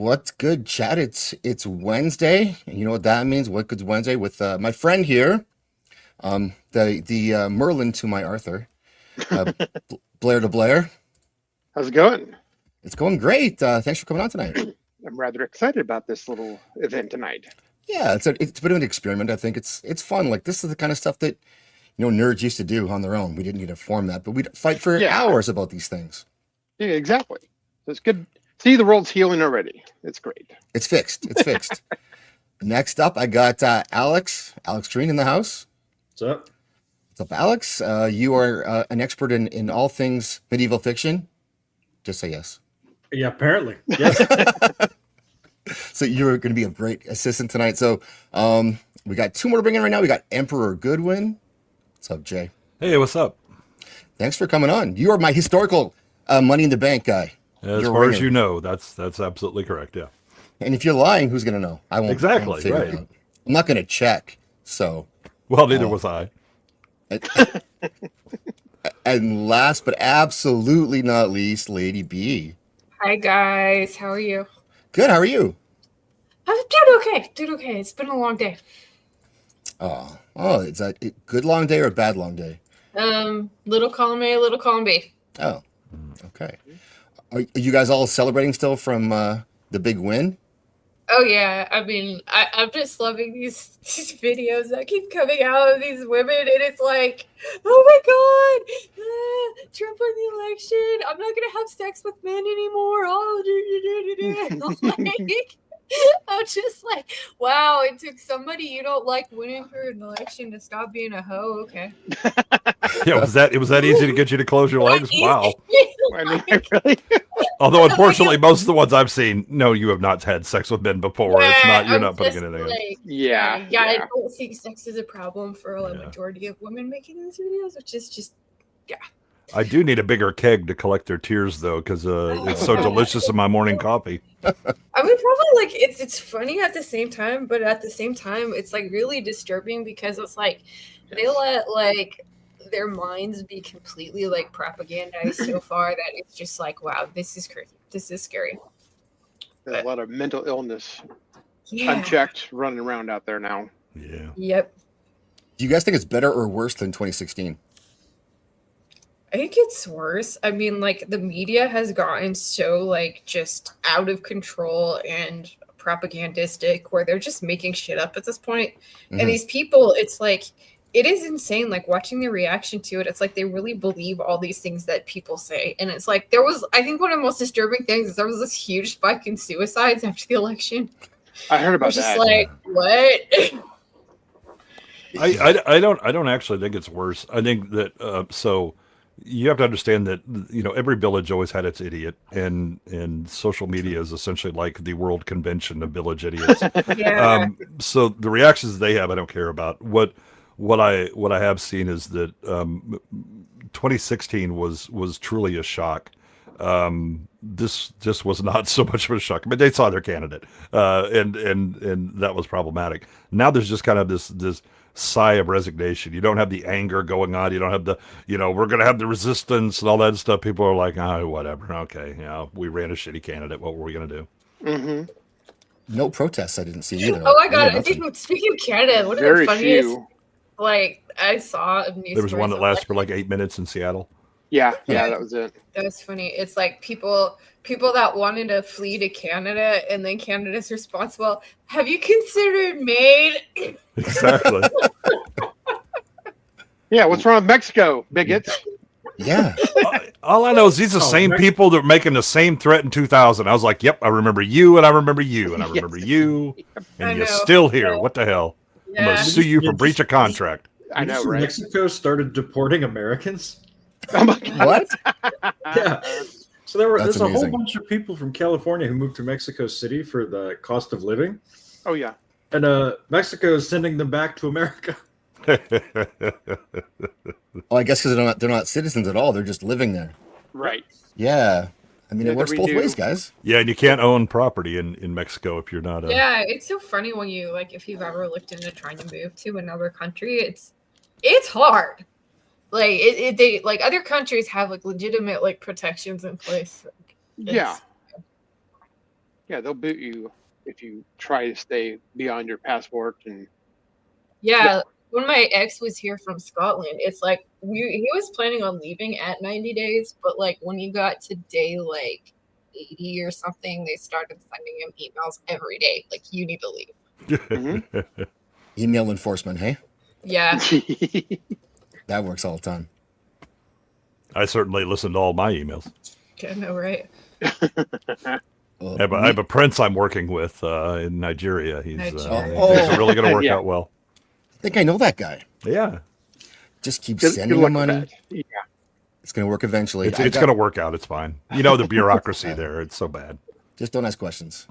What's good, Chad? It's Wednesday. You know what that means? What good's Wednesday with my friend here, the Merlin to my Arthur, uh, Blair to Blair. How's it going? It's going great. Thanks for coming on tonight. I'm rather excited about this little event tonight. Yeah, it's a bit of an experiment. I think it's fun. Like this is the kind of stuff that nerds used to do on their own. We didn't need a format, but we'd fight for Yeah, hours about these things. yeah, exactly. So it's good. See, the world's healing already. It's great. It's fixed. It's fixed. Next up, I got Alex Green in the house. What's up? What's up, Alex? You are an expert in all things medieval fiction. Just say yes. Yeah, apparently. Yes. So you're going to be a great assistant tonight. So we got two more to bring in right now. We got Emperor Goodwin. What's up, Jay? Hey, what's up? Thanks for coming on. You are my historical Money in the Bank guy. As You're a far as ringer. you know, that's absolutely correct. Yeah, And if you're lying, who's going to know? I won't. exactly. Figure it Right. out. I'm not going to check. So, Well, neither uh, was I. and last but absolutely not least, Lady B. Hi guys, how are you? Good. How are you? I'm doing okay. Doing okay. It's been a long day. Is that a good long day or a bad long day? Little column A, little column B. Oh, okay. Are you guys all celebrating still from the big win? Oh yeah, I mean, I'm just loving these videos that keep coming out of these women, and it's like, oh my god, Trump won the election. I'm not gonna have sex with men anymore. Oh, like, I'm just like, wow, it took somebody you don't like winning for an election to stop being a hoe. Okay. Yeah, it was that easy to get you to close your legs? Wow. I mean, really? Although unfortunately, most of the ones I've seen, no, you have not had sex with men before. It's not. You're I'm not putting just anything in. like, Yeah, I yeah. don't think sex is a problem for a Yeah. majority of women making these videos, which is just, I do need a bigger keg to collect their tears, though, because it's so delicious in my morning coffee. I mean, probably like it's funny at the same time, but at the same time, it's like really disturbing because it's like they let like their minds be completely like propagandized so far that it's just like, wow, this is crazy. This is scary. There's a lot of mental illness Yeah. unchecked running around out there now. Yeah. Yep. Do you guys think it's better or worse than 2016? I think it's worse. I mean, like the media has gotten so like just out of control and propagandistic where they're just making shit up at this point. Mhm. And these people, it's like it is insane like watching their reaction to it. It's like they really believe all these things that people say. And it's like I think one of the most disturbing things is there was this huge spike in suicides after the election. I heard I about was just that. like, what? I don't actually think it's worse. I think that so you have to understand that every village always had its idiot, and social media is essentially like the world convention of village idiots. Yeah. So the reactions they have, I don't care about. What I have seen is that 2016 was truly a shock. This was not so much of a shock. I mean, they saw their candidate, and that was problematic. Now there's just kind of this sigh of resignation. You don't have the anger going on. You don't have the we're going to have the resistance and all that stuff. People are like, oh, whatever. Okay, we ran a shitty candidate. What were we going to do? Mm-hmm. No protests I didn't see either. Oh my I god, did I nothing. think speaking of Canada, one of the Very funniest few. like I saw of news There was one stories that of, lasted for like 8 minutes in Seattle. Yeah, Yeah. that was it. that was funny. It's like people that wanted to flee to Canada, and then Canada's response, well, have you considered Maine? Exactly. Yeah, what's wrong with Mexico, bigots? Yeah. All I know is these are the same people that were making the same threat in 2000. I was like, yep, I remember you, and I remember you, and I remember you, I and you're know. still here. What the hell? I'm Yeah. going to sue you for breach of contract. I know, right? Mexico started deporting Americans. Oh my God. What? Yeah. So That's there's a whole amazing. bunch of people from California who moved to Mexico City for the cost of living, Oh yeah. and Mexico is sending them back to America. Oh, I guess because they're not citizens at all. They're just living there. Right. Yeah. I mean, Yeah, it works we both do. ways, guys. Yeah, and you can't own property in Mexico if you're not a. Yeah, it's so funny when you like if you've ever looked into trying to move to another country, it's hard. Like they like other countries have like legitimate like protections in place. Yeah. Yeah, they'll boot you if you try to stay beyond your passport. And Yeah, when my ex was here from Scotland, it's like he was planning on leaving at 90 days, but like when he got to day like 80 or something, they started sending him emails every day, like you need to leave. Email enforcement, hey? Yeah. That works all the time. I certainly listen to all my emails. I know, right? Well, I have a prince I'm working with in Nigeria. He's Nigeria. things are really going to work Yeah. out well. I think I know that guy. Yeah, Just keep good sending luck him with money. that. Yeah. It's going to work eventually. it's going to work out. It's fine. You know the bureaucracy there. It's so bad. Just don't ask questions.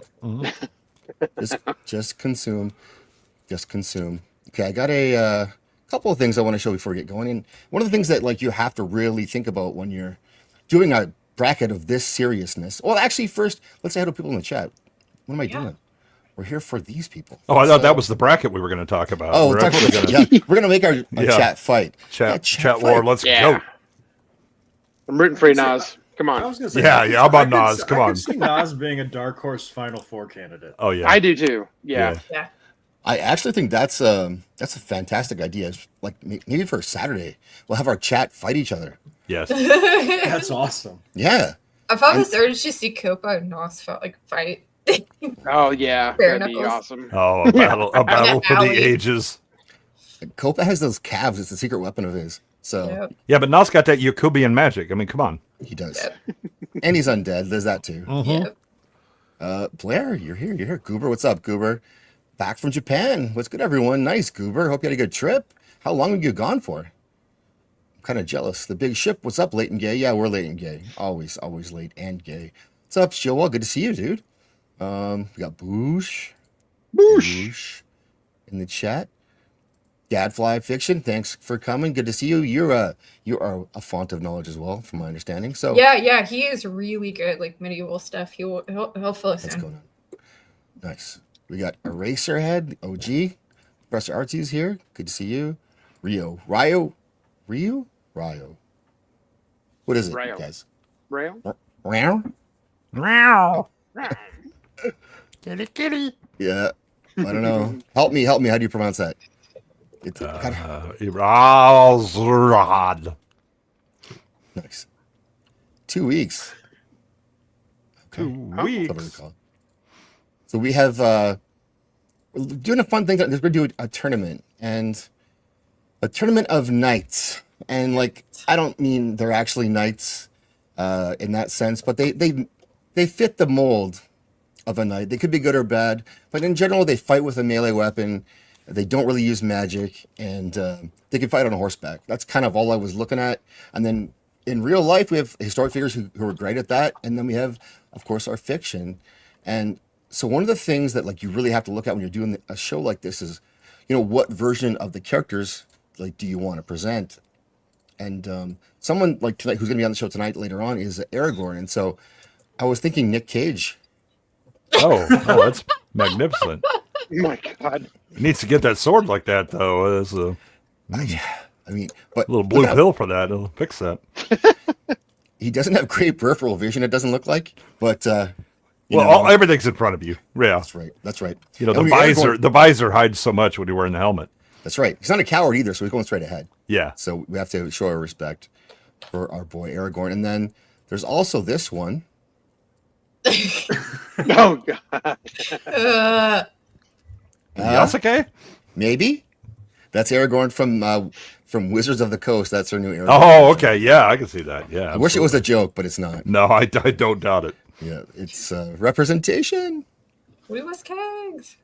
Just consume. Just consume. Okay, I got a couple of things I want to show before we get going. And one of the things that like you have to really think about when you're doing a bracket of this seriousness. Well, actually, first let's say hello to people in the chat. What am I doing? We're here for these people. Oh, I thought that was the bracket we were going to talk about. Oh, we're talk about actually the- going to yeah, we're gonna make our chat fight. chat fight. war. Let's Yeah. go. I'm rooting for you, Nas. Come I on. was gonna say, Yeah, yeah, I'm on I Nas. could- Come I on. could see Nas being a dark horse Final Four candidate. Oh yeah. I do too. Yeah. Yeah. I actually think that's a fantastic idea. It's like maybe for Saturday, we'll have our chat fight each other. Yes. That's awesome. Yeah, I've had this urge to see Copa and Nos fight. Oh yeah. Bare That'd be knuckles. awesome. Oh, a battle for the alley. ages. Copa has those calves. It's a secret weapon of his. So Yep. Yeah, but Nas got that Yakubian magic. I mean, come on. he does, Yep. and he's undead. There's that too. Yep. Blair, you're here. You're here. Goober, what's up, Goober? Back from Japan. What's good, everyone? Nice, Goober. Hope you had a good trip. How long have you gone for? I'm kind of jealous. The big ship. What's up, late and gay? Yeah, we're late and gay. Always late and gay. What's up, Joel? Good to see you, dude. We got Boosh in the chat. Gadfly Fiction, thanks for coming. Good to see you. You are a font of knowledge as well, from my understanding. So Yeah, he is really good, like medieval stuff. He'll fill us what's in. going on? Nice. We got Eraserhead, OG. Professor Artsy's here. Good to see you. Rio. What is it, Rio. guys? Rail? Rio? Meow. Kitty. Yeah. I don't know. Help me. How do you pronounce that? It's Razrad. nice. 2 weeks. 2 That's what we weeks. call it. So we have we're doing a fun thing. We're going to do a tournament, and a tournament of knights. And like, I don't mean they're actually knights in that sense, but they fit the mold of a knight. They could be good or bad, but in general, they fight with a melee weapon. They don't really use magic, and they can fight on horseback. That's kind of all I was looking at. And then in real life, we have historic figures who are great at that, and then we have, of course, our fiction. And so one of the things that like you really have to look at when you're doing a show like this is, what version of the characters like do you want to present? And someone like tonight who's going to be on the show tonight later on is Aragorn, and so I was thinking Nick Cage. Oh, that's magnificent. Oh my God. He needs to get that sword like that, though. There's a I mean, but little blue look at- pill for that. It'll fix that. He doesn't have great peripheral vision. It doesn't look like, but you know, Well, everything's in front of you. Yeah. that's right. That's right. You know, And the we- visor Aragorn- the visor hides so much when you're wearing the helmet. That's right. He's not a coward either, so he's going straight ahead. Yeah. So we have to show our respect for our boy Aragorn. And then there's also this one. Oh God. Yasuke? Maybe that's Aragorn from Wizards of the Coast. That's our new Aragorn. Oh, okay. Yeah, I can see that. Yeah. I wish it was a joke, but it's not. No, I don't doubt it. Yeah, it's representation. We was Kangs.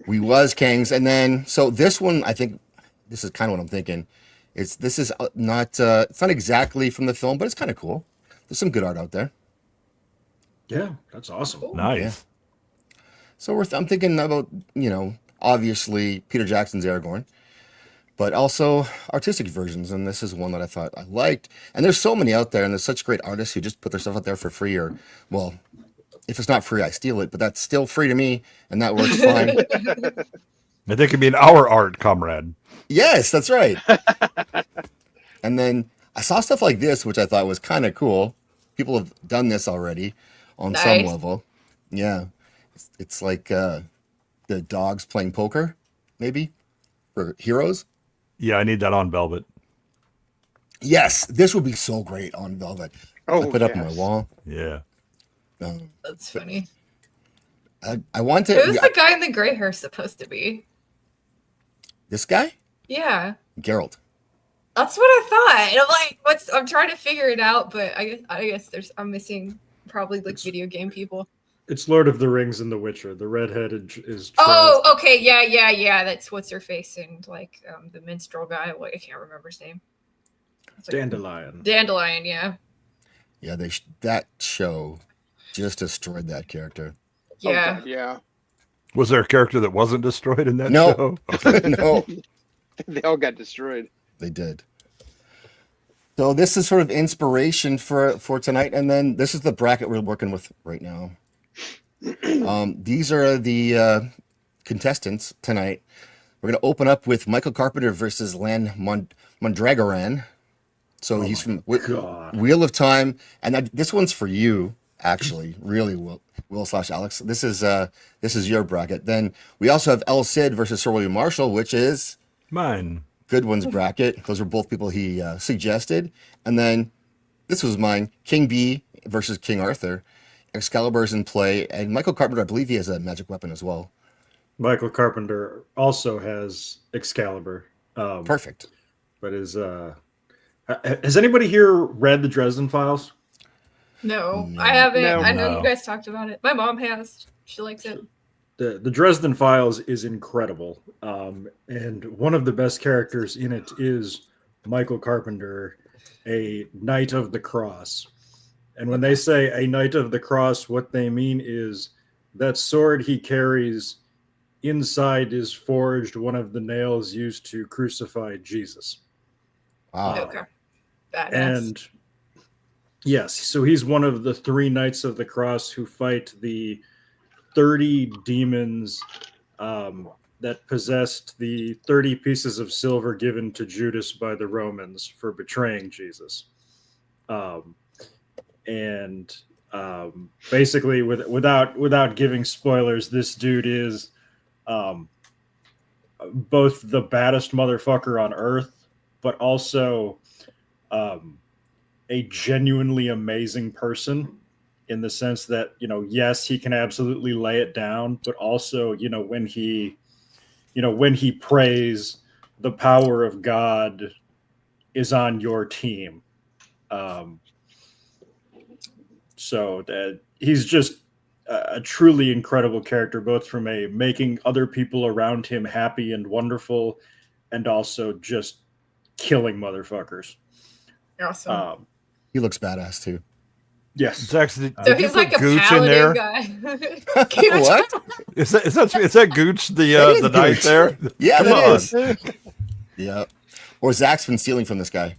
We was Kangs, and then so this one, I think this is kind of what I'm thinking. This is not it's not exactly from the film, but it's kind of cool. There's some good art out there. Yeah, that's awesome. Nice. So I'm thinking about obviously Peter Jackson's Aragorn, but also artistic versions, and this is one that I thought I liked. And there's so many out there, and there's such great artists who just put their stuff out there for free, or well, if it's not free, I steal it, but that's still free to me, and that works fine. I think it could be an hour art, comrade. Yes, that's right. And then I saw stuff like this, which I thought was kind of cool. People have done this already on some Nice. level. Yeah, it's like the dogs playing poker, maybe for heroes. Yeah, I need that on Velvet. Yes, this would be so great on Velvet. I Oh, put it up on my yes. wall. Yeah. That's funny. I want to. Who's the guy in the gray hair supposed to be? This guy, Yeah. Geralt. That's what I thought. And I'm like, I'm trying to figure it out, but I guess I'm missing probably like video game people. It's Lord of the Rings and The Witcher. The redheaded is. Oh, okay, yeah. That's what's her face and like the minstrel guy. Well, I can't remember his name. It's like- Dandelion. Dandelion, yeah. Yeah, that show just destroyed that character. Oh, Yeah. God, yeah. Was there a character that wasn't destroyed in that No. show? No, They all got destroyed. they did. So this is sort of inspiration for tonight, and then this is the bracket we're working with right now. These are the contestants tonight. We're going to open up with Michael Carpenter versus Lan Mondragoran. So he's from God. Wheel of Time, and this one's for you, actually. Really, Will/Alex. This is your bracket. Then we also have El Cid versus Sir William Marshal, which is Mine. Good One's bracket. Those are both people he suggested. And then this was mine, King B versus King Arthur. Excalibur's in play, and Michael Carpenter, I believe he has a magic weapon as well. Michael Carpenter also has Excalibur. Perfect. But has anybody here read the Dresden Files? No, No. I haven't. No. I know No. you guys talked about it. My mom has. She likes it. The Dresden Files is incredible, and one of the best characters in it is Michael Carpenter, a Knight of the Cross. And when they say a Knight of the Cross, what they mean is that sword he carries, inside is forged one of the nails used to crucify Jesus. Wow. Okay. Badass. And yes, so he's one of the 3 Knights of the Cross who fight the 30 demons that possessed the 30 pieces of silver given to Judas by the Romans for betraying Jesus. Basically, without giving spoilers, this dude is both the baddest motherfucker on earth, but also a genuinely amazing person, in the sense that, yes, he can absolutely lay it down, but also, when he prays, the power of God is on your team. So that he's just a truly incredible character, both from making other people around him happy and wonderful, and also just killing motherfuckers. Awesome. He looks badass too. Yes. Zax, did So you he's put like a Gooch in paladin there? guy. What? Is that Gooch the That is the knight Gooch. there? Yeah, Come that on. is. Yeah. Or Zach's been stealing from this guy.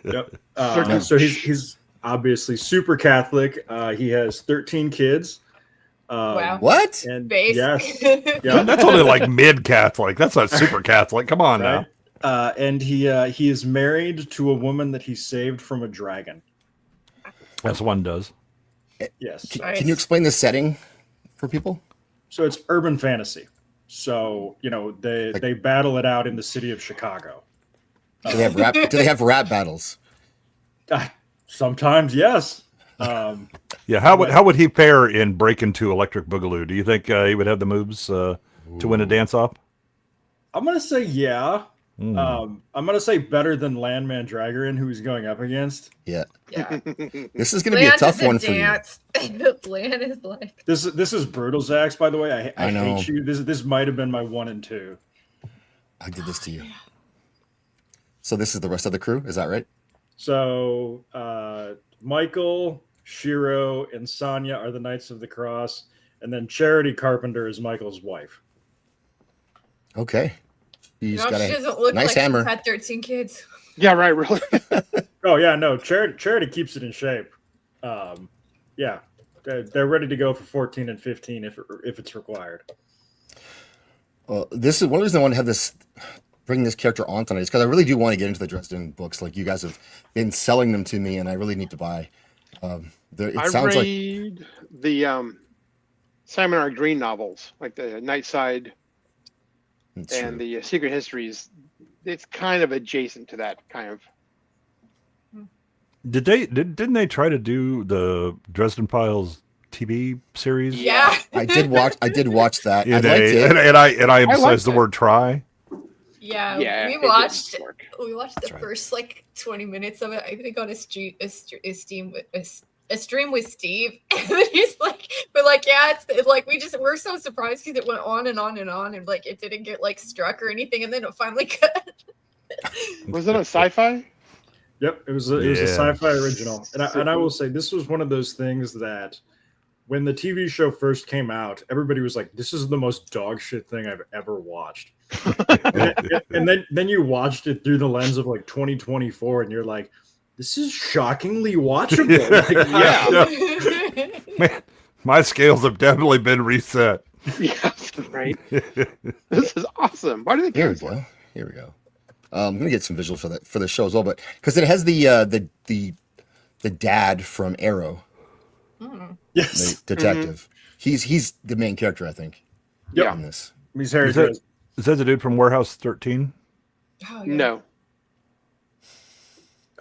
Yep. No. So he's obviously super Catholic. He has 13 kids. Wow. What? And Base. yes, Yeah, yeah, that's only like mid Catholic. That's not super Catholic. Come on right. now. And he is married to a woman that he saved from a dragon. As one does. Yes. Nice. Can you explain the setting for people? So it's urban fantasy. So they battle it out in the city of Chicago. Do they have rap battles? Sometimes, yes. Yeah, how would he fare in Breaking 2 Electric Boogaloo? Do you think he would have the moves to win a dance off? I'm gonna say yeah. Mm. I'm gonna say better than Landman Dragarin, who he's going up against. Yeah. Yeah. This is going to be a tough one for you. Lan is like. This is brutal, Zax. By the way, I know. hate you. This might have been my 1 and 2. I did this to you. So this is the rest of the crew. Is that right? So Michael, Shiro, and Sonya are the Knights of the Cross, and then Charity Carpenter is Michael's wife. Okay. He's got She a doesn't look nice like hammer. she's had 13 kids. Yeah, right, really. Oh yeah, no, Charity keeps it in shape. Yeah, they're ready to go for 14 and 15 if it's required. Well, this is one reason I want to have bring this character on tonight is because I really do want to get into the Dresden books. Like you guys have been selling them to me, and I really need to buy. It I sounds like read the Simon R. Green novels, like the Night Side That's and true. the Secret Histories. It's kind of adjacent to that kind of. Didn't they try to do the Dresden Files TV series? Yeah. I did watch that. I And, liked it. and I emphasize liked the it. word try. Yeah, Yeah, we it didn't watched work. the right. first like 20 minutes of it. I think on a stream with Steve, and then he's like, "But like, yeah, it's like we're so surprised because it went on and on and on, and like it didn't get like struck or anything, and then it finally cut." Was it on Sci-Fi? Yep, it was a Yeah. sci-fi original, and I will say this was one of those things that when the TV show first came out, everybody was like, "This is the most dog shit thing I've ever watched," and then you watched it through the lens of like 2024, and you're like, "This is shockingly watchable." Like, Yeah. Man, my scales have definitely been reset. Yeah, right. This is awesome. Why do they Here we cancel go. it? Here we go. I'm gonna get some visual for the show as well, but because it has the dad from Arrow, yes, the detective. He's the main character, I think, Yeah. in this. he's Harry. Is that the dude from Warehouse 13? Oh, yeah. No.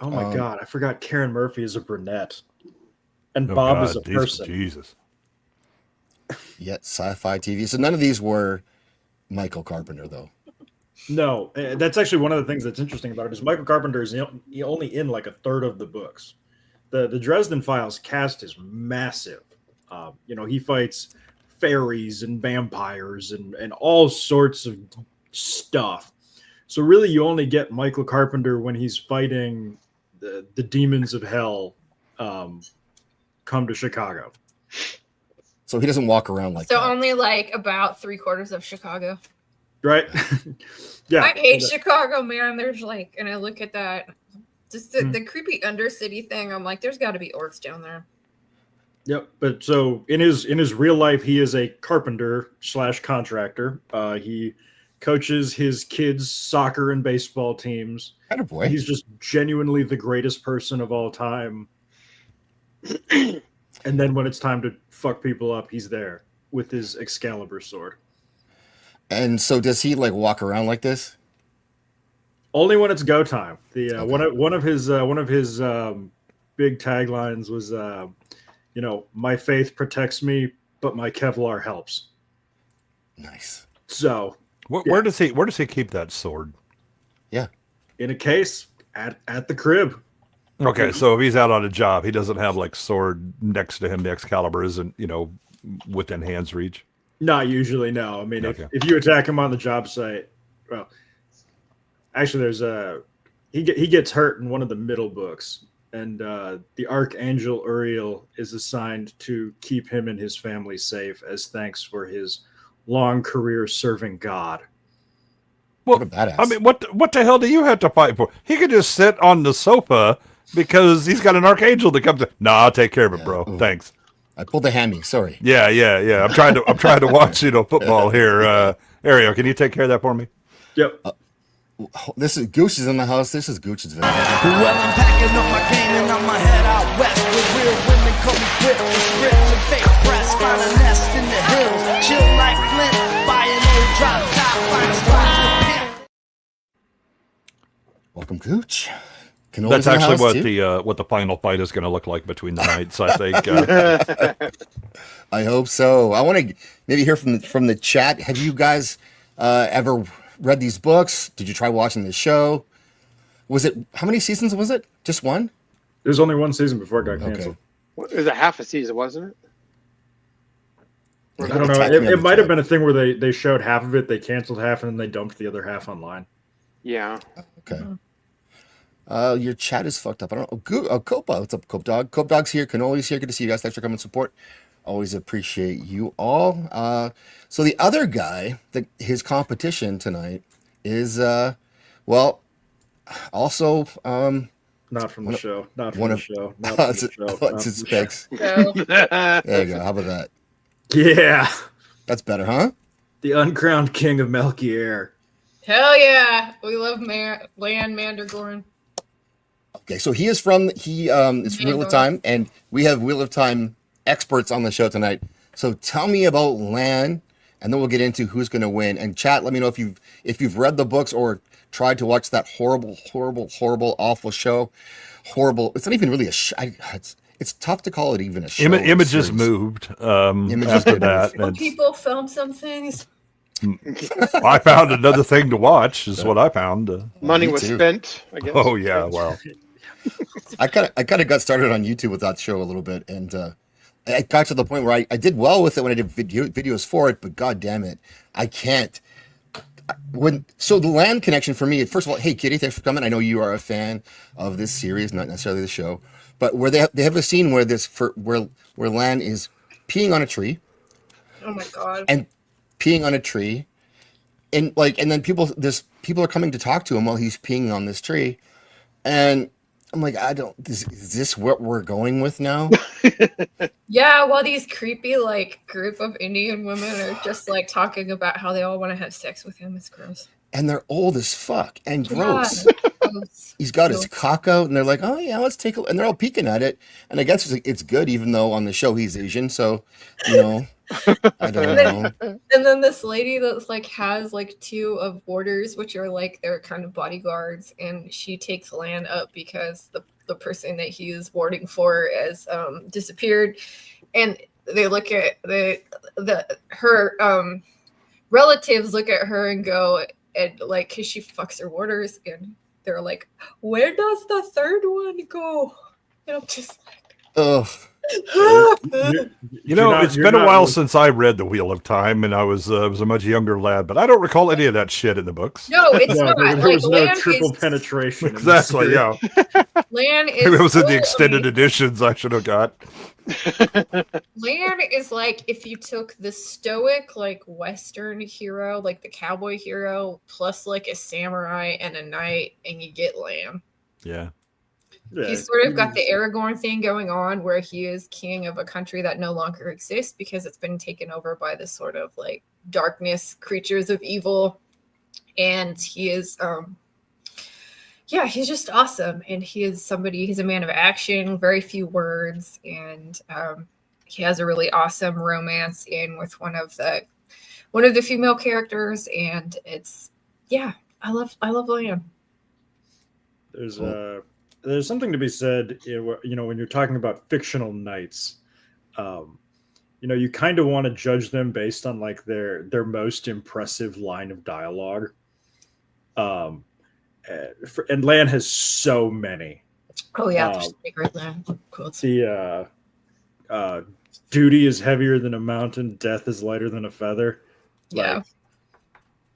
Oh my god, I forgot Karen Murphy is a brunette, and Oh, Bob God, is a these- person. Jesus. Yet sci-fi TV. So none of these were Michael Carpenter, though. No, that's actually one of the things that's interesting about it is Michael Carpenter is only in like a third of the books. The Dresden Files cast is massive. He fights fairies and vampires and all sorts of stuff. So really, you only get Michael Carpenter when he's fighting the demons of hell come to Chicago. So he doesn't walk around like So that. only like about 3/4 of Chicago. Right? Yeah. I hate Chicago, man. There's like, and I look at that, just the creepy undercity thing. I'm like, there's got to be orcs down there. Yep. But so in his real life, he is a carpenter / contractor. He coaches his kids' soccer and baseball teams. Attaboy. He's just genuinely the greatest person of all time. And then when it's time to fuck people up, he's there with his Excalibur sword. And so does he like walk around like this? Only when it's go time. The Okay. one of his big taglines was, my faith protects me, but my Kevlar helps. Nice. So Where does he keep that sword? in a case at the crib. Okay, so if he's out on a job, he doesn't have like sword next to him. The Excalibur isn't, within hand's reach. Not usually, no. I mean, Okay. if you attack him on the job site, well, actually, there's he gets hurt in one of the middle books, and the Archangel Uriel is assigned to keep him and his family safe as thanks for his long career serving God. Well, What a badass. I mean, what the hell do you have to fight for? He could just sit on the sofa because he's got an archangel that comes. Nah, I'll take care of it, Yeah. bro. Ooh. Thanks. I pulled the hammy. Sorry. Yeah. I'm trying to watch football here. Ariel, can you take care of that for me? Yep. This is Gooch is in the house. This is Gooch's video. Well, I'm packing up my game and I'm head out west where real women come equipped with scripts and fake breasts. Find a nest in the hills, chill like Flint, buy an old drop top, find a spot to pimp. Welcome, Gooch. That's actually what the final fight is going to look like between the knights. I think. I hope so. I want to maybe hear from the chat. Have you guys ever read these books? Did you try watching the show? Was it how many seasons was it? Just one? There's only one season before it got Okay. canceled. It was a half a season, wasn't it? I don't know. It might have been a thing where they showed half of it, they canceled half, and then they dumped the other half online. Yeah. Okay. Your chat is fucked up. I don't know. Copa. What's up, Cope Dog? Cope Dog's here. Canoli's here. Good to see you guys. Thanks for coming and support. Always appreciate you all. So the other guy, his competition tonight is, also, Not from the show. Not from one the of show. Not from the show. not Alexis from the show. Specs. So, There you go. How about that? Yeah. That's better, huh? The uncrowned king of Melchior. hell yeah, we love Land Mandragorn. Okay, so it's from Wheel of Time, and we have Wheel of Time experts on the show tonight. So tell me about Lan, and then we'll get into who's going to win. And chat, let me know if you've read the books or tried to watch that horrible, awful show. Horrible. It's not even really a show. It's tough to call it even a show. Images series. moved Images after did that. Some and people film some things. I found another thing to watch. Is what I found. Money Me was too. spent, I guess. Oh yeah, well, I kind of got started on YouTube with that show a little bit, and I got to the point where I did well with it when I did videos for it, but god damn it, I can't. So the Land connection for me, first of all, hey Kitty, thanks for coming. I know you are a fan of this series, not necessarily the show, but where they have a scene where where Lan is peeing on a tree Oh my god. and peeing on a tree, and then people are coming to talk to him while he's peeing on this tree, and I'm like, is this what we're going with now? Yeah, while these creepy like group of Indian women are just like talking about how they all want to have sex with him. It's gross. And they're old as fuck and gross. Yeah, gross. He's got his Gross. cock out, and they're like, "Oh yeah, let's take a." And they're all peeking at it, and I guess it's good, even though on the show he's Asian. So, I don't know. And then this lady that's like has like two of warders, which are like their kind of bodyguards, and she takes Lan up because the person that he is warding for has disappeared, and they look at her relatives look at her and go and like, cause she fucks her warders, and they're like, "Where does the third one go?" And I'm just Ugh. like, it's been a while since I read The Wheel of Time, and I was a much younger lad, but I don't recall any of that shit in the books. no, it's No, not. there was no Lan triple is, penetration. in this Exactly. series. Yeah, Lan is maybe it was in the full of extended me. editions I should have got. Lan is like if you took the stoic like Western hero, like the cowboy hero, plus like a samurai and a knight, and you get Lan. Yeah. Yeah, He's sort of got the Aragorn thing going on where he is king of a country that no longer exists because it's been taken over by this sort of like darkness, creatures of evil. And he is he's just awesome. And he's a man of action, very few words, and he has a really awesome romance in with one of the female characters, and it's I love Lan. There's something to be said, when you're talking about fictional knights. You kind of want to judge them based on like their most impressive line of dialogue. And Lan has so many. Oh yeah, there's a great Lan quotes. The duty is heavier than a mountain, death is lighter than a feather. Yeah.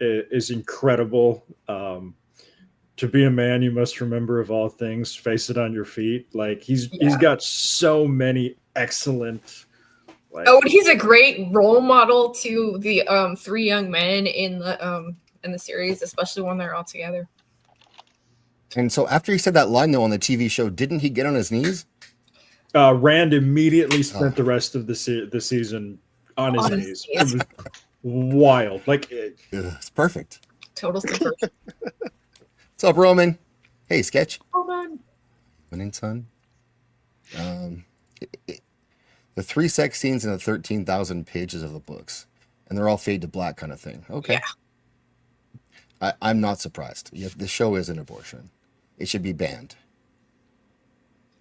It is incredible. To be a man, you must remember of all things, face it on your feet. Like he's got so many excellent. And he's a great role model to the three young men in the series, especially when they're all together. And so after he said that line though on the TV show, didn't he get on his knees? Rand immediately spent the rest of the season on his knees. It was wild. Like It's perfect. Total subversion. What's up, Roman? Hey, Sketch. Oh man. Winning son. The 3 sex scenes in the 13,000 pages of the books, and they're all fade to black kind of thing. Okay. Yeah. I'm not surprised. The show is an abortion. It should be banned.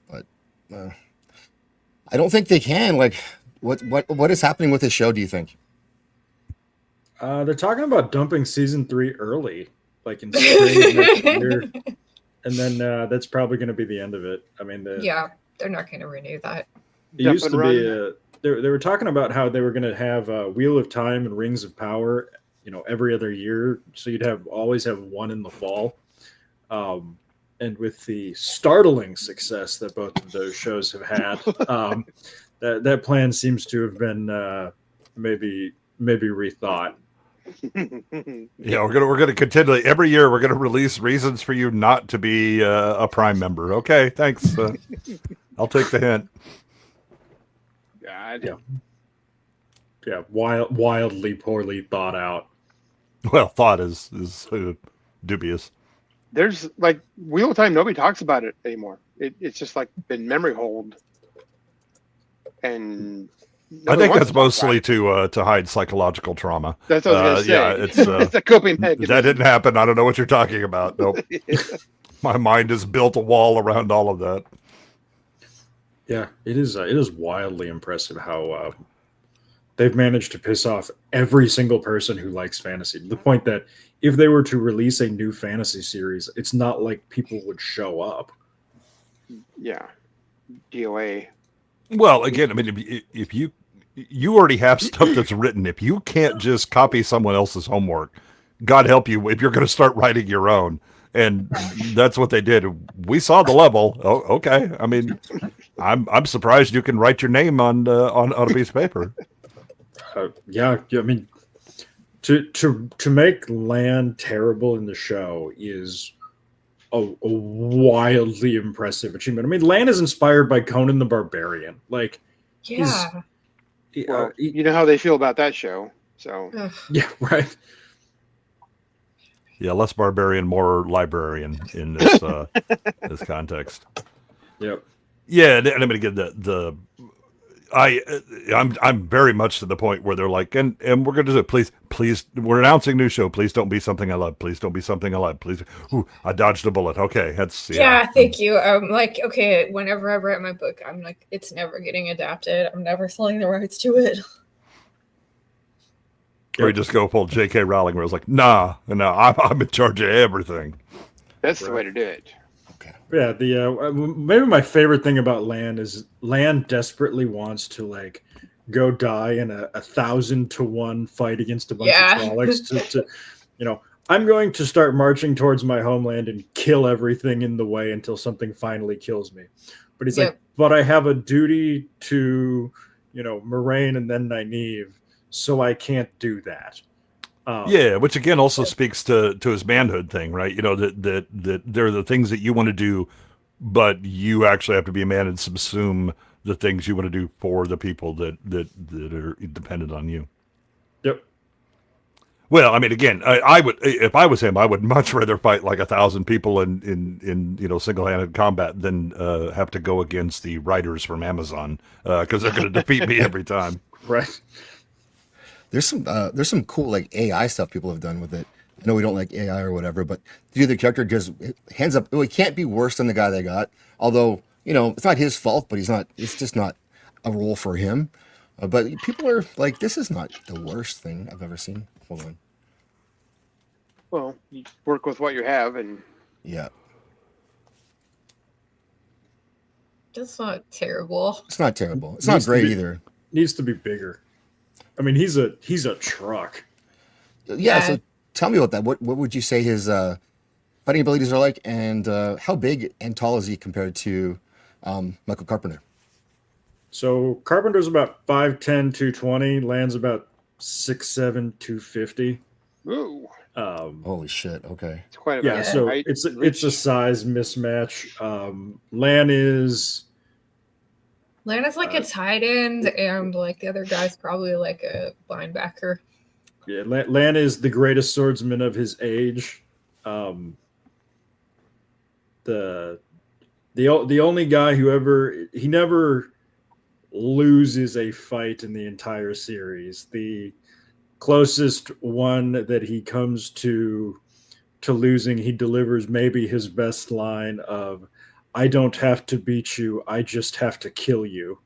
But I don't think they can. Like, what is happening with this show, do you think? They're talking about dumping season 3 early, like in spring of next year. And then that's probably going to be the end of it. I mean, they're not going to renew that. It used to be. They were talking about how they were going to have Wheel of Time and Rings of Power, every other year. So you'd always have one in the fall. And with the startling success that both of those shows have had, that plan seems to have been maybe rethought. Yeah, we're gonna continually every year we're gonna release reasons for you not to be a Prime member. Okay, thanks. I'll take the hint. God. Yeah, wildly poorly thought out. Well, thought is dubious. There's like Wheel of Time. Nobody talks about it anymore. It's just like been memory hold, and I nobody think wants that's to talk mostly about it. to hide psychological trauma. That's what I was Yeah, gonna it's say. It's a coping that mechanism. didn't happen. I don't know what you're talking about. Nope. My mind has built a wall around all of that. Yeah, it is wildly impressive how they've managed to piss off every single person who likes fantasy, to the point that if they were to release a new fantasy series, it's not like people would show up. Yeah. DOA. Well, again, I mean, if you already have stuff that's written, if you can't just copy someone else's homework, God help you if you're going to start writing your own. And that's what they did. We saw the level. Oh, okay. I mean, I'm surprised you can write your name on a piece of paper. Yeah, I mean, to make Lan terrible in the show is a wildly impressive achievement. I mean, Lan is inspired by Conan the Barbarian. Like, Yeah. Well, you know how they feel about that show. So Ugh. yeah, right. Yeah, less barbarian, more librarian in this this context. Yep. Yeah, and I'm going to get I'm very much to the point where they're like, and we're going to do it. Please, we're announcing a new show. Please don't be something I love. Please don't be something I love. Please. Ooh, I dodged a bullet. Okay, that's Yeah, thank you. I'm like, okay, whenever I write my book, I'm like, it's never getting adapted. I'm never selling the rights to it. Or you just go full J.K. Rowling, where it's like, nah, I'm in charge of everything. that's the way to do it. Okay. Yeah, the maybe my favorite thing about Lan is Lan desperately wants to like go die in a 1,000-to-1 fight against a bunch Yeah. of Trollocs to I'm going to start marching towards my homeland and kill everything in the way until something finally kills me. But he's like, but I have a duty to, Moraine and then Nynaeve, so I can't do that. Yeah, which again also speaks to his manhood thing, right? That there are the things that you want to do, but you actually have to be a man and subsume the things you want to do for the people that are dependent on you. Yep. Well, I mean, again, I would, if I was him, I would much rather fight like 1,000 people in single-handed combat than have to go against the writers from Amazon because they're going to defeat me every time. Right. There's some cool like AI stuff people have done with it. I know we don't like AI or whatever, but to do the character just hands up, it can't be worse than the guy they got. Although it's not his fault, but it's just not a role for him. But people are like, this is not the worst thing I've ever seen. Hold on. Well, you work with what you have, and Yeah, That's not terrible. it's not terrible. It's not great either. Needs to be bigger. I mean, he's a truck. Yeah. So tell me about that. What would you say his fighting abilities are like, and how big and tall is he compared to Michael Carpenter? So Carpenter's about 5'10", 220. Lan's about 6'7", 250. ooh, Holy shit! Okay. it's quite a bit. Yeah, so Height, it's reach. a size mismatch. Lan is Lana's like a tight end, and like the other guy's probably like a linebacker. Lan is the greatest swordsman of his age. The only guy who he never loses a fight in the entire series. The closest one that he comes to losing, he delivers maybe his best line of, "I don't have to beat you, I just have to kill you."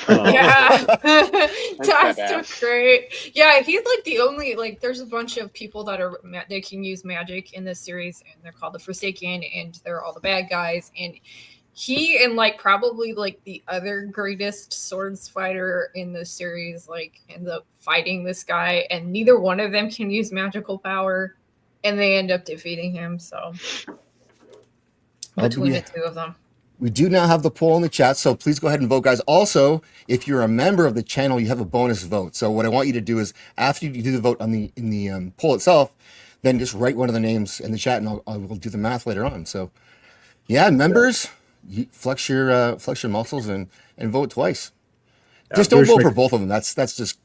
Yeah, badass. that's so great. Yeah, he's like the only there's a bunch of people that are they can use magic in this series, and they're called the Forsaken, and they're all the bad guys. And he and probably the other greatest swords fighter in the series ends up fighting this guy, and neither one of them can use magical power, and they end up defeating him. So between the two of them. We do now have the poll in the chat, so please go ahead and vote, guys. Also, if you're a member of the channel, you have a bonus vote. So what I want you to do is, after you do the vote in the poll itself, then just write one of the names in the chat, and we'll do the math later on. So, yeah, members, you flex your muscles and vote twice. Just don't vote for both of them. That's just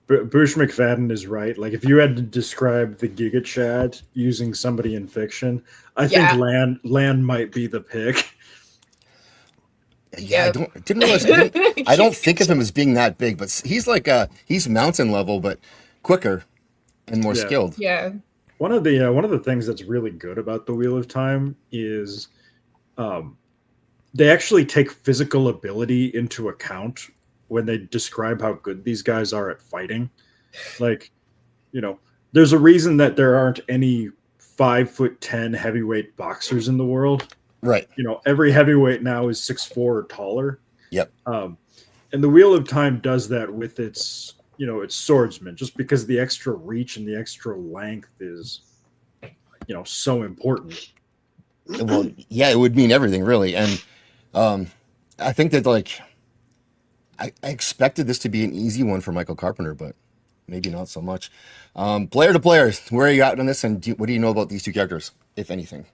Bush McFadden is right. Like, if you had to describe the Giga Chad using somebody in fiction, I think Lan might be the pick. Yeah, Yep. didn't realize. I don't think of him as being that big, but he's like he's mountain level, but quicker and more Yeah. skilled. Yeah. One of the things that's really good about the Wheel of Time is they actually take physical ability into account when they describe how good these guys are at fighting. Like, there's a reason that there aren't any 5'10" heavyweight boxers in the world. Right. Every heavyweight now is 6'4" or taller. Yep. And the Wheel of Time does that with its swordsman, just because the extra reach and the extra length is, so important. Well, yeah, it would mean everything really, and I think that like I expected this to be an easy one for Michael Carpenter, but maybe not so much. Player to players, where are you at on this, and what do you know about these two characters, if anything?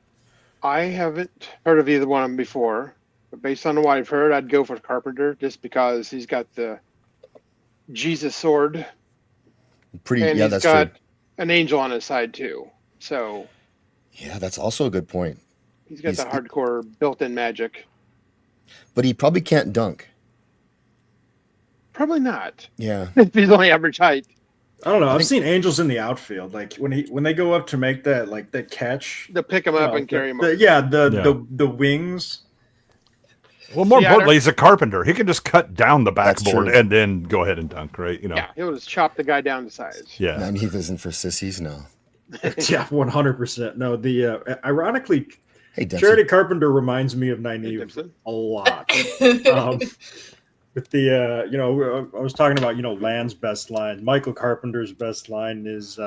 I haven't heard of either one of them before, but based on what I've heard, I'd go for Carpenter just because he's got the Jesus sword Pretty, and yeah, he's that's got true. an angel on his side too. So Yeah, that's also a good point. he's got He's- the hardcore built-in magic. But he probably can't dunk. Probably not. Yeah, If he's only average height. I don't know. I've think- seen angels in the outfield, like when they go up to make that catch. To pick him up and carry him up. The wings. Well, more Yeah, importantly, he's a carpenter. He can just cut down the That's backboard true. and then go ahead and dunk, right? Yeah, he'll just chop the guy down to size. Yeah. 90th isn't for sissies. No. Yeah, 100%. No, ironically, Hey, Dempsey. Charity Carpenter reminds me of Hey, Nynaeve Gibson. a lot. With the I was talking about Land's best line. Michael Carpenter's best line is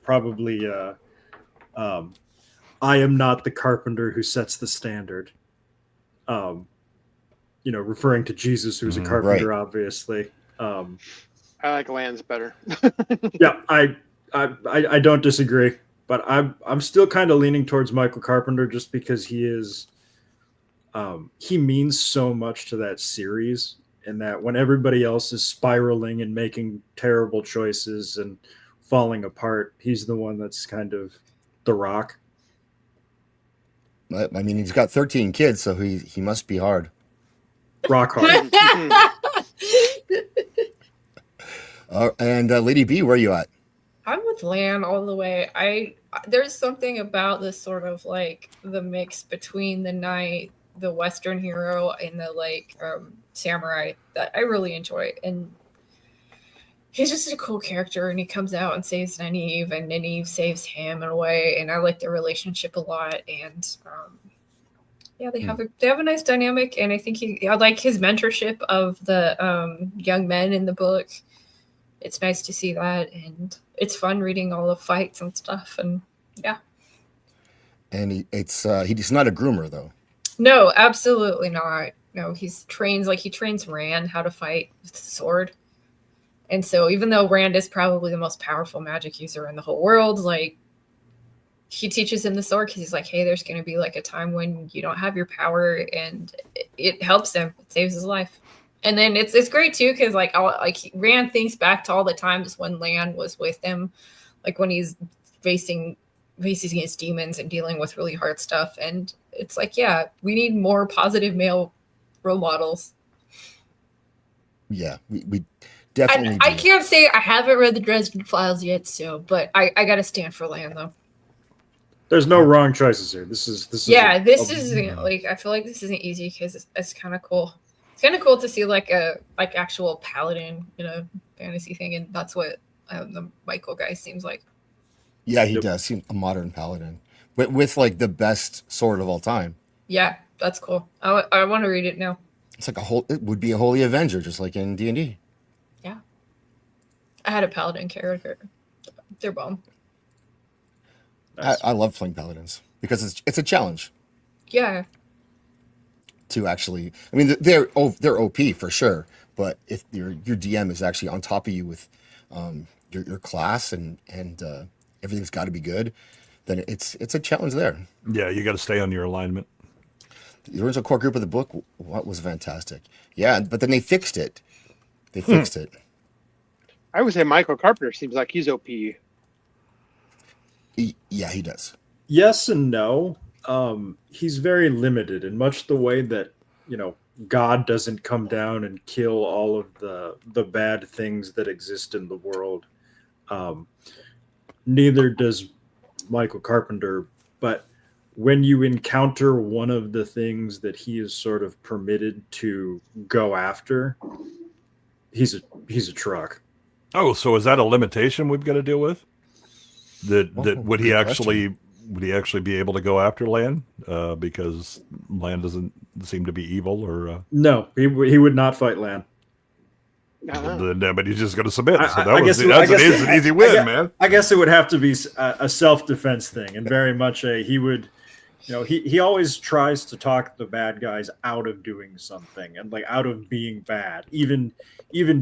probably I am not the carpenter who sets the standard. Referring to Jesus, who's a Mhm. carpenter, obviously. I like Lance better. Yeah, I don't disagree, but I'm still kind of leaning towards Michael Carpenter just because he means so much to that series, and that when everybody else is spiraling and making terrible choices and falling apart, he's the one that's kind of the rock. I mean, he's got 13 kids, so he must be hard. Rock hard. And Lady B, where are you at? I'm with Lan all the way. There's something about this sort of like the mix between the knight, the Western hero, and the samurai that I really enjoy. And he's just a cool character, and he comes out and saves Nynaeve, and Nynaeve saves him in a way. And I like their relationship a lot. And yeah, they have a nice dynamic, and I think I like his mentorship of the young men in the book. It's nice to see that, and it's fun reading all the fights and stuff. And yeah, And he's not a groomer though. no, absolutely not. No, he trains Rand how to fight with the sword. And so even though Rand is probably the most powerful magic user in the whole world, like he teaches him the sword because he's like, hey, there's going to be like a time when you don't have your power, and it helps him. It saves his life. And then it's great too because Rand thinks back to all the times when Lan was with him, like when he's facing his demons and dealing with really hard stuff. And it's like, yeah, we need more positive male role models. Yeah, we definitely. I do. can't say I haven't read the Dresden Files yet, but I got to stand for Lan though. There's no wrong choices here. This is I feel like this isn't easy because it's kind of cool. It's kind of cool to see like actual paladin fantasy thing, and that's what the Michael guy seems like. Yeah, he does seem a modern paladin with like the best sword of all time. Yeah, that's cool. I want to read it now. It's like it would be a holy avenger, just like in D&D. Yeah, I had a paladin character. They're bomb. I love playing paladins because it's a challenge Yeah, to actually. I mean, they're OP for sure, but if your DM is actually on top of you with your class and everything's got to be good, then it's a challenge there. Yeah, you got to stay on your alignment. The original core group of the book was fantastic. Yeah, but then they fixed it. They fixed it. I would say Michael Carpenter seems like he's OP. Yeah, he does. Yes and no. He's very limited in much the way that God doesn't come down and kill all of the bad things that exist in the world. Neither does Michael Carpenter, but when you encounter one of the things that he is sort of permitted to go after, he's a truck. Oh, so is that a limitation we've got to deal with? That would he good actually be able to go after Lan? Because Lan doesn't seem to be evil, or No, he would not fight Lan. but he's just going to submit. So I guess an easy win, man. I guess it would have to be a self-defense thing, and very much he would. He always tries to talk the bad guys out of doing something and like out of being bad. Even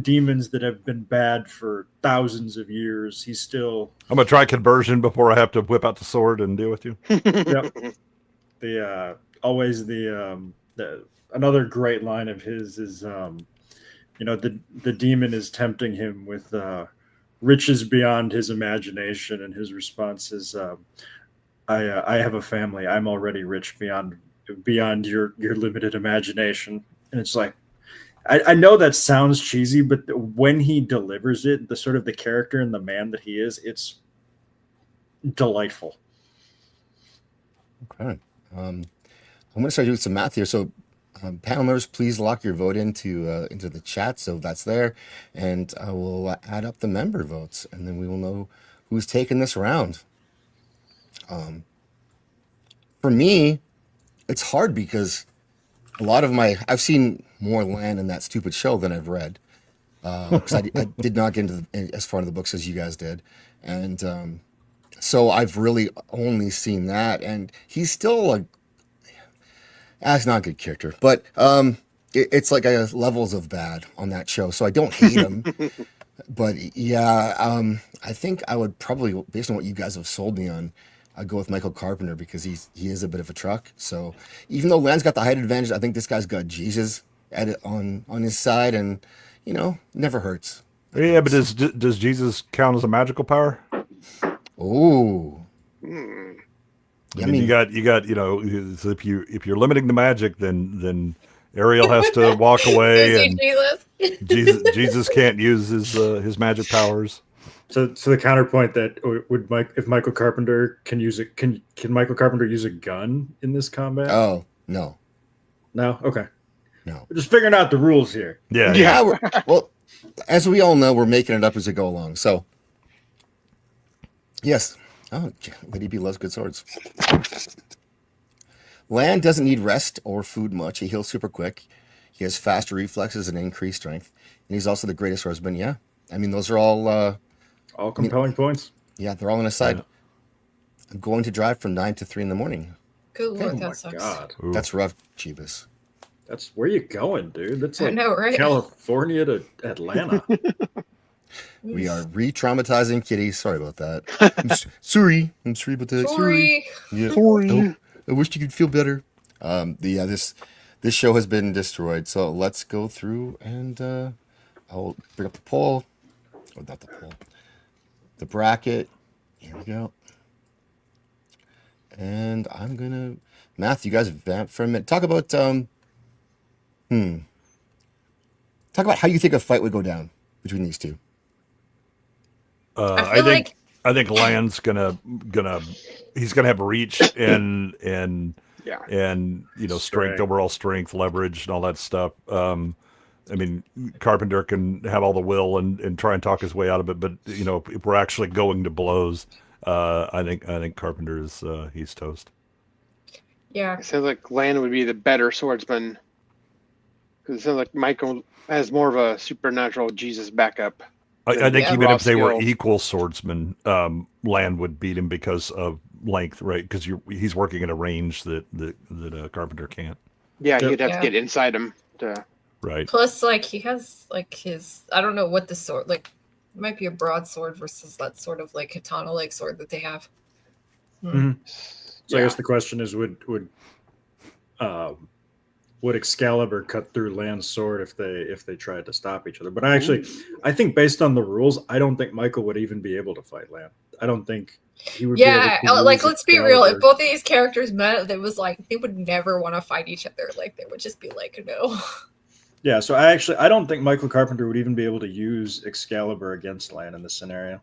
demons that have been bad for thousands of years, he's still. I'm gonna try conversion before I have to whip out the sword and deal with you. Yep. Another great line of his is the demon is tempting him with riches beyond his imagination, and his response is I have a family. I'm already rich beyond your limited imagination. And it's like, I know that sounds cheesy, but when he delivers it, the sort of the character and the man that he is, it's delightful. Okay. I'm going to start doing some math here. So, panel members, please lock your vote into the chat. So that's there, and I will add up the member votes, and then we will know who's taking this round. For me, it's hard because a lot of I've seen more Lan in that stupid show than I've read. Because I did not get into as far into the books as you guys did, and so I've really only seen that, and he's still that's not a good character, but it's like levels of bad on that show, so I don't hate him. But yeah, I think I would probably, based on what you guys have sold me on, I'd go with Michael Carpenter because he is a bit of a truck. So even though Lan's got the height advantage, I think this guy's got Jesus on his side, and never hurts. Yeah, but does Jesus count as a magical power? Oh. I mean, you got so if you're limiting the magic, then Ariel has to walk away, and Jesus can't use his magic powers. So the counterpoint that if Michael Carpenter can use it, can Michael Carpenter use a gun in this combat? Oh, no. No? Okay. No. We're just figuring out the rules here. Yeah. Well, as we all know, we're making it up as we go along. So, yes. Oh, Lady B loves good swords. Lan doesn't need rest or food much. He heals super quick. He has faster reflexes and increased strength. And he's also the greatest swordsman. Yeah. I mean, those are all compelling points. Yeah, they're all on his side. Yeah. I'm going to drive from 9 to 3 in the morning. Good Lord, Oh that my sucks. God. That's rough, Jeebus. That's where you going, dude? That's I like know, right? California to Atlanta. We are re-traumatizing Kitty. Sorry about that. Sorry about that. Sorry. Yeah. Sorry. I wish you could feel better. This show has been destroyed. So let's go through and I'll bring up the poll. Oh, not the poll. The bracket. Here we go. And I'm gonna Matthew, you guys vamp for a minute. Talk about how you think a fight would go down between these two. I think Lan's gonna he's gonna have reach and strength, overall strength, leverage, and all that stuff. I mean, Carpenter can have all the will and try and talk his way out of it, but if we're actually going to blows, I think Carpenter is he's toast. Yeah. It sounds like Lan would be the better swordsman, because it sounds like Michael has more of a supernatural Jesus backup. I think even raw if they were skill. equal swordsmen, Lan would beat him because of length, right? Because he's working at a range that Carpenter can't. Yeah, Yep. you'd have Yeah. to get inside him to. Right. Plus, he has his, I don't know what the sword, it might be a broadsword versus that sort of katana sword that they have. Mhm. So Yeah. I guess the question is, would Excalibur cut through Lan's sword if they tried to stop each other? But I think based on the rules, I don't think Michael would even be able to fight Lan. I don't think He would be able Yeah, to like use let's be real. If Excalibur. both of these characters met, it was like they would never want to fight each other. Like they would just be like, no. Yeah, so I don't think Michael Carpenter would even be able to use Excalibur against Lan in this scenario.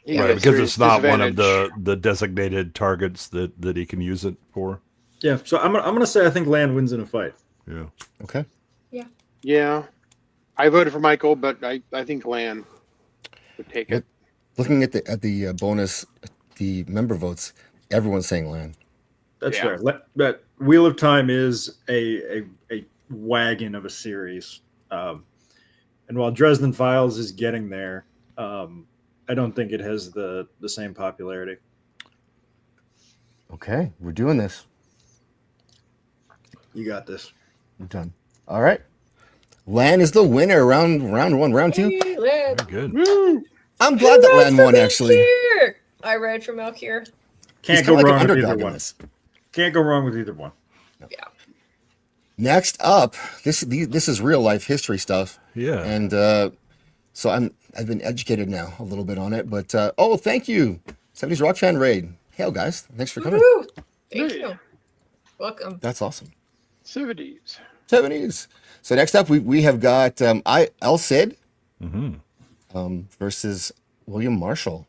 He Right, has because serious it's not one of disadvantage. the designated targets that he can use it for. Yeah, so I'm gonna say I think Lan wins in a fight. Yeah. Okay. Yeah. I voted for Michael, but I think Lan would take it. Looking at the bonus, the member votes, everyone's saying Lan. That's Yeah. fair. But Wheel of Time is a wagon of a series, and while Dresden Files is getting there, I don't think it has the same popularity. Okay, we're doing this. You got this. We're done. All right. Lan is the winner. Round one, round two. Hey, Led. Very good. Woo! I'm glad that I Lan read won. from Actually, Malkir. I read from Malkir. he's Can't kind go of like wrong an with either underdog in one. this. Can't go wrong with either one. Yeah. Next up, this is real life history stuff, Yeah. and so I've been educated now a little bit on it. But oh, thank you, 70s Rock Fan Raid. Hey, guys, thanks for coming. Woo! Thank Hey. you. Welcome. That's awesome. 70s. 70s. So next up, we have got El Cid Mm-hmm. versus William Marshal.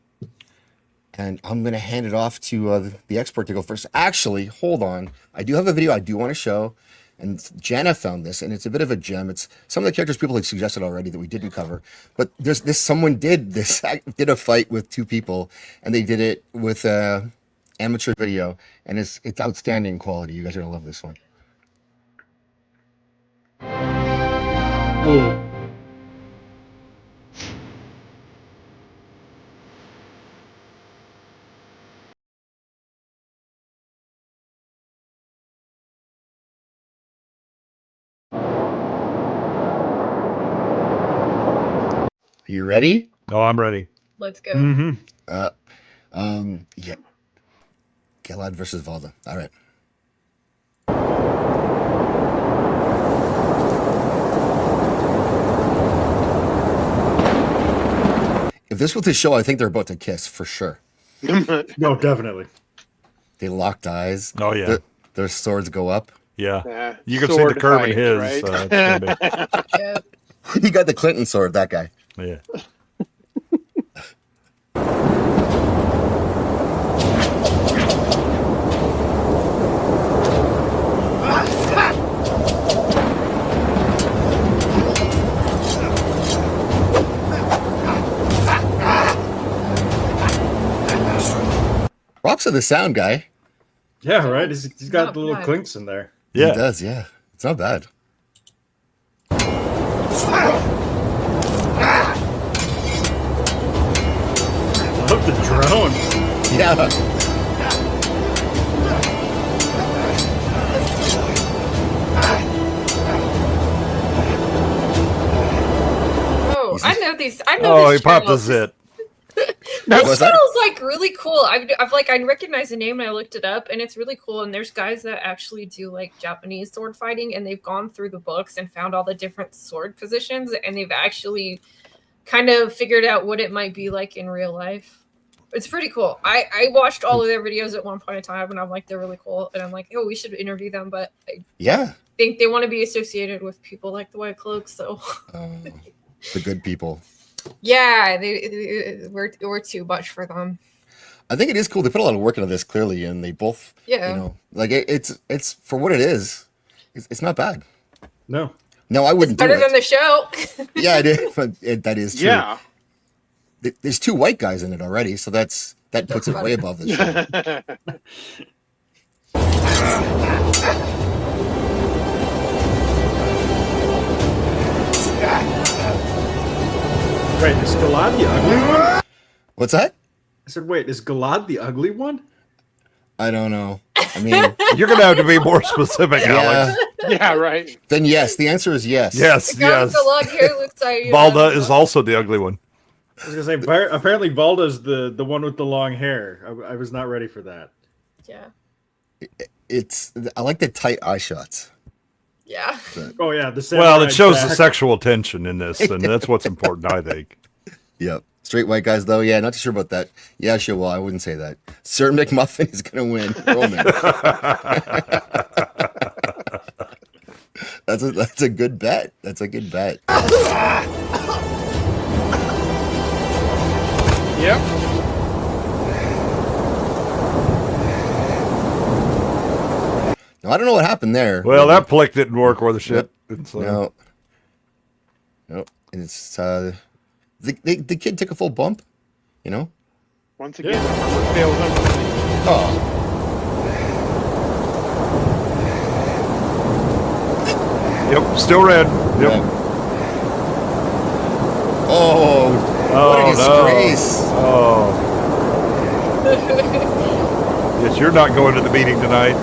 And I'm going to hand it off to the expert to go first. Actually, hold on. I do have a video I do want to show. And Jana found this, and it's a bit of a gem. It's some of the characters people had suggested already that we didn't cover. But there's this, someone did a fight with two people, and they did it with amateur video. And it's outstanding quality. You guys are going to love this one. Are you ready? Oh, I'm ready. Let's go. Mm-hmm. Yeah. Gilad versus Valda. All right. If this was the show, I think they're about to kiss for sure. No, definitely. They locked eyes. Oh, yeah. Their swords go up. Yeah. You can see the sword curve in fight, his. right? It's gonna Yeah. He got the Clinton sword, that guy. be- yeah. Props to the sound guy. Yeah, right. He's got Not the little bad. clinks in there. He Yeah. does, yeah. It's not bad. Love the drone. Yeah. Oh, I know these. I know Oh, this he popped channel. a zit. What's This that? channel's like really cool. I recognize the name and I looked it up, and it's really cool. And there's guys that actually do like Japanese sword fighting, and they've gone through the books and found all the different sword positions, and they've actually kind of figured out what it might be like in real life. It's pretty cool. I watched all of their videos at one point in time, and I'm like, they're really cool. And I'm like, oh, we should interview them, but I Yeah. think they want to be associated with people like the White Cloaks, so The good people. yeah, we're too much for them. I think it is cool. They put a lot of work into this, clearly, and they both, Yeah. you know, like it's for what it is. It's not bad. No. No, I wouldn't do Better it. than the show. Yeah, it is. But that is true. Yeah. There's two white guys in it already, so that puts it way above the show. Wait, is Galad the ugly one? What's that? I said, wait, is Galad the ugly one? I don't know. I mean, You're gonna have to be more specific, Alex. yeah. Yeah, right. Then yes, the answer is yes. Yes, The guy with yes. the long hair looks like Balda is also the ugly one. I was gonna say apparently Valda's the one with the long hair. I was not ready for that. Yeah. I like the tight eye shots. Yeah. Oh yeah, the Well, samurai it shows the jack. sexual tension in this, and that's what's important, I think. Yep. Straight white guys, though, yeah, not too sure about that. Yeah, sure. Well, I wouldn't say that. Sir McMuffin is going to win. Roman. That's a good bet. That's a good bet. Yep. Now, I don't know what happened there. Well, that flick didn't work worth a shit. It's, No. No. It's the kid took a full bump, you know? Once again, armor fails everything. Oh. Yep, still red. Yep. Yeah. Oh, what a disgrace. Oh. Yes, you're not going to the meeting tonight.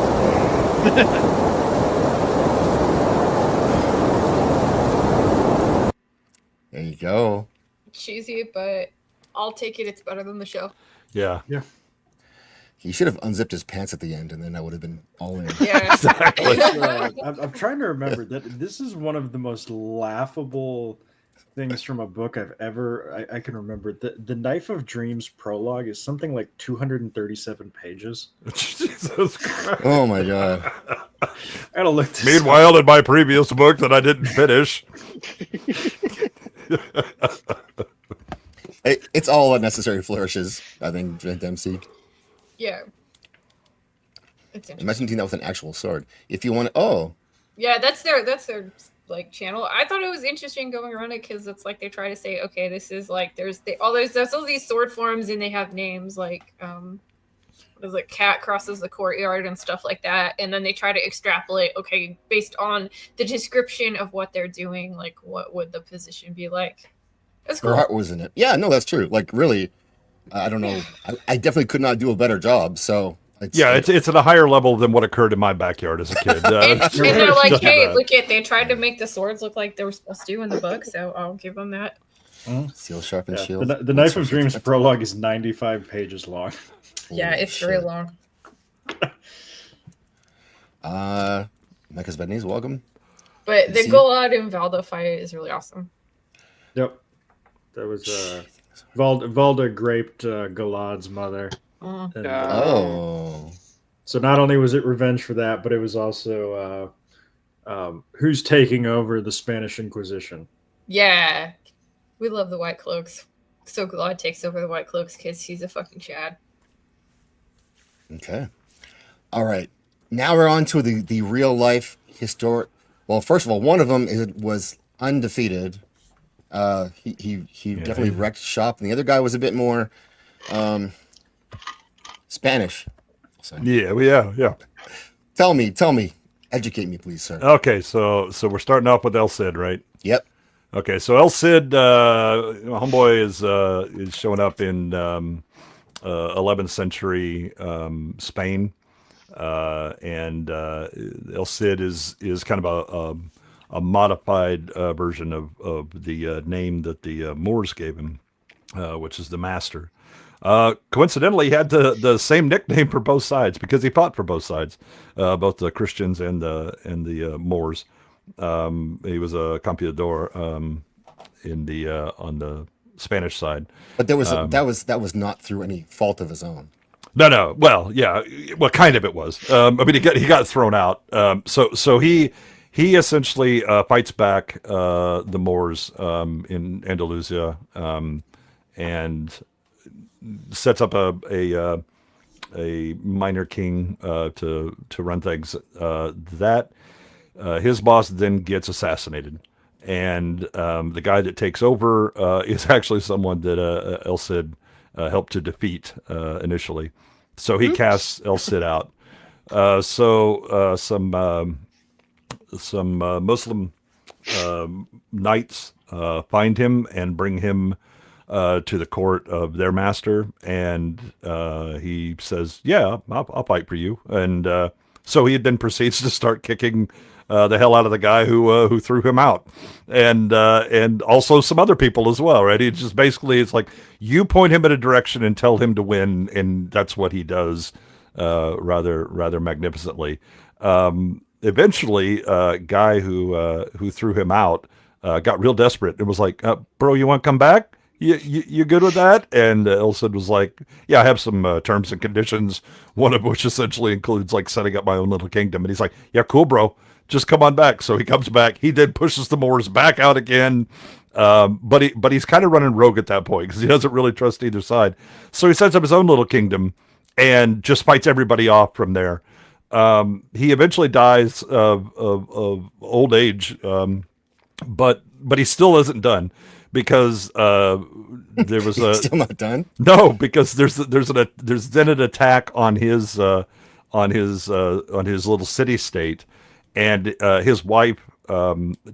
There you go. Cheesy, but I'll take it. It's better than the show. Yeah. He should have unzipped his pants at the end, and then I would have been all in. Yeah. Exactly. I'm trying to remember that this is one of the most laughable things from a book I've ever I can remember. The Knife of Dreams prologue is something like 237 pages. Jesus Christ. Oh my god. I gotta look this up. Meanwhile, in my previous book that I didn't finish. It's all unnecessary flourishes, I think, Dempsey. Yeah. It's interesting. Imagine doing that with an actual sword. If you want to, Yeah, that's their like channel. I thought it was interesting going around it because it's like they try to say, okay, this is like there's all these sword forms and they have names like what is it, cat crosses the courtyard and stuff like that, and then they try to extrapolate, okay, based on the description of what they're doing, like what would the position be like. That's her cool. heart was in it. Yeah, no, that's true. Like, really, I don't know. I definitely could not do a better job. So, It's at a higher level than what occurred in my backyard as a kid. And they're like, Just hey, that. look at, they tried to make the swords look like they were supposed to in the book, so I'll give them that. Steel sharpened Yeah, shield. the Knife of Dreams prologue is 95 pages long. Yeah, Holy it's very shit. long. Mecca's Bedney's welcome. But the See? Golad and Valda fight is really awesome. Yep. That was Valda raped Galad's mother. Mhm. And, Oh. so not only was it revenge for that, but it was also who's taking over the Spanish Inquisition. Yeah. We love the White Cloaks. So Golad takes over the White Cloaks because he's a fucking Chad. Okay. All right. Now we're on to the real life historic. Well, first of all, one of them was undefeated. He definitely wrecked shop, and the other guy was a bit more Spanish. So, Yeah. tell me, educate me, please, sir. Okay, so we're starting off with El Cid, right? Yep. Okay, so El Cid, homeboy is showing up in 11th century Spain, and El Cid is kind of a modified version of the name that the Moors gave him, which is the Master. Coincidentally, he had the same nickname for both sides because he fought for both sides, both the Christians and the Moors. He was a campeador on the Spanish side. But there was that was not through any fault of his own. No. Well, yeah. Well, kind of it was. I mean, he got thrown out. So he essentially fights back the Moors in Andalusia and sets up a minor king to run things. His boss then gets assassinated, and the guy that takes over is actually someone that El Cid helped to defeat initially. So he casts El Cid out. Some Muslim knights find him and bring him to the court of their master, and he says, "Yeah, I'll fight for you." And so he then proceeds to start kicking the hell out of the guy who threw him out, and also some other people as well, right? He just basically, it's like you point him in a direction and tell him to win, and that's what he does, rather magnificently. Eventually, guy who threw him out got real desperate and was like, "Bro, you want to come back?" you good with that? And Ilsid was like, yeah, I have some terms and conditions, one of which essentially includes like setting up my own little kingdom. And he's like, yeah, cool, bro. Just come on back. So he comes back. He then pushes the Moors back out again. But he's kind of running rogue at that point because he doesn't really trust either side. So he sets up his own little kingdom and just fights everybody off from there. He eventually dies of old age, but he still isn't done because there was a Still not done. no, because there's then an attack on his little city state, and his wife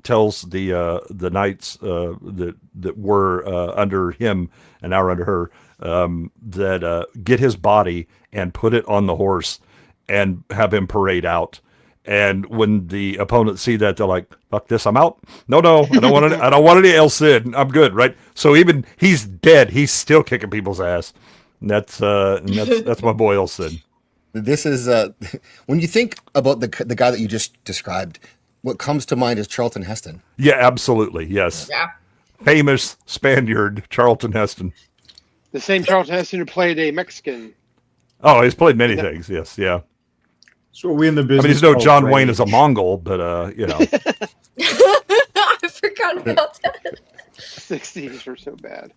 tells the knights that were under him and now are under her that get his body and put it on the horse and have him parade out. And when the opponents see that, they're like, "Fuck this, I'm out. No, I don't want any. I don't want any El Cid. I'm good, right?" So even he's dead, he's still kicking people's ass. And that's my boy El Cid. This is when you think about the guy that you just described, what comes to mind is Charlton Heston. Yeah, absolutely, yes. Yeah. Famous Spaniard Charlton Heston. The same Charlton Heston who played a Mexican. Oh, he's played many things. Yes, yeah. So are we in the I business? mean, he's no called John Wayne rage? as a Mongol, but you know. I forgot about that. 60s were so bad.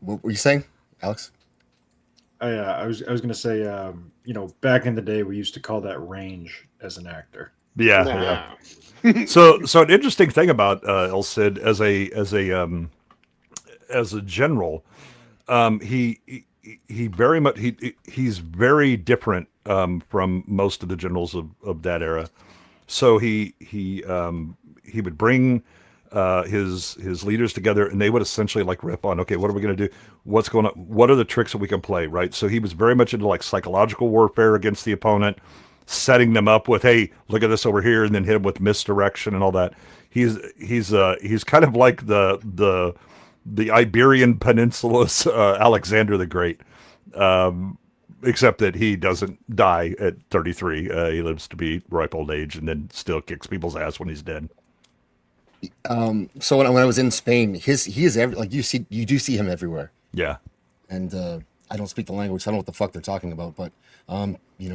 What were you saying, Alex? I was going to say, back in the day, we used to call that range as an actor. Yeah, yeah. So an interesting thing about El Cid as a general, he very much he's very different from most of the generals of that era. So he would bring his leaders together, and they would essentially like rip on, okay, what are we going to do? What's going on? What are the tricks that we can play? Right. So he was very much into like psychological warfare against the opponent, setting them up with, hey, look at this over here, and then hit him with misdirection and all that. He's kind of like the Iberian Peninsula's Alexander the Great, except that he doesn't die at 33. He lives to be ripe old age, and then still kicks people's ass when he's dead. So when I was in Spain, he is you do see him everywhere, Yeah. and I don't speak the language, so I don't know what the fuck they're talking about, but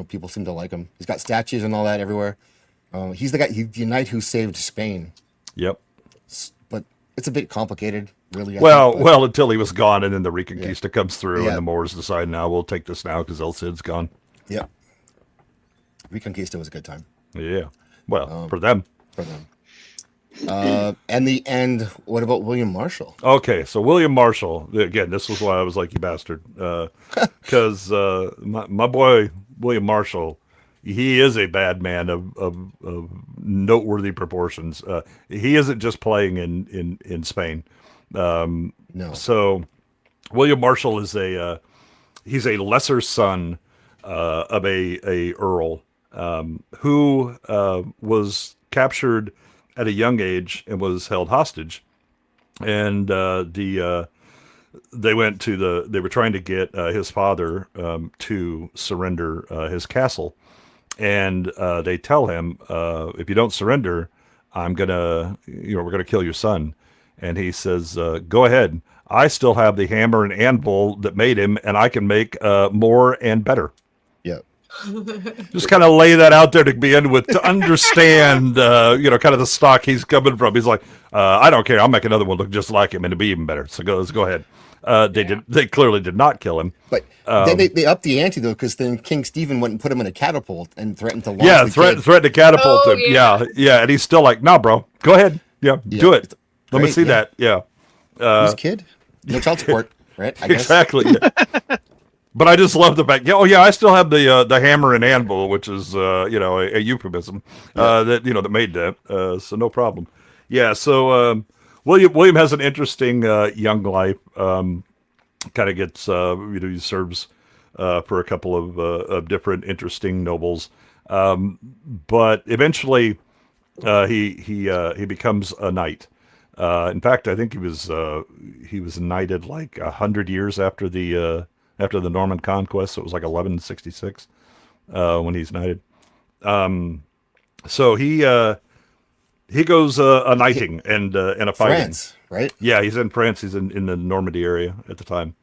people seem to like him. He's got statues and all that everywhere. He's the knight who saved Spain, Yep. but it's a bit complicated, really. I Well, think, but- until he was gone, and then the Reconquista comes through, Yeah. and the Moors decide, now we'll take this now because El Cid's gone. yeah, Reconquista was a good time Yeah. Well, for them. for them. And the end. What about William Marshal? Okay, so William Marshal, again, this was why I was like, you bastard. Because my boy, William Marshal, he is a bad man of noteworthy proportions. He isn't just playing in Spain. No. So William Marshal is he's a lesser son of a earl who was captured at a young age and was held hostage, and they were trying to get his father to surrender his castle, and they tell him, if you don't surrender, we're gonna kill your son. And he says, go ahead, I still have the hammer and anvil that made him, and I can make more and better. Yeah. Just kind of lay that out there to begin with, to understand, kind of the stock he's coming from. He's like, I don't care. I'll make another one look just like him and it'll be even better. So let's go ahead. They clearly did not kill him. But then they upped the ante though, because then King Stephen went and put him in a catapult and threatened to launch. Yeah, the kid. threatened to catapult Oh, him. Yeah. And he's still like, nah, bro, go ahead. Yeah, do it. Let me Great, see yeah. that. Yeah. Who's kid? No child support, right? I guess. Exactly. Yeah. But I just love the fact. Yeah, I still have the hammer and anvil, which is a euphemism that made that. So no problem. Yeah. So William has an interesting young life. Kind of gets he serves for a couple of different interesting nobles, but eventually he becomes a knight. In fact, I think he was knighted like 100 years after the Norman conquest. So it was like 1166 when he's knighted. So he He goes a knighting and a fighting. France, right? Yeah, he's in France. He's in the Normandy area at the time.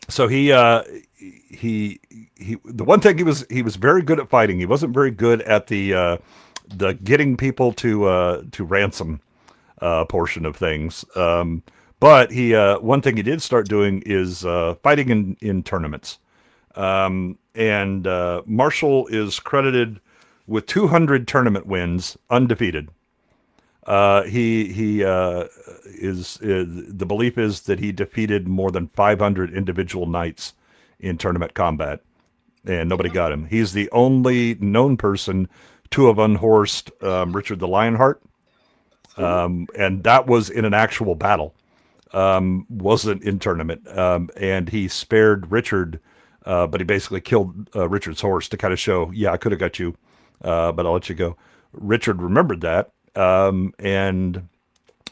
So he the one thing he was very good at fighting. He wasn't very good at the getting people to ransom portion of things. But he one thing he did start doing is fighting in tournaments. And Marshall is credited with 200 tournament wins, undefeated. He is the belief is that he defeated more than 500 individual knights in tournament combat, and nobody got him. He's the only known person to have unhorsed Richard the Lionheart, and that was in an actual battle, wasn't in tournament. And he spared Richard, but he basically killed Richard's horse to kind of show, yeah, I could have got you, but I'll let you go. Richard remembered that. And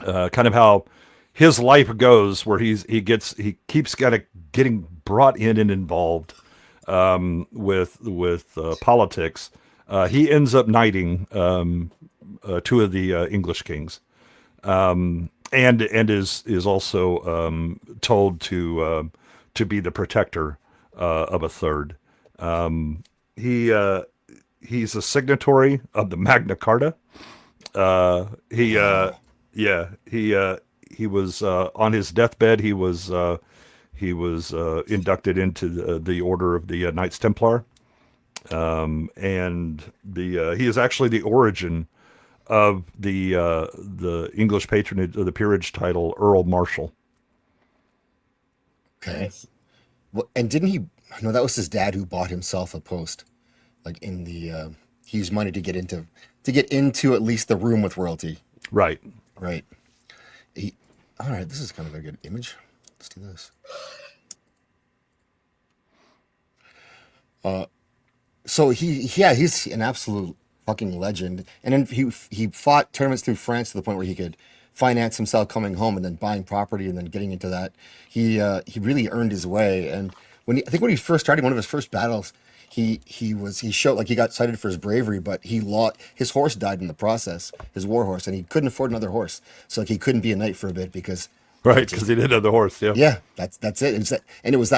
kind of how his life goes, where he keeps kind of getting brought in and involved with politics. He ends up knighting two of the English kings, and is also told to be the protector of a third. He's a signatory of the Magna Carta. He was on his deathbed. He was inducted into the order of the Knights Templar, and he is actually the origin of the English patronage of the peerage title Earl Marshal. Okay. Well, and didn't he? No, that was his dad who bought himself a post, like in the. He used money to get into at least the room with royalty. Right. Right. All right. This is kind of a good image. Let's do this. So he's an absolute fucking legend. And then he fought tournaments through France to the point where he could finance himself coming home and then buying property and then getting into that. He really earned his way. And when he first started one of his first battles, he showed, like, he got cited for his bravery, but his horse died in the process, his war horse, and he couldn't afford another horse, so like he couldn't be a knight for a bit because because he didn't have the horse. Yeah, that's it.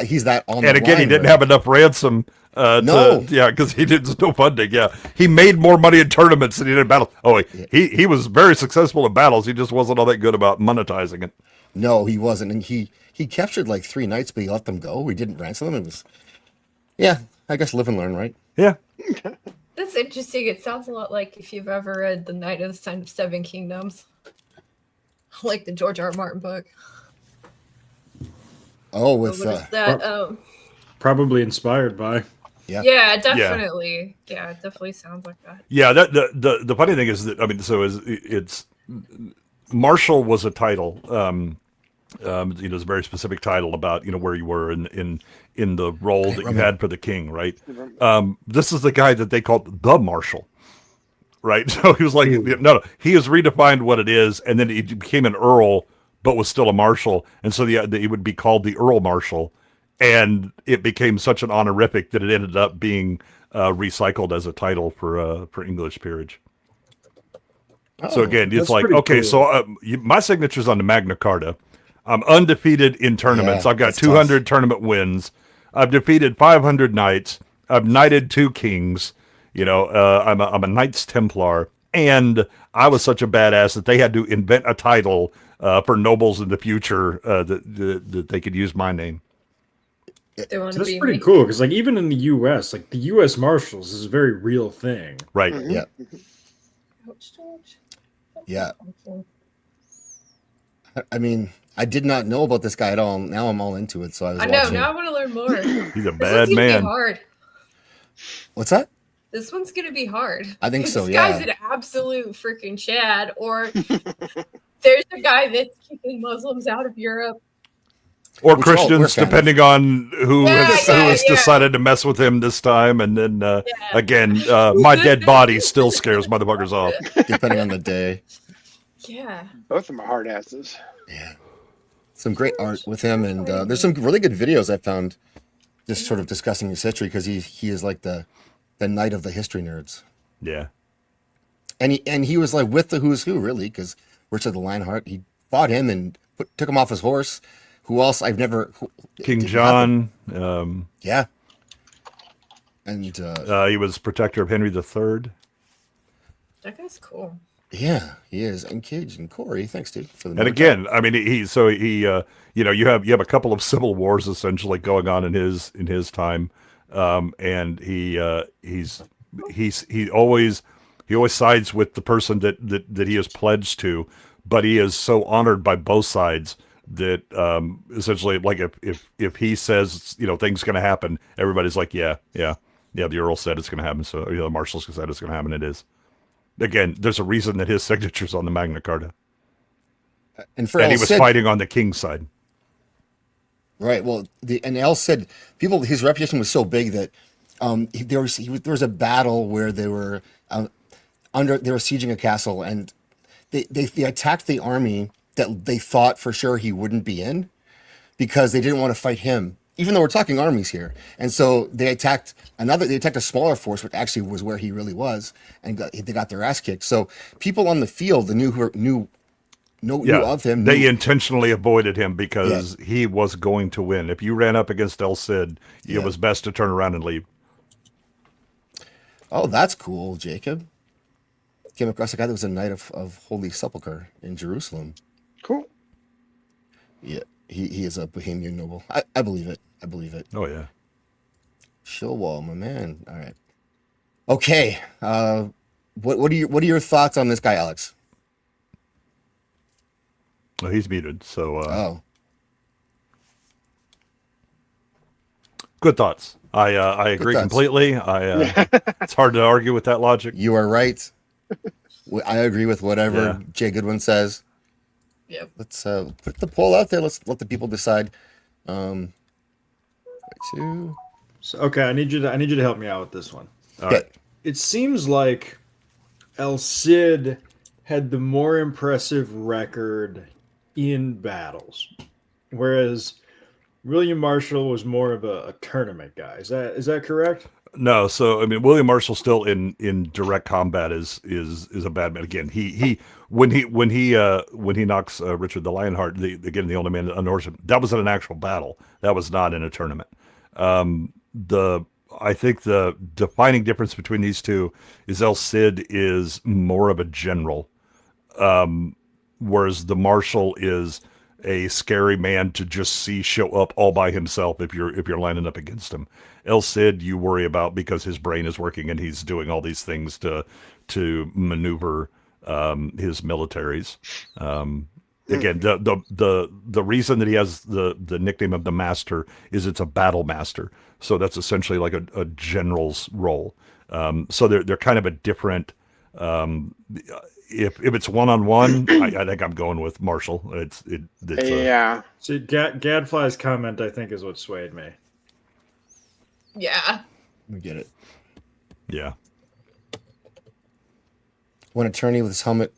He's that on. And again, he didn't have enough ransom. Because he did no funding. Yeah, he made more money in tournaments than he did in battles. Oh, he was very successful in battles. He just wasn't all that good about monetizing it. No, he wasn't, and he captured like 3 knights, but he let them go. He didn't ransom them. It was, I guess live and learn, right? Yeah. That's interesting. It sounds a lot like if you've ever read The Knight of the Seven Kingdoms, like the George R. R. Martin book. Oh, with that? Probably inspired by. Yeah, definitely. Yeah, it definitely sounds like that. Yeah, the funny thing is that it's Marshal was a title. It's a very specific title about where you were in the role that you had for the king, right? This is the guy that they called the Marshal, right? So he was like, no, he has redefined what it is, and then he became an earl, but was still a marshal, and so he would be called the Earl Marshal, and it became such an honorific that it ended up being recycled as a title for English peerage. So again, it's like, okay, cool. So my signature's on the Magna Carta. I'm undefeated in tournaments. I've got 200 tough tournament wins. I've defeated 500 knights. I've knighted 2 kings. I'm a Knights Templar, and I was such a badass that they had to invent a title for nobles in the future that they could use my name. That's pretty cool because, like, even in the U.S., like the U.S. Marshals is a very real thing, right? Mm-hmm. Yeah. Yeah. I mean, I did not know about this guy at all. Now I'm all into it. So I know. Now I want to learn more. He's a bad man. Be hard. What's that? This one's gonna be hard. I think so. This guy's an absolute freaking Chad. Or there's a guy that's keeping Muslims out of Europe. Or Christians, depending on who has decided to mess with him this time. And then, again, my dead body still scares motherfuckers off. Depending on the day. Yeah. Both of them are hard asses. Yeah. Some great art with him. And there's some really good videos I found just sort of discussing his history because he is like the knight of the history nerds. Yeah. and he was like with the who's who really, because Richard the Lionheart, he fought him and took him off his horse. Who else? King did John. yeah, and He was protector of Henry III. That guy's cool. yeah, he is. And Cage and Corey, thanks, dude, for the. And again, I mean, you have a couple of civil wars essentially going on in his time, and he always sides with the person that he is pledged to, but he is so honored by both sides that essentially, like if he says things going to happen, everybody's like, yeah, the Earl said it's going to happen, so the Marshals said it's going to happen, it is. Again, there's a reason that his signature's on the Magna Carta. And He was fighting on the king's side. Right. Well, El Cid, his reputation was so big that there was a battle where they were sieging a castle, and they attacked the army that they thought for sure he wouldn't be in, because they didn't want to fight him, even though we're talking armies here. And so they attacked a smaller force, which actually was where he really was, and they got their ass kicked. So people on the field that knew of him. They intentionally avoided him because he was going to win. If you ran up against El Cid, it was best to turn around and leave. Oh, that's cool, Jacob. Came across a guy that was a knight of Holy Sepulchre in Jerusalem. Cool. Yeah, he is a Bohemian noble. I believe it. Oh yeah. Shilwall, my man. All right. Okay. What are your thoughts on this guy, Alex? Well, he's muted, so good thoughts. I agree completely. It's hard to argue with that logic. You are right. I agree with whatever Jay Goodwin says. Yep. Let's put the poll out there. Let's let the people decide. So, okay, I need you to help me out with this one. All right. It seems like El Cid had the more impressive record in battles, whereas William Marshal was more of a tournament guy. Is that correct? No, so I mean, William Marshal still in direct combat is a bad man. Again, he when he knocks Richard the Lionheart, the only man unhorsed him, that was in an actual battle. That was not in a tournament. I think the defining difference between these two is El Cid is more of a general, whereas the Marshal is a scary man to just see show up all by himself if you're lining up against him. El Cid you worry about because his brain is working and he's doing all these things to maneuver his militaries. Again, the reason that he has the nickname of the Master is it's a battle master. So that's essentially like a general's role. So they're kind of a different. If it's one-on-one, I think I'm going with Marshall. It's See, Gadfly's comment, I think, is what swayed me. Yeah. We get it. Yeah. One attorney with his helmet.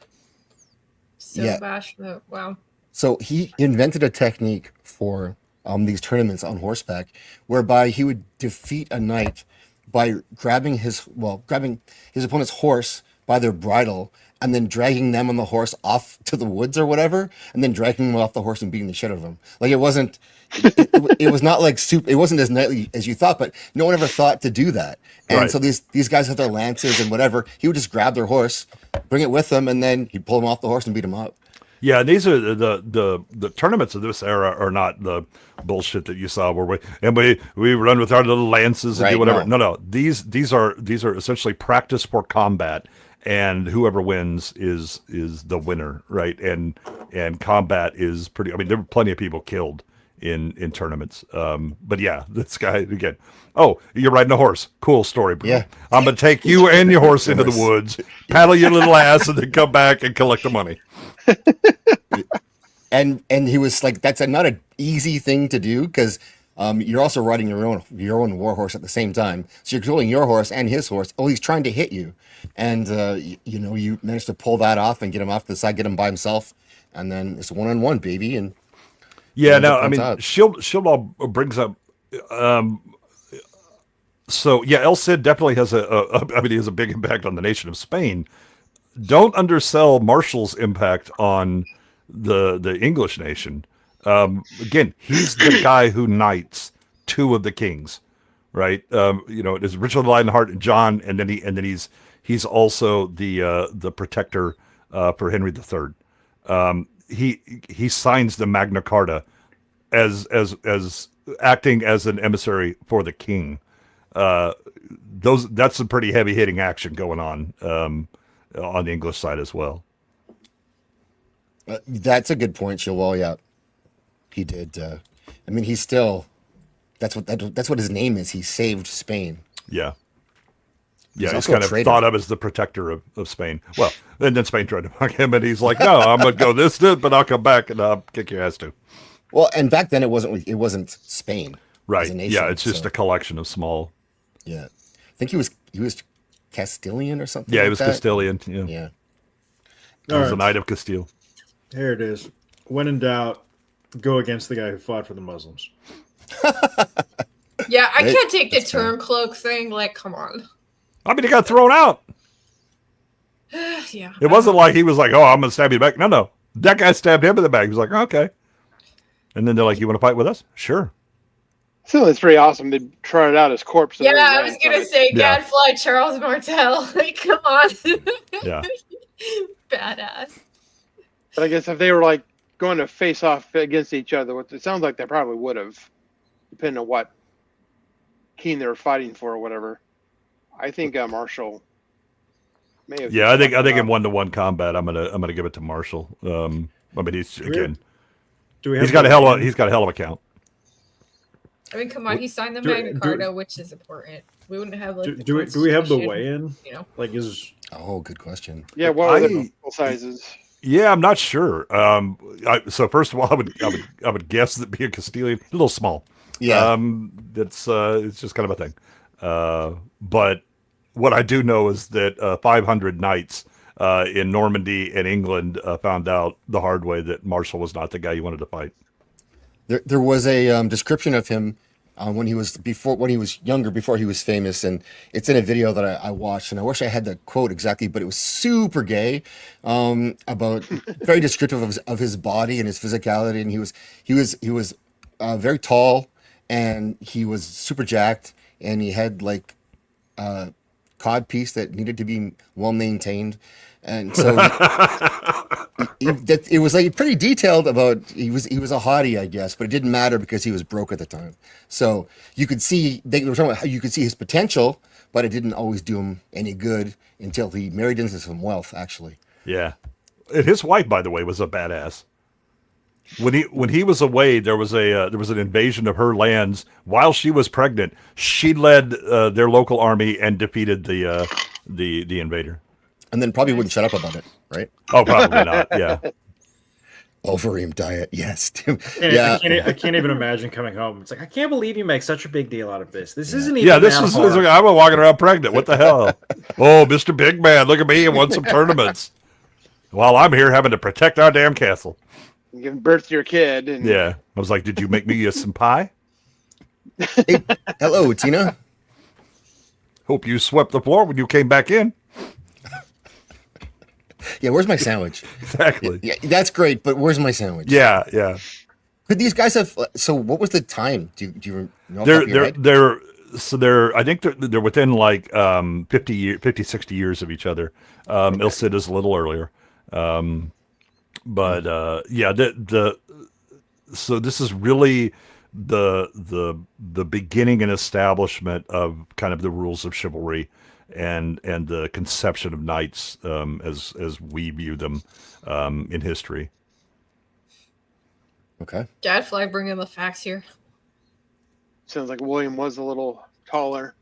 So bashful. Wow. So he invented a technique for these tournaments on horseback, whereby he would defeat a knight by grabbing his opponent's horse by their bridle and then dragging them on the horse off to the woods or whatever, and then dragging them off the horse and beating the shit out of them. Like it was not like it wasn't as knightly as you thought, but no one ever thought to do that. And so these guys have their lances and whatever. He would just grab their horse, bring it with him, and then he'd pull them off the horse and beat them up. Yeah, these are the tournaments of this era are not the bullshit that you saw where we run with our little lances and do whatever. No. These are essentially practice for combat, and whoever wins is the winner, right? And combat is pretty. I mean, there were plenty of people killed in tournaments. But yeah, this guy again. Oh, you're riding a horse. Cool story, bro. Yeah. I'm gonna take you and your horse into the woods, paddle your little ass, and then come back and collect the money. And he was like, that's not an easy thing to do because you're also riding your own war horse at the same time. So you're controlling your horse and his horse. Oh, he's trying to hit you, and you managed to pull that off and get him off to the side, get him by himself, and then it's 1-on-1, baby. And yeah, no, I mean, Shield brings up. So yeah, El Cid definitely has he has a big impact on the nation of Spain. don't undersell Marshall's impact on the English nation. Again, he's the guy who knights two of the kings, right? It is Richard Lionheart and John, and then he's also the protector for Henry III. He signs the Magna Carta as acting as an emissary for the king. That's some pretty heavy hitting action going on the English side as well. That's a good point, Chilwell. Yeah, he did. I mean, he's still. That's what his name is. He saved Spain. Yeah. He's Yeah, he's also kind a of traitor. thought of as the protector of Spain. Well, and then Spain tried to fuck him, and he's like, "No, I'm gonna go this, but I'll come back and I'll kick your ass too." Well, and back then it wasn't Spain. Right? As a nation, Yeah, it's just so, a collection of small. Yeah, I think he was Castilian or something. Yeah, like he was that. Castilian. Yeah, Yeah. he was a All right. knight of Castile. Here it is. When in doubt, go against the guy who fought for the Muslims. Yeah, I Right, can't take the that's fair. turncloak thing. Like, come on. I mean, he got thrown out. Yeah. It wasn't like he was like, "Oh, I'm gonna stab you back." No, that guy stabbed him in the back. He was like, "Okay," and then they're like, "You want to fight with us?" Sure. Still, it's pretty awesome. They trotted out his corpse. at Yeah, the very I last was gonna fight. say Yeah. Gadfly Charles Martel. Like, come on. Yeah. Badass. But I guess if they were like going to face off against each other, which it sounds like they probably would have, depending on what king they were fighting for or whatever. I think Marshall may have. Yeah, I think in 1-to-1 combat, I'm gonna give it to Marshall. I mean, he's again, Do we have he's got a the hell of weigh-in? he's got a hell of a count. I mean, come on. He signed the Do- Magna do- Carta, which is important. We wouldn't have like. the Do we have the Constitution, weigh-in? You know. Like, is Oh, good question. Yeah, what were I- the sizes? Yeah, I'm not sure. So first of all, I would guess that being Castilian, a little small. Yeah. It's just kind of a thing. But what I do know is that 500 knights in Normandy and England found out the hard way that Marshall was not the guy you wanted to fight. There was a description of him when he was younger, before he was famous, and it's in a video that I watched, and I wish I had the quote exactly, but it was super gay, about very descriptive of his body and his physicality, and he was very tall, and he was super jacked, and he had like a cod piece that needed to be well maintained, and so it was like pretty detailed about he was a hottie, I guess, but it didn't matter because he was broke at the time. So you could see they were talking about how you could see his potential, but it didn't always do him any good until he married into some wealth, actually. Yeah, and his wife, by the way, was a badass. When he was away, there was an invasion of her lands while she was pregnant. She led their local army and defeated the invader. And then probably wouldn't shut up about it, right? Oh, probably not. Yeah. Overeem diet, yes. yeah. Yeah. I can't even imagine coming home. It's like, I can't believe you make such a big deal out of this. This isn't even Yeah, this that is hard. I'm walking around pregnant. What the hell? Oh, Mr. Big Man, look at me and won some tournaments. While I'm here having to protect our damn castle. Giving birth to your kid, and Yeah. I was like, did you make me some pie? Hey, hello, Tina. Hope you swept the floor when you came back in. Yeah, where's my sandwich? Exactly. Yeah, that's great, but where's my sandwich? Yeah, yeah. Could these guys have? So, what was the time? Do you know? off the top of your head? I think they're within like 50, 60 years of each other. Il Cid is a little earlier. So this is really the beginning and establishment of kind of the rules of chivalry and the conception of knights as we view them in history. Okay. Gadfly bringing the facts here. sounds like William was a little taller,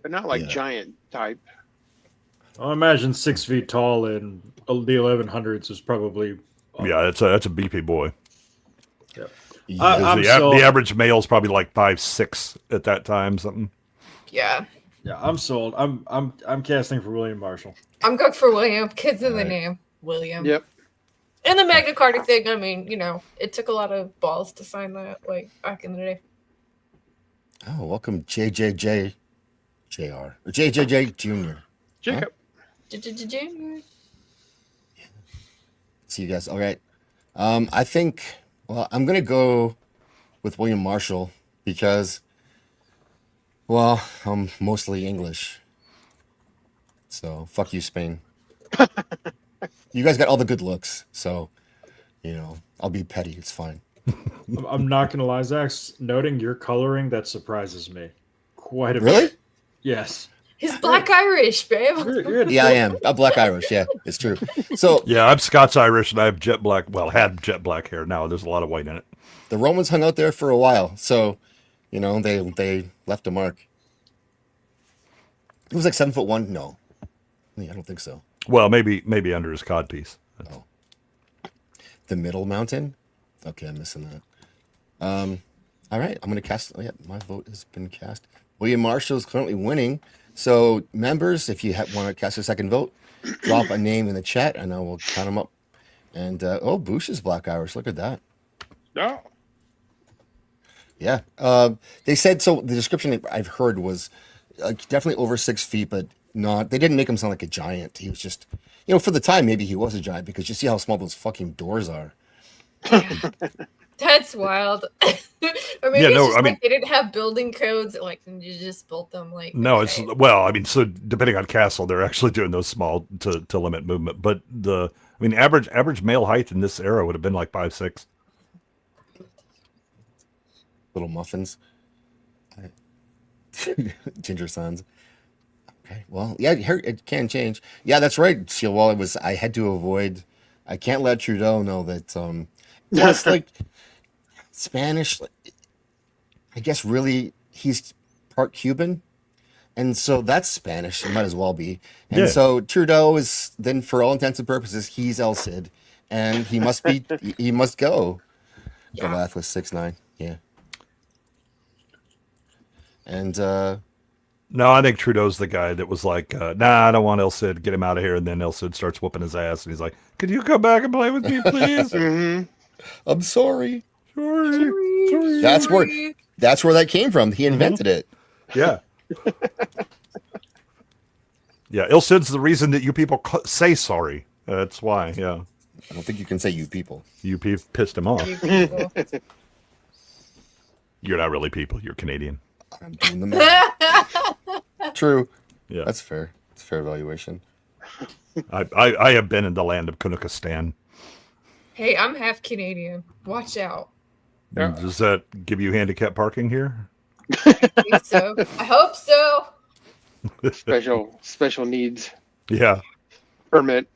but not like Yeah. giant type. I imagine 6 feet tall in the 1100s is probably. Yeah, that's a beefy boy. Yeah. I'm The average male is probably like 5'6" at that time, something. Yeah. Yeah, I'm sold. I'm casting for William Marshall. I'm good for William. Kids in the Right. name. William. Yep. And the Magna Carta thing, I mean, it took a lot of balls to sign that, like, back in the day. Oh, welcome, JJJ, JR, or JJJ Junior. Jacob. January. See you guys. All right. I think. Well, I'm gonna go with William Marshal because, well, I'm mostly English. So fuck you, Spain. You guys got all the good looks, so I'll be petty. It's fine. I'm not gonna lie, Zach's noting your coloring that surprises me quite a Really? bit. Yes. He's Black Irish, babe. You're Yeah, I am. I'm Black Irish. Yeah, it's true. So Yeah, I'm Scots Irish and I have jet black. Well, had jet black hair. Now there's a lot of white in it. the Romans hung out there for a while, so they left a mark. It was like 7'1". No, I don't think so. Well, maybe under his codpiece. Oh. The Middle Mountain. Okay, I'm missing that. All right, I'm gonna cast. Oh, yeah, my vote has been cast. William Marshall is currently winning. So, members, if you want to cast a second vote, drop a name in the chat, and I will count them up. And Boosh is Black Irish. Look at that. No. Yeah. They said so. The description I've heard was definitely over 6 feet, but not. They didn't make him sound like a giant. He was just, for the time, maybe he was a giant because you see how small those fucking doors are. That's wild. Or maybe Yeah, it's no, just I mean- like they didn't have building codes, like and you just built them like. No, okay. it's well. I mean, so depending on castle, they're actually doing those small to limit movement. But average male height in this era would have been like 5'6". Little muffins. Ginger sons. Okay. Well, yeah, it can change. Yeah, that's right. So, well, I had to avoid. I can't let Trudeau know that. Plus, like Spanish. I guess really he's part Cuban, and so that's Spanish. It might as well be. And Yeah. so Trudeau is then, for all intents and purposes, he's El Cid, and he must be. He must go. Yeah. Galath was 6'9". Yeah. And No, I think Trudeau's the guy that was like, nah, I don't want El Cid. Get him out of here. And then El Cid starts whooping his ass, and he's like, could you come back and play with me, please? Mm-hmm. I'm sorry. Sorry. That's where that came from. He invented it. Yeah. Yeah, El Cid's the reason that you people say sorry. That's why, yeah. I don't think you can say you people. You pissed him off. You people. You're not really people. You're Canadian. I'm doing the math. True. Yeah. That's fair. It's a fair evaluation. I have been in the land of Kunukistan. Hey, I'm half Canadian. Watch out. Yeah. Does that give you handicap parking here? I think so. I hope so. Special needs Yeah. permit.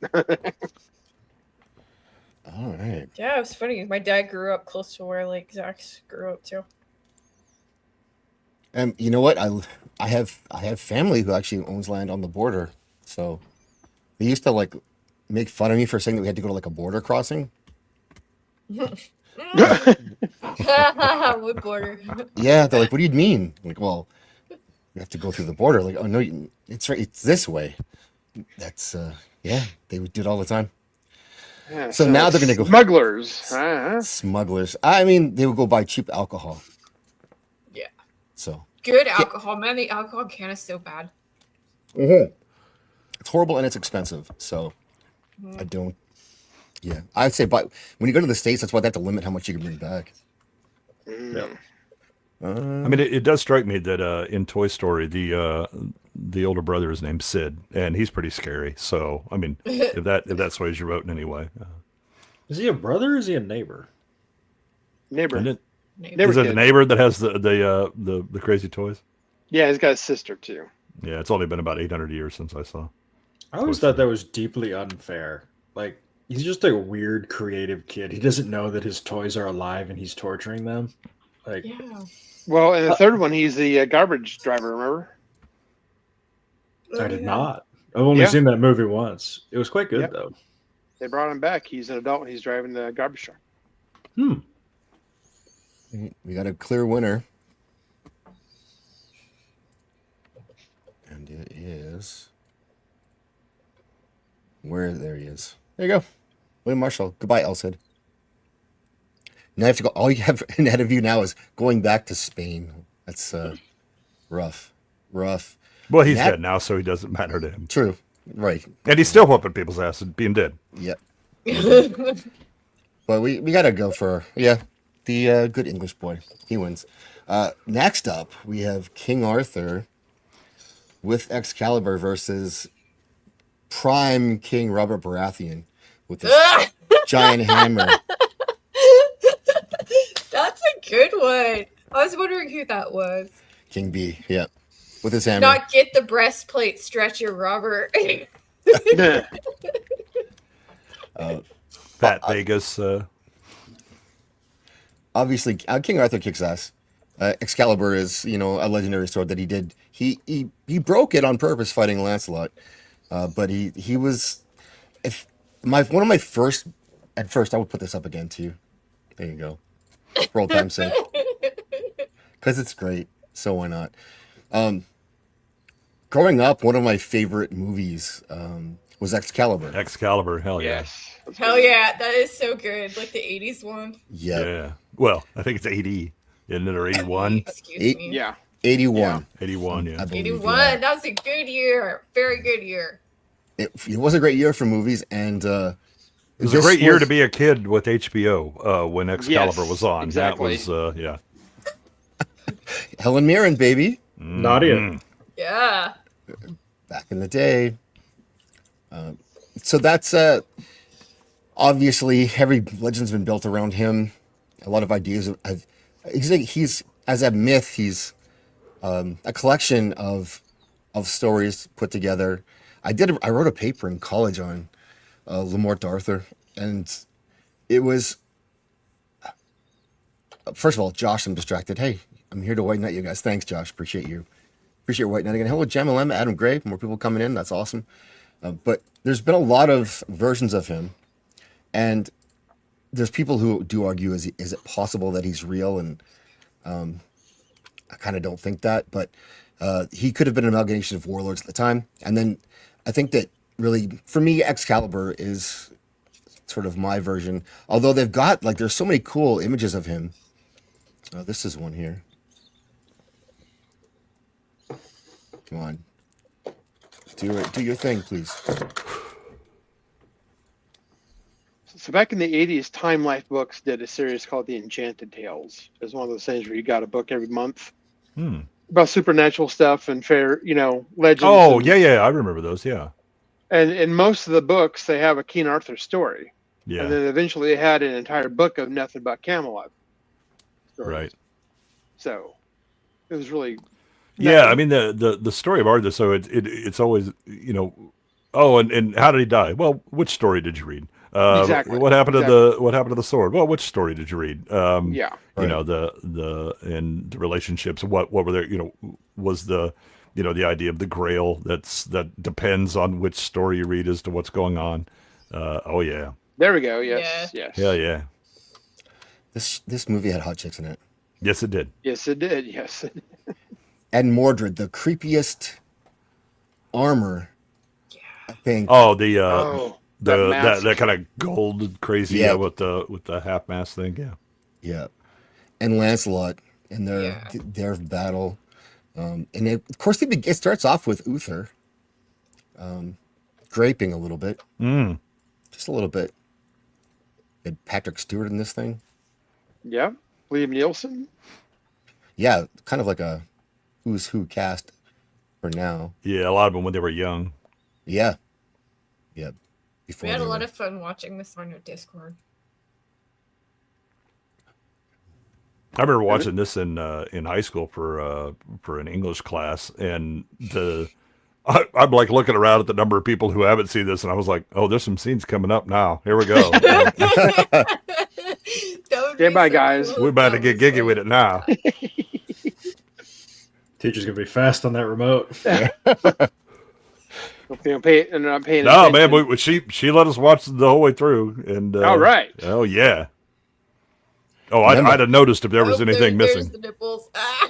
All right. Yeah, it was funny. My dad grew up close to where like Zach's grew up too. And you know what? I have family who actually owns land on the border. So they used to like make fun of me for saying that we had to go to like a border crossing. What border? Yeah, they're like, "What do you mean?" I'm like, well, we have to go through the border. Like, oh no, it's right. It's this way. That's yeah. They would do it all the time. Yeah, So now they're gonna go- smugglers. Uh-huh. Smugglers. I mean, they would go buy cheap alcohol. Yeah. So Good alcohol, man. The alcohol can is so bad. it's horrible and it's expensive. So I don't. Yeah, I'd say, but when you go to the States, that's why they have to limit how much you can bring back. Mm. I mean, it does strike me that in Toy Story, the older brother is named Sid, and he's pretty scary. So, I mean, if that sways your vote in any way, Is he a brother or is he a neighbor? Neighbor. and Neighbor is it the kid. neighbor that has the crazy toys? Yeah, he's got a sister too. Yeah, it's only been about 800 years since I saw. I always thought that was deeply unfair. Like, he's just a weird, creative kid. He doesn't know that his toys are alive and he's torturing them. Like, Yeah. Well, in the third one, he's the garbage driver. Remember? I did not. I've only Yeah. seen that movie once. It was quite good, Yep. though. They brought him back. He's an adult. And he's driving the garbage truck. We got a clear winner. And it is. There he is. There you go. William Marshall. Goodbye, Elsid. Now you have to go. All you have ahead of you now is going back to Spain. That's rough. Well, he's That- dead now, so he doesn't matter to him. True. Right. And he's still whooping people's ass and being dead. Yep. But we gotta go for the good English boy. He wins. Next up, we have King Arthur with Excalibur versus Prime King Robert Baratheon with this giant hammer. That's a good one. I was wondering who that was. King B, yeah, with his hammer. Not get the breastplate stretcher, Robert. Fat Vegas. Obviously, King Arthur kicks ass. Excalibur is, a legendary sword that he did. He broke it on purpose fighting Lancelot, but he was one of my first. At first, I would put this up again too. There you go, for old time's sake, because it's great. So why not? Growing up, one of my favorite movies was Excalibur. Excalibur, hell yeah. Yes. Hell yeah, that is so good. Like the 80s one. Yeah, Well, I think it's 80, isn't it, or 81? Excuse me. Yeah. 81. 81, yeah. I believe, 81. yeah. That was a good year. Very good year. It was a great year for movies, and It was a great year to be a kid with HBO when Excalibur Yes, was on. exactly. That was, yeah. Helen Mirren, baby, Nadia. Yeah. back in the day. So that's obviously every legend's been built around him. A lot of ideas. He's as a myth. He's a collection of stories put together. I wrote a paper in college on Lamort D'Arthur, and it was first of all, Josh. I'm distracted. Hey, I'm here to white knight you guys. Thanks, Josh. Appreciate white knight again. Hello, Jamalem, Adam Gray. More people coming in. That's awesome. But there's been a lot of versions of him, and there's people who do argue: is it possible that he's real? And I kind of don't think that, but he could have been an amalgamation of warlords at the time. And then I think that really, for me, Excalibur is sort of my version. Although they've got there's so many cool images of him. This is one here. Come on. Do your thing, please. So back in the 80s, Time Life Books did a series called The Enchanted Tales. It was one of those things where you got a book every month about supernatural stuff and legends. Oh, and, yeah, I remember those, yeah. And in most of the books, they have a King Arthur story. Yeah, And then eventually they had an entire book of nothing but Camelot stories. right. So it was really... Yeah, I mean, the story of Arthur, so it's always, oh, and how did he die? Well, which story did you read? Exactly. What happened to the sword? Well, which story did you read? Yeah. You know, and the relationships. What were there? Was the the idea of the Grail? That depends on which story you read as to what's going on. Oh yeah. There we go. Yes. Yes. Yeah. This movie had hot chicks in it. Yes, it did. Yes, it did. Yes. And Mordred, the creepiest armor. I think. Oh, that kind of gold crazy with the half mast thing. Yeah. Yeah. And Lancelot and their battle. And of course, it starts off with Uther graping a little bit. Just a little bit. Had Patrick Stewart in this thing. Yeah. Liam Nielsen. Yeah, kind of like a who's who cast for now. Yeah, a lot of them when they were young. Yeah. Before We had a they lot were- of fun watching this on your Discord. I remember watching this in high school for an English class, and I'm like looking around at the number of people who haven't seen this, and I was like, "Oh, there's some scenes coming up now. Here we go. Stand by, guys. We're about to get giggy with it now." Teacher's gonna be fast on that remote. I'm paying No, attention. man, she let us watch the whole way through, and All right. Oh yeah. Oh, I'd have noticed if there was anything There's missing. the nipples. Ah.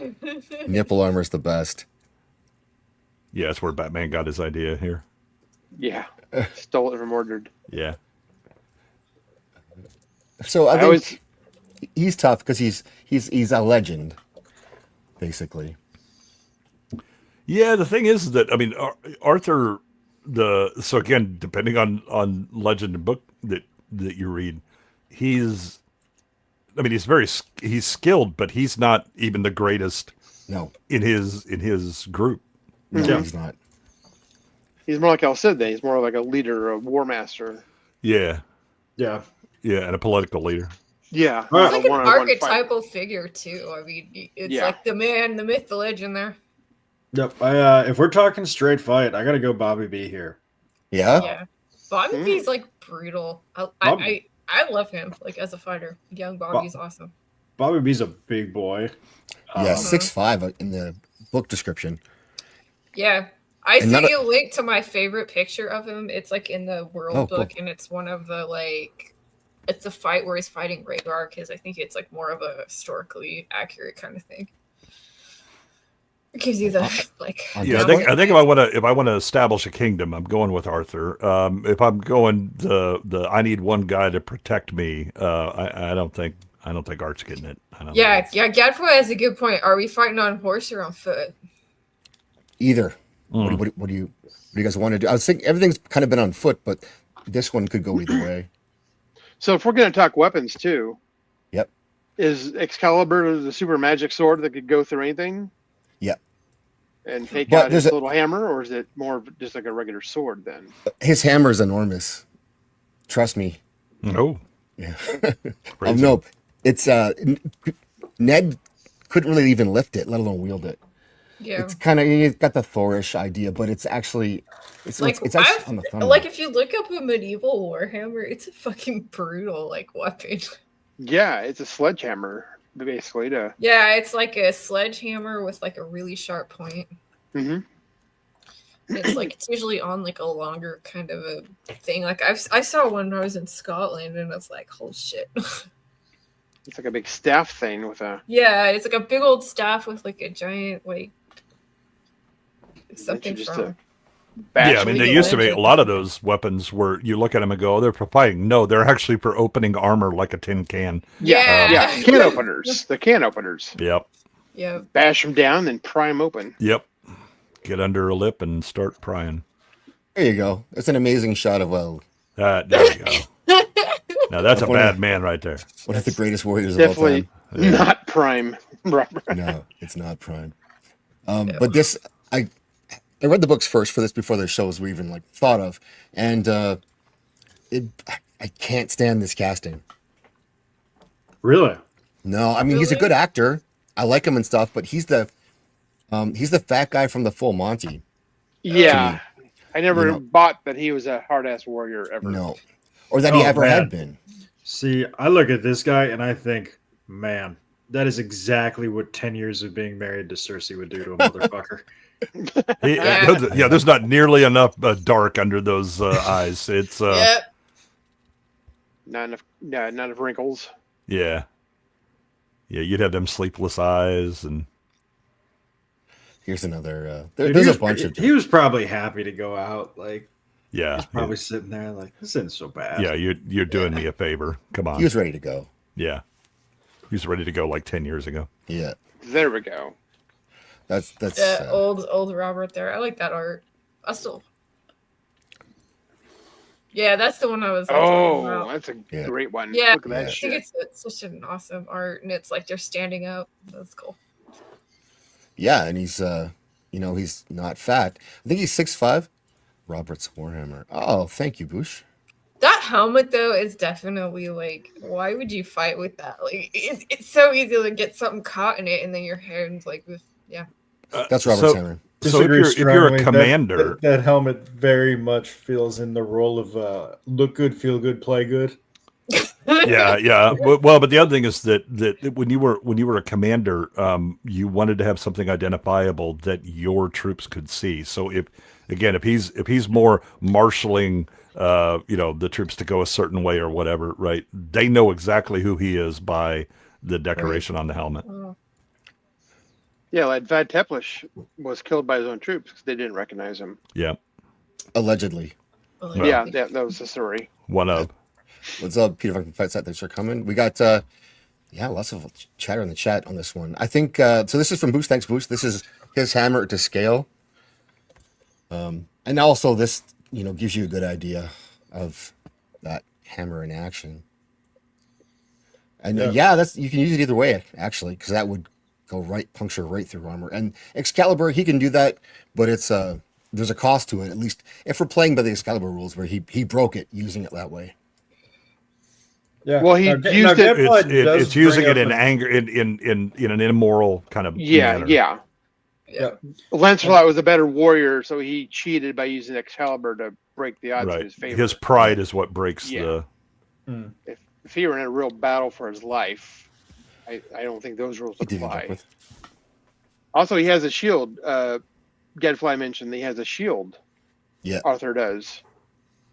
Nipple armor's the best. Yeah, that's where Batman got his idea here. Yeah. Stole it from Mordred. Yeah. So I I think always he's tough because he's a legend, basically. Yeah, the thing is that I mean, Arthur so again, depending on legend and book that you read, he's he's skilled, but he's not even the greatest No, in his group. no, Yeah. he's not. He's more like Al Cid then. He's more like a leader, a war master. Yeah, Yeah. and a political leader. Yeah. Well, It's like a an one-on-one fighter. archetypal figure too. I mean, it's Yeah. like the man, the myth, the legend. There. Yep. If we're talking straight fight, I gotta go Bobby B here. Yeah, Yeah, Bobby Mm. B's like brutal. I love him like as a fighter. Young Bobby's awesome. Bobby B's a big boy. yeah, Um, 6'5" in the book description. Yeah. I And not see a link to my favorite picture of him. It's like in the world Oh, cool. book, and it's one of the like, it's a fight where he's fighting Rhaegar because I think it's like more of a historically accurate kind of thing. It gives you the like. Yeah, I think if I want to establish a kingdom, I'm going with Arthur. If I'm going the I need one guy to protect me, I don't think Art's getting it. I don't Yeah, think yeah. Gadfly has a good point. Are we fighting on horse or on foot? Either. Mm. What do you guys want to do? I was thinking everything's kind of been on foot, but this one could go either way. So if we're going to talk weapons too, Yep. is Excalibur the super magic sword that could go through anything? Yep. And take But out there's his a- little hammer, or is it more of just like a regular sword then? His hammer is enormous. Trust me. Oh, Yeah. crazy. No, it's Ned couldn't really even lift it, let alone wield it. Yeah. It's kind of, he's got the Thorish idea, but it's actually it's actually I've- on the thunder. like if you look up a medieval warhammer, it's a fucking brutal like weapon. Yeah, it's a sledgehammer basically. To Yeah, it's like a sledgehammer with like a really sharp point. hmm It's like it's usually on like a longer kind of a thing. Like I saw one when I was in Scotland, and it's like, holy shit. It's like a big staff thing with a Yeah, it's like a big old staff with like a giant like something just from. bash. Yeah, I mean, they Legal used to make a legend. lot of those weapons where you look at them and go, oh, they're for fighting. No, they're actually for opening armor like a tin can. Yeah, Yeah. yeah, can openers. The can openers. Yep, Yeah. Bash them down, then pry them open. yep. Get under a lip and start prying. There you go. It's an amazing shot of There you go. Now that's a Funny. bad man right there. one of the greatest warriors of all Definitely time. not prime rubber. No, it's not Prime. But this, I read the books first for this before the shows were even like thought of, and I can't stand this casting. Really? No, I mean he's a Really? good actor. I like him and stuff, but he's the fat guy from the Full Monty. Yeah, I never You know- bought that he was a hard ass warrior ever. No, or that he Oh, ever man. had been. See, I look at this guy and I think, man, that is exactly what 10 years of being married to Cersei would do to a motherfucker. There's not nearly enough dark under those eyes. It's Yep. Not enough. Yeah, not enough wrinkles. yeah, you'd have them sleepless eyes and Here's another. Dude, There's he a was- bunch of. He was probably happy to go out. Like, yeah, he's probably sitting there like, this isn't so bad. yeah. You're doing me a favor. Come on. He was ready to go. Yeah, he was ready to go like 10 years ago. Yeah, There we go. that's Old Robert there. I like that art. I still. Yeah, that's the one I was. talking Oh, about. that's a Yeah. great one. Yeah, Look at that Yeah. I shit. think it's such an awesome art, and it's like they're standing up. That's cool. yeah, and he's he's not fat. I think he's 6'5". Robert's Warhammer. Oh, thank you, Bush. That helmet though is definitely like, why would you fight with that? Like, it's so easy to get something caught in it, and then your hand's like, yeah. That's Robert's so, hammer. So if you're a strongly. commander, that helmet very much feels in the role of look good, feel good, play good. yeah. Well, but the other thing is that when you were a commander, you wanted to have something identifiable that your troops could see. So if he's more marshaling, the troops to go a certain way or whatever, right? They know exactly who he is by the decoration on the helmet. Oh. Yeah, like Vad Teplish was killed by his own troops because they didn't recognize him. Yeah, Allegedly. Well, Yeah, that was the story. one of. What's up, Peter? Fucking Fight Set. Thanks for coming. We got lots of chatter in the chat on this one. I think so. This is from Boost. Thanks, Boost. This is his hammer to scale. And also this gives you a good idea of that hammer in action. And that's you can use it either way actually, because that would puncture right through armor. And Excalibur, he can do that, but it's there's a cost to it. At least if we're playing by the Excalibur rules, where he broke it using it that way. Yeah. Well, he used it. It's using it in anger, in an immoral kind of manner. Yeah. Lancelot was a better warrior, so he cheated by using Excalibur to break the odds in his favor. His pride is what breaks the. If he were in a real battle for his life, I don't think those rules apply. Also, he has a shield. Gadfly mentioned he has a shield. Yeah, Arthur does.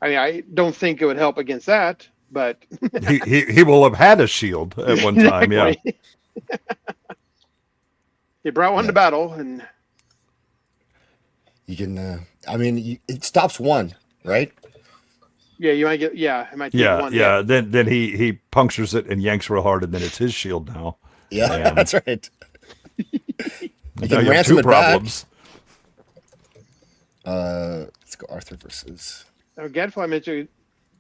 I mean, I don't think it would help against that, but he will have had a shield at one time. Yeah. He brought one to battle, and you can. It stops one, right? Yeah, you might get. Yeah, it might. Yeah. Then he punctures it and yanks real hard, and then it's his shield now. Yeah, that's right. You can ransom two it problems. Back. Let's go Arthur versus. Gadfly mentioned,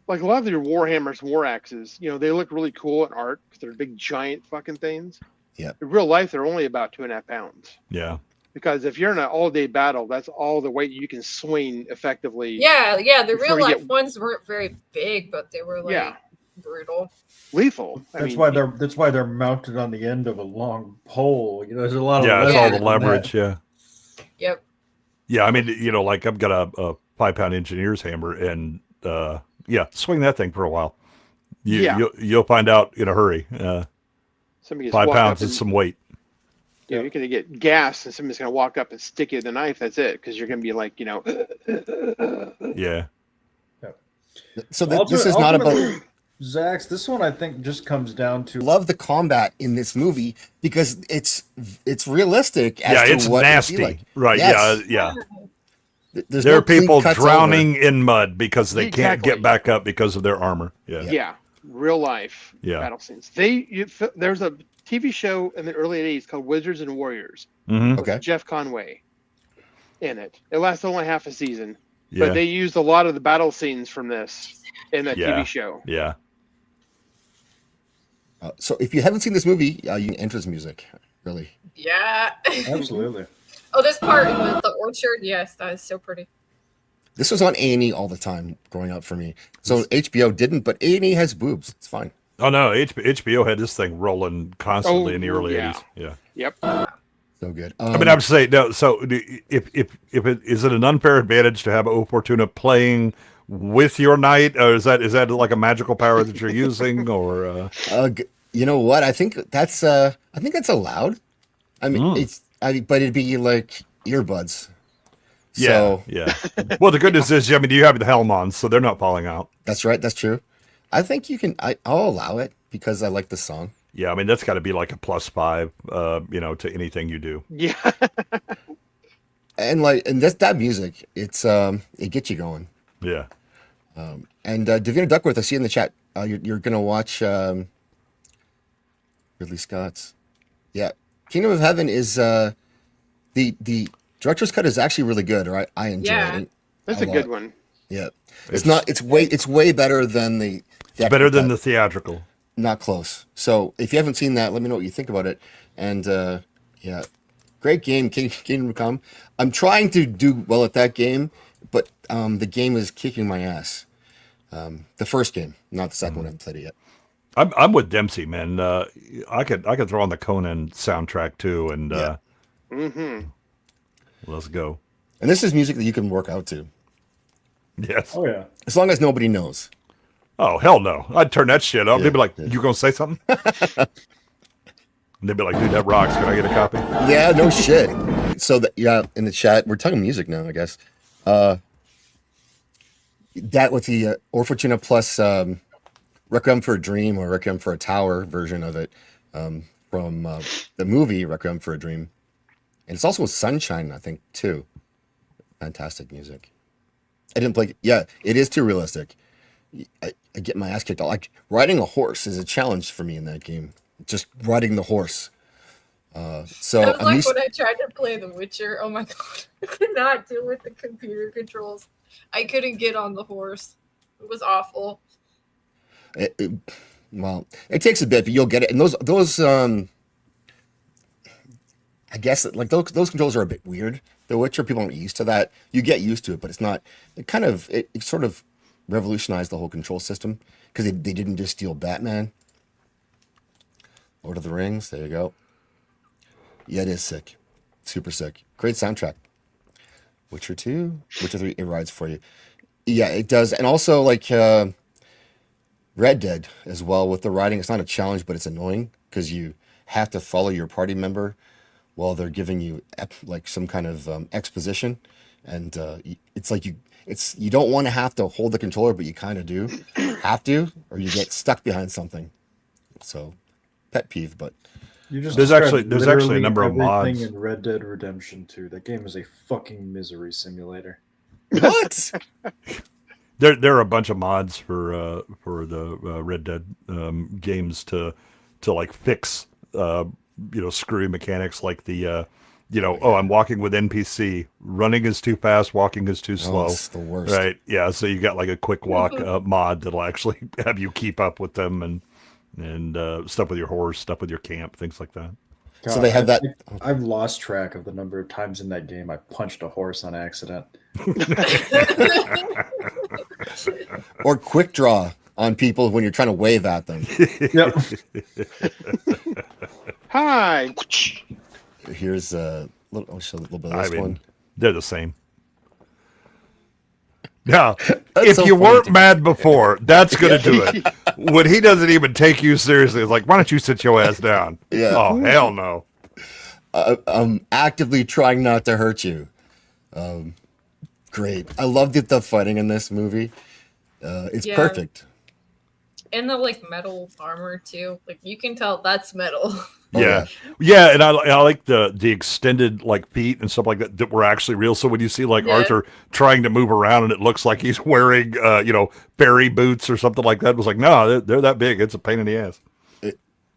like a lot of your Warhammers, war axes. They look really cool in art because they're big, giant fucking things. Yeah. In real life, they're only about 2.5 pounds. Yeah. Because if you're in an all-day battle, that's all the weight you can swing effectively. Yeah. The real life ones weren't very big, but they were brutal, lethal. That's why they're mounted on the end of a long pole. There's a lot of it's all the leverage. Yeah. Yep. Yeah, I mean, like I've got a 5-pound engineer's hammer, and swing that thing for a while. You'll find out in a hurry. 5 pounds is some weight. You're going to get gas, and somebody's going to walk up and stick you with a knife. That's it, because you're going to be like, Yeah. So this is not about Zax. This one I think just comes down to love the combat in this movie because it's realistic. It's nasty, like. Right? Yes. Yeah. There are people drowning in mud because they can't get back up because of their armor. Yeah. Real life battle scenes. There's a TV show in the early 80s called Wizards and Warriors. Mm-hmm. With Jeff Conway in it. It lasted only half a season, but they used a lot of the battle scenes from this in that TV show. Yeah. So if you haven't seen this movie, you can enter music. Really. Yeah. Absolutely. Oh, this part with the orchard. Yes, that is so pretty. This was on A&E all the time growing up for me. So HBO didn't, but A&E has boobs. It's fine. Oh no, HBO had this thing rolling constantly in the early 80s. Yeah. Yep. So good. I mean, I would say no. So if it is it an unfair advantage to have O Fortuna playing with your knight, or is that like a magical power that you're using, or? You know what? I think that's allowed. I mean, but it'd be like earbuds. So, yeah. Well, the good news is, you have the helm on, so they're not falling out. That's right. That's true. I think you can. I'll allow it because I like the song. Yeah, I mean that's got to be like a +5, to anything you do. Yeah. and that music, it gets you going. Yeah. And Davina Duckworth, I see in the chat. You're gonna watch Ridley Scott's. Yeah, Kingdom of Heaven is the director's cut is actually really good. Or I enjoy it. That's a good one. Yeah, it's way better than the. It's better than the theatrical. Not close. So if you haven't seen that, let me know what you think about it. And great game, Kingdom Come. I'm trying to do well at that game, but the game is kicking my ass. The first game, not the second one. I haven't played it yet. I'm with Dempsey, man. I could throw on the Conan soundtrack too, and let's go. And this is music that you can work out to. Yes. Oh yeah. As long as nobody knows. Oh hell no! I'd turn that shit up. They'd be like, "You gonna say something?" And they'd be like, "Dude, that rocks. Can I get a copy?" Yeah, no shit. So in the chat, we're talking music now, I guess. That with the Or Fortuna plus Requiem for a Dream or Requiem for a Tower version of it from the movie Requiem for a Dream, and it's also with Sunshine, I think, too. Fantastic music. I didn't play. Yeah, it is too realistic. I get my ass kicked. Like riding a horse is a challenge for me in that game. Just riding the horse. So I was when I tried to play The Witcher. Oh my god, I could not deal with the computer controls. I couldn't get on the horse. It was awful. Well, it takes a bit, but you'll get it. And those I guess like those controls are a bit weird. The Witcher people aren't used to that. You get used to it, but it's not. It sort of revolutionized the whole control system because they didn't just steal Batman, Lord of the Rings. There you go. Yeah, it is sick, super sick. Great soundtrack. Witcher 2, Witcher 3, it rides for you. Yeah, it does, and also like Red Dead as well with the riding. It's not a challenge, but it's annoying because you have to follow your party member while they're giving you like some kind of exposition, and it's like you don't want to have to hold the controller, but you kind of do have to, or you get stuck behind something. So, pet peeve, but You just There's actually- described there's actually a literally number of everything mods. in Red Dead Redemption 2. That game is a fucking misery simulator. what? There are a bunch of mods for the Red Dead games to like fix screwy mechanics like the I'm walking with NPC, running is too fast, walking is too slow. It's the worst. Right? Yeah. So you got like a quick walk mod that'll actually have you keep up with them and stuff with your horse, stuff with your camp, things like that. So they have that. I've lost track of the number of times in that game I punched a horse on accident. Or quick draw on people when you're trying to wave at them. Yep. Hi. Here's I'll show a little bit of I this mean, one. they're the same. Yeah, That's if so you funny weren't to me. mad before, that's gonna do it. When he doesn't even take you seriously, it's like, why don't you sit your ass down? Yeah. Oh hell no. I'm actively trying not to hurt you. Great. I love the fighting in this movie. It's Yeah. perfect. And the like metal armor too. Like you can tell that's metal. Oh, Yeah, and I like the extended like feet and stuff like that were actually real. So when you see like Yeah. Arthur trying to move around and it looks like he's wearing fairy boots or something like that, it was like, no, they're that big. It's a pain in the ass.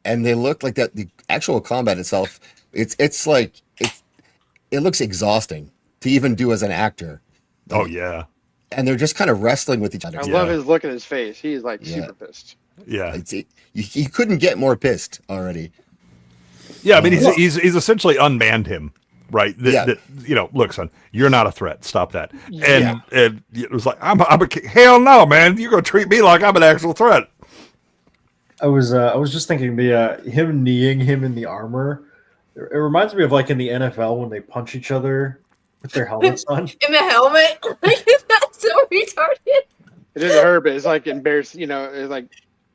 And they look like that. The actual combat itself, it's like it looks exhausting to even do as an actor. Oh yeah, And they're just kind of wrestling with each other. I Yeah. love his look in his face. He's like Yeah. super pissed. yeah, He couldn't get more pissed already. yeah. I mean, he's essentially unmanned him, right? Yeah. Look, son, you're not a threat. Stop that. Yeah. And it was like, I'm a hell no, man. You're gonna treat me like I'm an actual threat. I was just thinking the him kneeing him in the armor. It reminds me of like in the NFL when they punch each other with their helmets on. In the helmet. Like that's so retarded. It doesn't hurt, but it's like embarrassing. It's like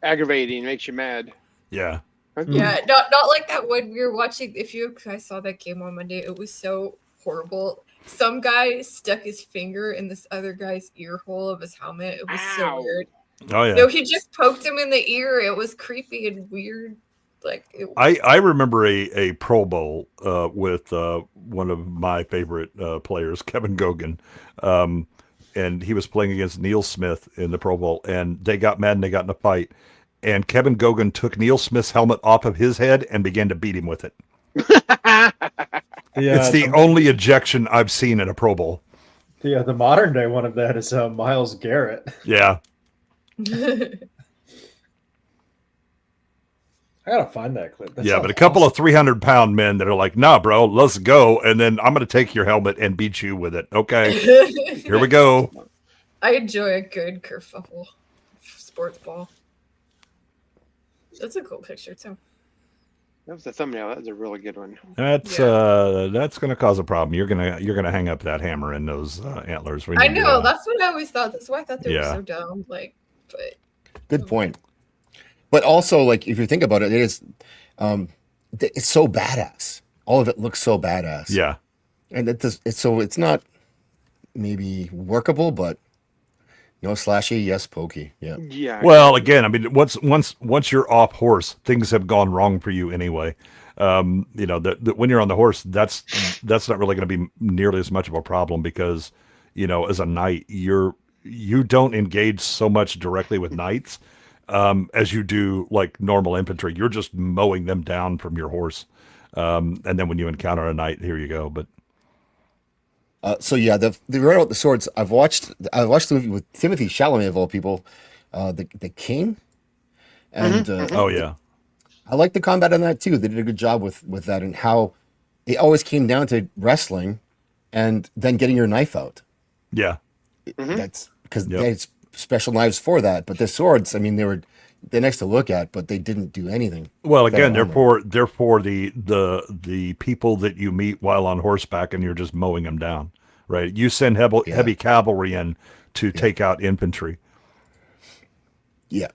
aggravating, makes you mad. Yeah. Yeah, not like that when we were watching. If you guys saw that game on Monday, it was so horrible. Some guy stuck his finger in this other guy's ear hole of his helmet. It was so Ow. weird. Oh yeah. No, he just poked him in the ear. It was creepy and weird. Like I remember a Pro Bowl with one of my favorite players, Kevin Gogan, and he was playing against Neil Smith in the Pro Bowl, and they got mad and they got in a fight, and Kevin Gogan took Neil Smith's helmet off of his head and began to beat him with it. It's the only ejection I've seen in a Pro Bowl. The modern day one of that is Myles Garrett. Yeah. I gotta find that clip. That Yeah, sounds but a couple awesome. of 300-pound men that are like, nah, bro, let's go. And then I'm going to take your helmet and beat you with it. Okay, here we go. I enjoy a good kerfuffle sports ball. That's a cool picture too. That was the thumbnail. That was a really good one. That's going to cause a problem. You're gonna hang up that hammer in those antlers. I know. That's what I always thought. That's why I thought they Yeah. were so dumb. Like, but Good point. But also, like, if you think about it, it's so badass. All of it looks so badass. Yeah. And it's not maybe workable, but no slashy, yes pokey. Yeah. Yeah. Well, again, I mean, once you're off horse, things have gone wrong for you anyway. When you're on the horse, that's not really going to be nearly as much of a problem because, as a knight, you don't engage so much directly with knights as you do like normal infantry. You're just mowing them down from your horse. And then when you encounter a knight, here you go. But So yeah, the right about the swords. I watched the movie with Timothy Chalamet of all people, the King, and Oh yeah, I like the combat on that too. They did a good job with that and how it always came down to wrestling, and then getting your knife out. yeah. That's because Yep. they had special knives for that. But the swords, I mean, they're nice to look at, but they didn't do anything. Well, with that again, armor. they're for the people that you meet while on horseback, and you're just mowing them down, right? You send Yeah. heavy cavalry in to take out infantry. Yeah.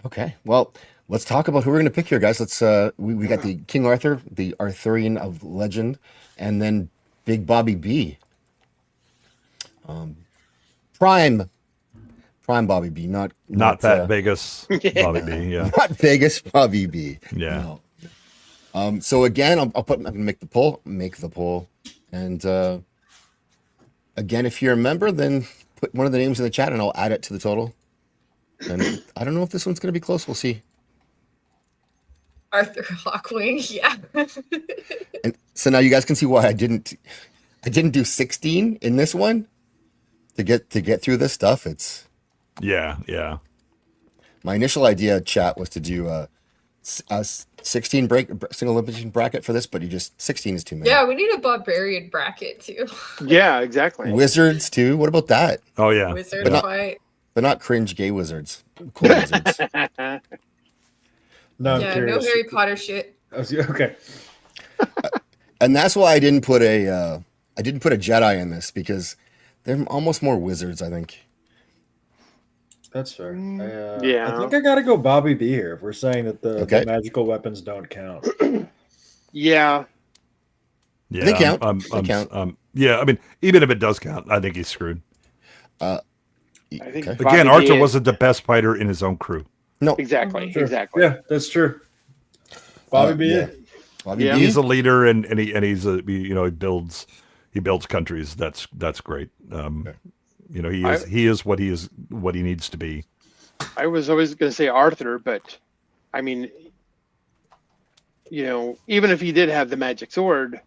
Okay. Well, let's talk about who we're going to pick here, guys. Let's. We got the King Arthur, the Arthurian of legend, and then Big Bobby B. Prime Bobby B. Not Fat Vegas, Bobby B. Yeah, Not Vegas Bobby B. yeah. No. So again, I'm gonna make the poll, and again, if you're a member, then put one of the names in the chat, and I'll add it to the total. And I don't know if this one's gonna be close. We'll see. Arthur Hawkwing, yeah. And so now you guys can see why I didn't do 16 in this one to get through this stuff. It's Yeah, yeah. my initial idea, chat, was to do a 16 single elimination bracket for this, but 16 is too many. Yeah, we need a barbarian bracket too. Yeah, exactly. Wizards too. What about that? Oh yeah. Wizard But not- fight. But not cringe gay wizards. Cool wizards. No, I'm Yeah, curious. no Harry Potter shit. Okay. And that's why I didn't put a Jedi in this, because they're almost more wizards, I think. That's fair. Yeah. I think I gotta go Bobby B here if we're saying that the Okay. magical weapons don't count. Yeah. Yeah, They count. I'm- They count. yeah, I mean, even if it does count, I think he's screwed. I think Okay. Bobby Again, B Arthur is- wasn't the best fighter in his own crew. No. Exactly. Sure. Exactly. Yeah, that's true. Bobby B. Yeah. Bobby Yeah. B. He's a leader, and he's a he builds countries. That's great. He is what he needs to be. I was always going to say Arthur, but I mean, even if he did have the magic sword,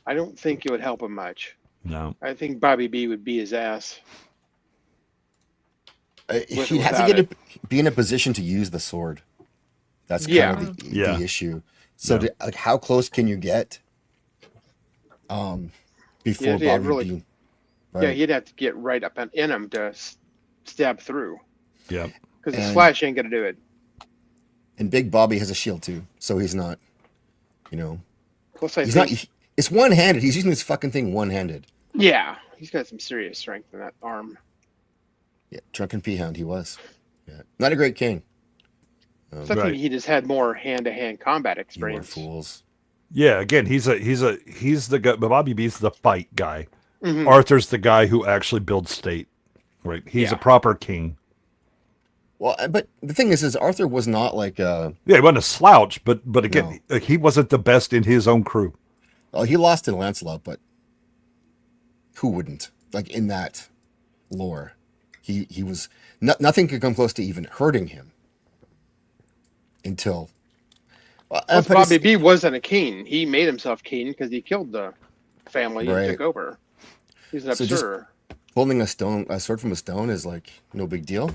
I don't think it would help him much. No. I think Bobby B would be his ass. He has to be in a position to use the sword. That's kind Yeah. of the Yeah. issue. So, Yeah. how close can you get? Before Yeah, Bobby really- B. Yeah, Right. he'd have to get right up in him to stab through, Yeah. because the And- slash ain't going to do it. And Big Bobby has a shield too, so he's not. Plus, I He's think, not. It's one-handed. He's using this fucking thing one-handed. yeah, he's got some serious strength in that arm. Yeah, drunken peahound. He was. Yeah, not a great king. So I think Right. he just had more hand-to-hand combat You were experience. fools. Yeah. Again, he's the guy. But Bobby B's the fight guy. Mhm. Arthur's the guy who actually builds state. Right. He's a Yeah. proper king. Well, but the thing is Arthur was not like. Yeah, he wasn't a slouch, but again, he wasn't the best in his own crew. Well, he lost to Lancelot, but who wouldn't? Like in that lore, he was nothing could come close to even hurting him until. Well, Plus, but Bobby it's- B wasn't a king. He made himself king because he killed the family Right. and took over. He's an So just- absurd. holding a sword from a stone is like no big deal.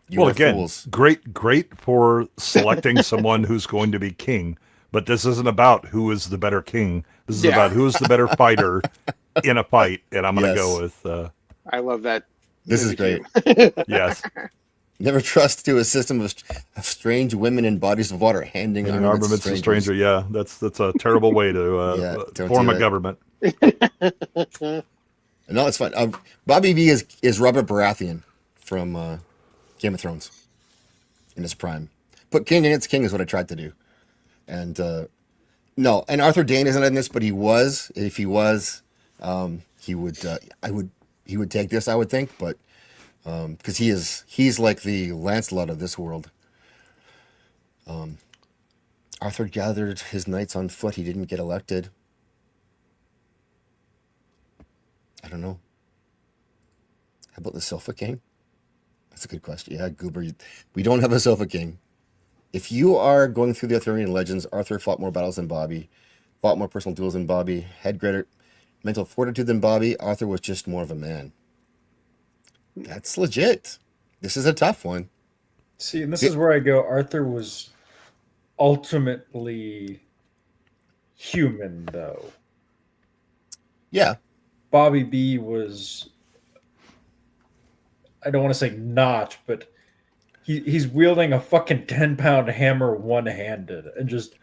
You Well, were again, fools. great for selecting someone who's going to be king. But this isn't about who is the better king. This is Yeah. about who is the better fighter in a fight. And I'm going to Yes. go with I love that. This is movie great. too. yes. Never trust to a system of strange women in bodies of water handing An armaments armaments to to strangers. stranger. Yeah, that's a terrible way to Yeah, don't form do a it. government. No, it's fine. Bobby V is Robert Baratheon from Game of Thrones in his prime. Put king against king is what I tried to do. And no, and Arthur Dane isn't in this, but he was. If he was, he would. He would take this, I would think, but because he's like the Lancelot of this world. Arthur gathered his knights on foot. He didn't get elected. I don't know. How about the Sofa King? That's a good question. Yeah, Goober, we don't have a Sofa King. If you are going through the Arthurian legends, Arthur fought more battles than Bobby. fought more personal duels than Bobby, had greater mental fortitude than Bobby. Arthur was just more of a man. That's legit. This is a tough one. See, and this is where I go. Arthur was ultimately human, though. Yeah. Bobby B was, I don't want to say not, but he's wielding a fucking 10-pound hammer one-handed and just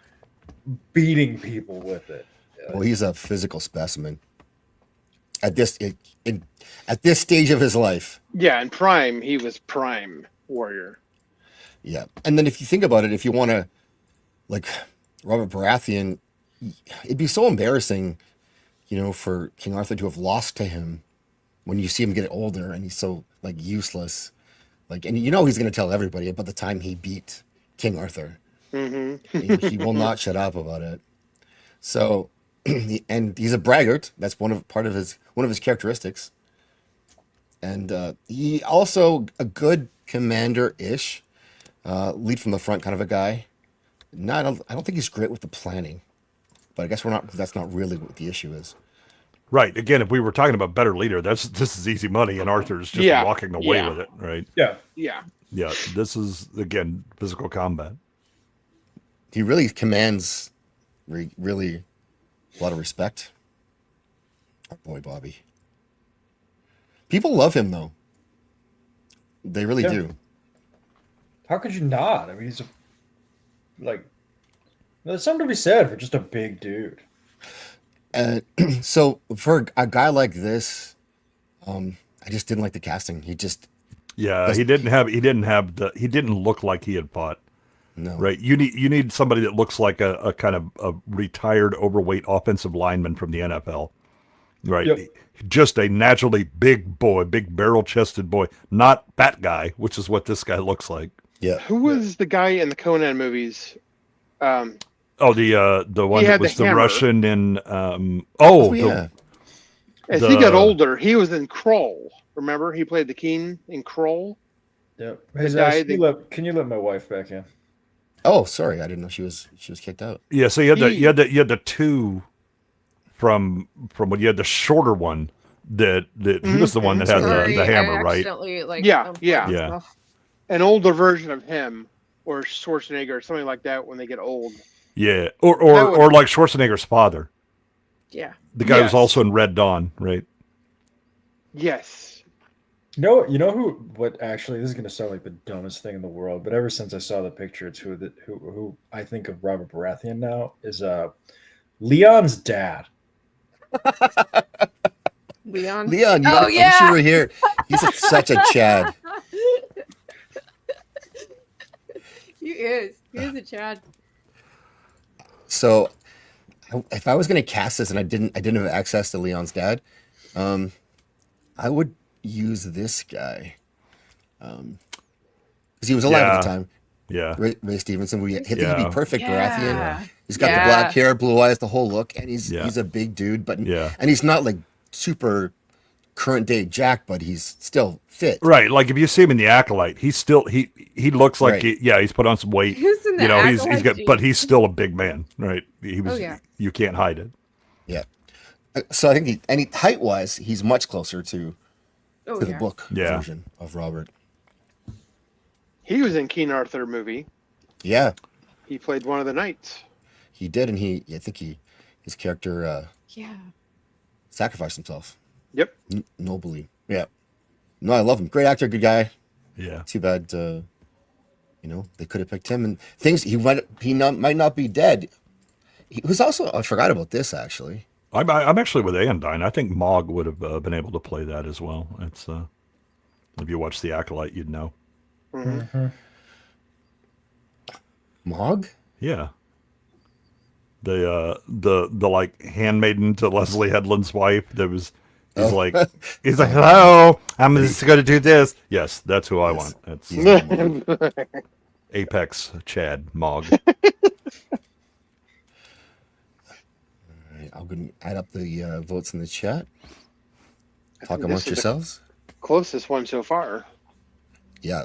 beating people with it. Well, he's a physical specimen at this at this stage of his life. Yeah, in prime, he was prime warrior. Yeah. And then if you think about it, if you want to, like, Robert Baratheon, it'd be so embarrassing, you know, for King Arthur to have lost to him when you see him get older and he's so, like, useless. Like, and you know he's going to tell everybody about the time he beat King Arthur. Mm-hmm. He will not shut up about it. So, and he's a braggart. That's part of his characteristics. And he also a good commander-ish, lead from the front kind of a guy. I don't think he's great with the planning, but I guess that's not really what the issue is. Right. Again, if we were talking about better leader, this is easy money, and Arthur's just walking away with it. Right. Yeah. Yeah. Yeah. This is again physical combat. He really commands really a lot of respect. Our boy Bobby. People love him though. They really do. How could you not? I mean, he's there's something to be said for just a big dude. And so for a guy like this, I just didn't like the casting. He didn't look like he had fought. No. Right. You need somebody that looks like a kind of a retired overweight offensive lineman from the NFL. Right. Yep. Just a naturally big boy, big barrel chested boy, not fat guy, which is what this guy looks like. Yeah. Who was the guy in the Conan movies? The one He that had was the the hammer. Russian in Yeah. As he got older, he was in Kroll. Remember, he played the king in Kroll. Yep. Hey, guy can you let my wife back in? Oh, sorry, I didn't know she was kicked out. Yeah, so you had the two from when you had the shorter one that he was the one that had the hammer, right? Yeah. An older version of him or Schwarzenegger or something like that when they get old. Yeah, or like Schwarzenegger's father. Yeah. The guy was also in Red Dawn, right? Yes. You know who? What actually? This is going to sound like the dumbest thing in the world, but ever since I saw the picture, it's who I think of Robert Baratheon now is Leon's dad. Leon. You I wish you were here. He's such a Chad. He is a Chad. So, if I was going to cast this and I didn't have access to Leon's dad, I would use this guy because he was alive at the time. Yeah, Ray Stevenson. I think he'd be perfect Baratheon. Yeah. He's got the black hair, blue eyes, the whole look, and he's a big dude, and he's not like super current day Jack, but he's still fit. Right. Like if you see him in the Acolyte, he's still he looks like he's put on some weight. Who's in the Acolyte? He's got, but he's still a big man, right? He was. You can't hide it. Yeah. So I think height wise, he's much closer to the book version of Robert. He was in King Arthur movie. Yeah. He played one of the knights. He did, and his character sacrificed himself. Yep. Nobly. Yeah. No, I love him. Great actor, good guy. Yeah. Too bad, they could have picked him. And might not be dead. He was also, I forgot about this actually. I'm actually with Andine. I think Mog would have been able to play that as well. It's if you watch The Acolyte, you'd know. Mm-hmm. Mog? Yeah. The like handmaiden to Leslie Headland's wife. He's like, hello, I'm just going to do this. Yes, that's who I want. That's Apex Chad Mog. I'm going to add up the votes in the chat. Talk amongst yourselves. Closest one so far. Yeah.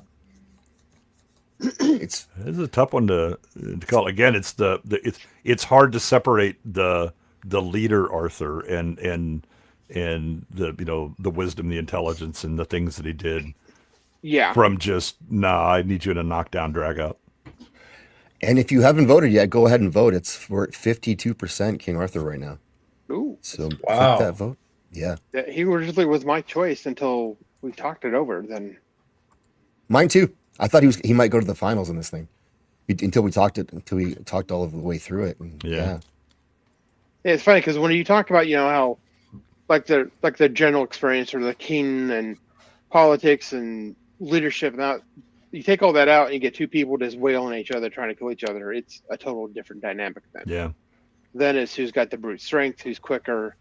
It's This is a tough one to call. Again, it's hard to separate the leader Arthur and the the wisdom, the intelligence, and the things that he did Yeah. from just I need you to knock down, drag out. and if you haven't voted yet, go ahead and vote. We're at 52% King Arthur right now. Ooh. So Wow. click that vote. Yeah. He originally was my choice until we talked it over. Then Mine too. I thought he might go to the finals in this thing. Until we talked all of the way through it. And, Yeah. yeah, it's funny because when you talk about how like the general experience or the king and politics and leadership, now you take all that out and you get two people just wailing at each other, trying to kill each other. It's a total different dynamic then. Yeah. Then it's who's got the brute strength, who's quicker,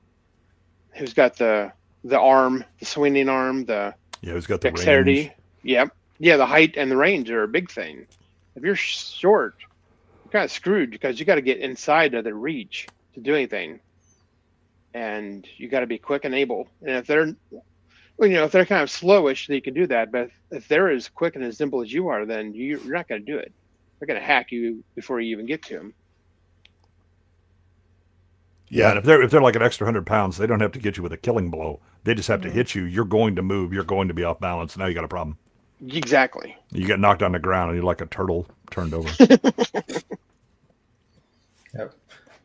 who's got the arm, the swinging arm, the Yeah. Who's got the dexterity. range? Yep. Yeah, the height and the range are a big thing. If you're short, you're kind of screwed because you got to get inside of the reach to do anything, and you got to be quick and able. And if they're, if they're kind of slowish, then you can do that. But if they're as quick and as nimble as you are, then you're not going to do it. They're going to hack you before you even get to them. Yeah, and if they're like an extra 100 pounds, they don't have to get you with a killing blow. They just have to hit you. You're going to move. You're going to be off balance. Now you got a problem. Exactly. You get knocked on the ground and you're like a turtle turned over. Yep.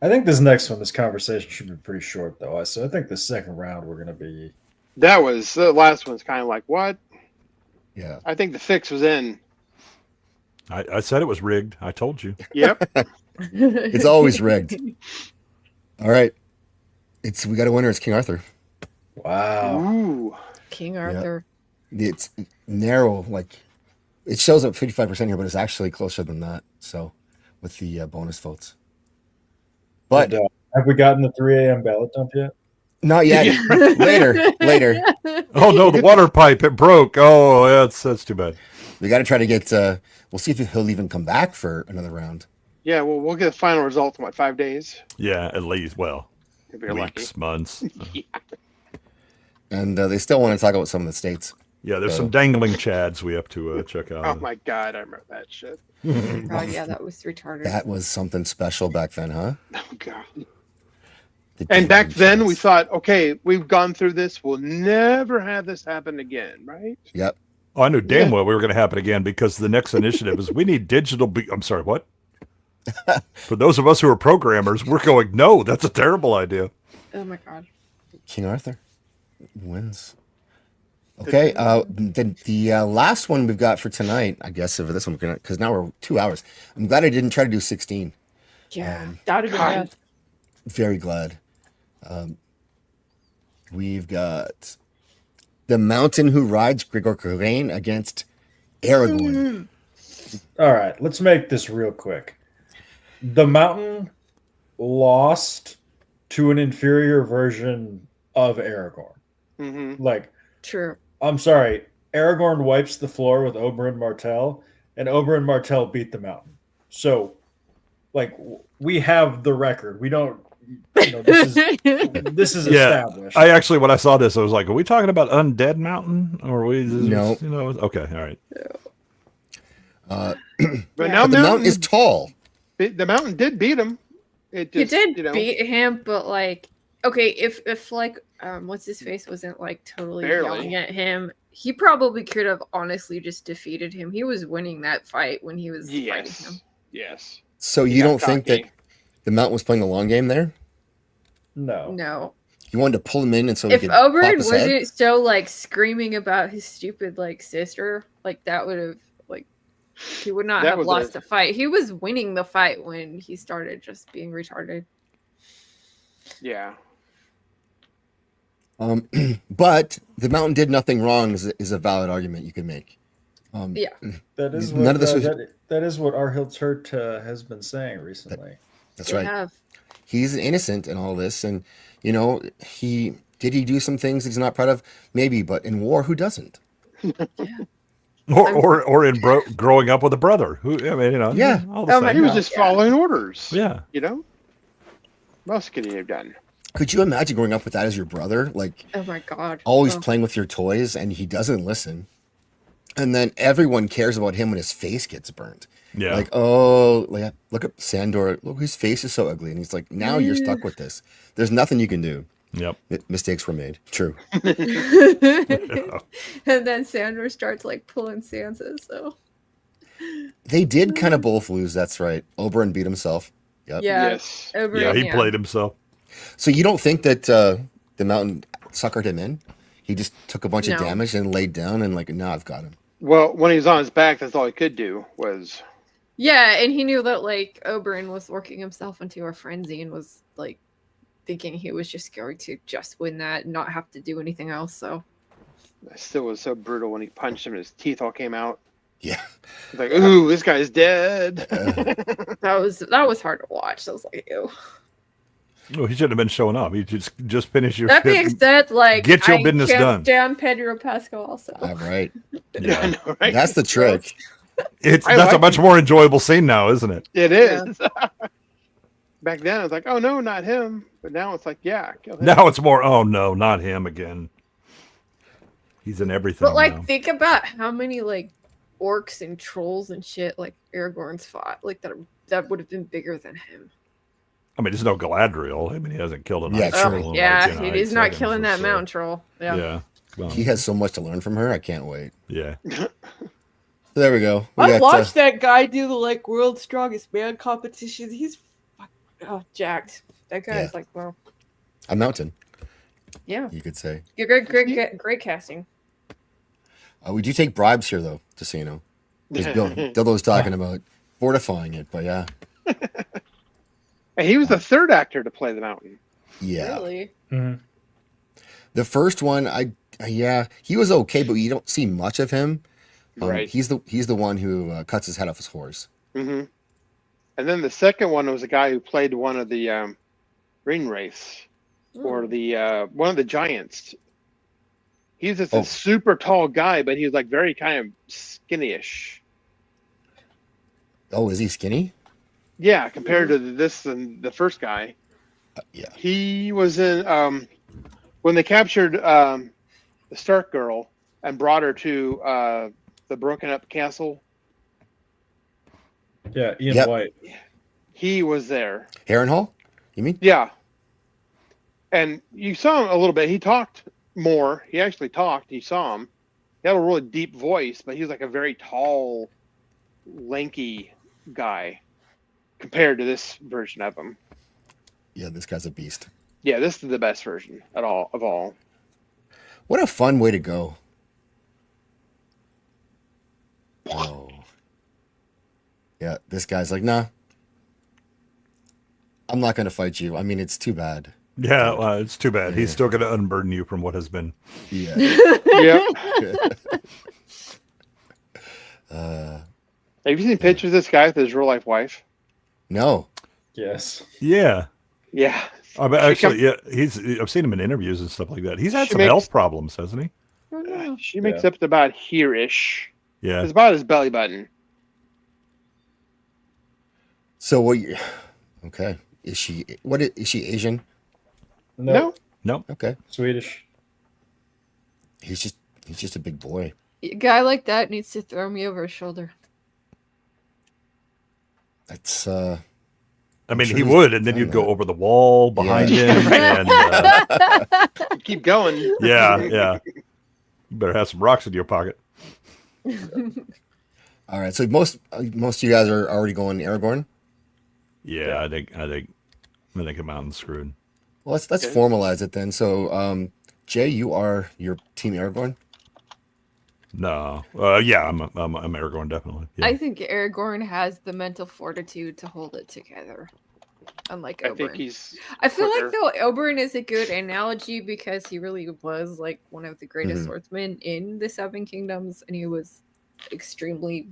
I think this conversation should be pretty short, though. So I think the second round we're going to be. That was the last one's kind of like what? Yeah. I think the fix was in. I said it was rigged. I told you. Yep. It's always rigged. All right. We got a winner. It's King Arthur. Wow. Ooh. King Arthur. It's narrow. Like it shows up 55% here, but it's actually closer than that. So with the bonus votes. But And, have we gotten the 3 a.m. ballot dump yet? not yet. Later. Oh no, the water pipe, it broke. Oh, that's too bad. We got to try to get. We'll see if he'll even come back for another round. Yeah, well, we'll get the final result in 5 days. Yeah, at least. Well, If you're weeks, months. And they still want to talk about some of the states. Yeah, there's some dangling chads we have to check out. Oh my god, I remember that shit. Oh yeah, that was retarded. That was something special back then, huh? Oh god. The And back dangling then we chance. thought, okay, we've gone through this. We'll never have this happen again, right? Yep. Oh, I knew damn Yeah. well we were going to happen again because the next initiative is we need digital. I'm sorry, what? For those of us who are programmers, we're going, no, that's a terrible idea. Oh my god. King Arthur wins. Okay. Then the last one we've got for tonight, I guess, of this one, because now we're 2 hours. I'm glad I didn't try to do 16. Yeah, that would be God. rough. Very glad. We've got the Mountain Who Rides Grigor Kurain against Aragorn. All right, let's make this real quick. The Mountain lost to an inferior version of Aragorn. Mm-hmm. Like, True. I'm sorry, Aragorn wipes the floor with Oberyn Martell, and Oberyn Martell beat the Mountain. So, like, we have the record. We don't, this is Yeah, established. I actually, when I saw this, I was like, are we talking about Undead Mountain? Or are we just, No. Okay, all right. But Yeah. now But the mountain is tall. the mountain did beat him. It He just, did beat him, but like, okay, if like, what's his face wasn't like totally Barely. yelling at him, he probably could have honestly just defeated him. He was winning that fight when he was fighting Yes. him. Yes. So He you got don't think that cocky. the mountain was playing a long game there? No. No, You wanted to pull him in and so he if could pop Oberyn his head? wasn't so like screaming about his stupid like sister, like that would have like he would not That have was lost a- the fight. He was winning the fight when he started just being retarded. Yeah. But the mountain did nothing wrong is a valid argument you could make. Yeah. That is None what of this was- that is what Arhild Turt has been saying recently. That's They right. have. He's innocent in all this, and he do some things he's not proud of, maybe. But in war, who doesn't? Or in growing up with a brother who, I mean, Yeah. all the Oh my same. He was God, just yeah. following orders. Yeah. What else could he have done? Could you imagine growing up with that as your brother, like Oh my god. always Oh. playing with your toys, and he doesn't listen? And then everyone cares about him when his face gets burnt. Yeah. Like, oh, like, look at Sandor. Look, his face is so ugly. And he's like, now you're stuck with this. There's nothing you can do. Yep. Mistakes were made. True. And then Sandor starts like pulling Sansa. So They did kind of both lose. That's right. Oberyn beat himself. Yep. yeah, Yes. Oberyn, Yeah, he played himself. So you don't think that the mountain suckered him in? He just took a bunch of No. damage and laid down and like, no, I've got him. Well, when he was on his back, that's all he could do was. Yeah, and he knew that like Oberyn was working himself into a frenzy and was like thinking he was just going to just win that and not have to do anything else. So It still was so brutal when he punched him and his teeth all came out. Yeah. It's like, ooh, this guy's dead. that was hard to watch. I was like, ew. Oh, he shouldn't have been showing up. He just finish your That shit. being said, like Get your I business kept done. down Pedro Pascal also. All right. Yeah, I know, right? That's the trick. That's I a like much more enjoyable scene now, isn't it? It is. Back then, I was like, oh no, not him. But now it's like, yeah, kill him. Now it's more, oh no, not him again. He's in everything But like, now. think about how many like orcs and trolls and shit like Aragorn's fought. Like that would have been bigger than him. I mean, there's no Galadriel. I mean, he hasn't killed an Yeah, ice true. troll in, Yeah, like, he's 8 not seconds killing or that so. mountain troll. Yeah. Yeah. Well, He has so much to learn from her. I can't wait. yeah. So there we go. We I got, watched that guy do the like world's strongest man competitions. He's jacked. That guy is like, well, a mountain, yeah. you could say. Great casting. We do take bribes here, though, just so you know. As Dildo was talking about fortifying it, but yeah. And he was the third actor to play the mountain. Yeah. Really? Mhm. The first one, he was okay, but you don't see much of him. Right. He's the one who cuts his head off his horse. hmm And then the second one was a guy who played one of the ring race or the one of the giants. He's just a super tall guy, but he was like very kind of skinny-ish. Oh, is he skinny? Yeah, compared to this and the first guy. Yeah. He was in when they captured the Stark girl and brought her to the broken up castle. Yeah, Ian Yep. White. He was there. Harrenhal? You mean? Yeah. And you saw him a little bit. He talked more. He actually talked. You saw him. He had a really deep voice, but he was like a very tall, lanky guy compared to this version of him. Yeah, this guy's a beast. Yeah, this is the best version of all. What a fun way to go. Oh. Yeah, this guy's like, nah. I'm not going to fight you. I mean, it's too bad. Yeah, it's too bad. Yeah. He's still going to unburden you from what has been. Yeah. Yep. Have you seen pictures of this guy with his real life wife? No. Yes. Yeah. Yeah. I mean, actually, yeah, I've seen him in interviews and stuff like that. He's had She some makes- health problems, hasn't he? Oh, no. She makes up to about here-ish. Yeah. It's about his belly button. So what you okay. Is she she Asian? No. No. Okay. Swedish. He's just a big boy. A guy like that needs to throw me over his shoulder. That's I mean, sure he he's would, and then done you'd go that. over the wall behind Yeah. him, and Keep going. yeah. You better have some rocks in your pocket. all right. So most of you guys are already going Aragorn. Yeah, I think the mountain's screwed. Well, let's Okay. formalize it then. So, Jay, you are your team Aragorn. No, yeah, I'm Aragorn definitely. Yeah. I think Aragorn has the mental fortitude to hold it together. Unlike I Oberyn. think he's. I feel quicker. like though Oberyn is a good analogy because he really was like one of the greatest Mhm. swordsmen in the Seven Kingdoms, and he was extremely,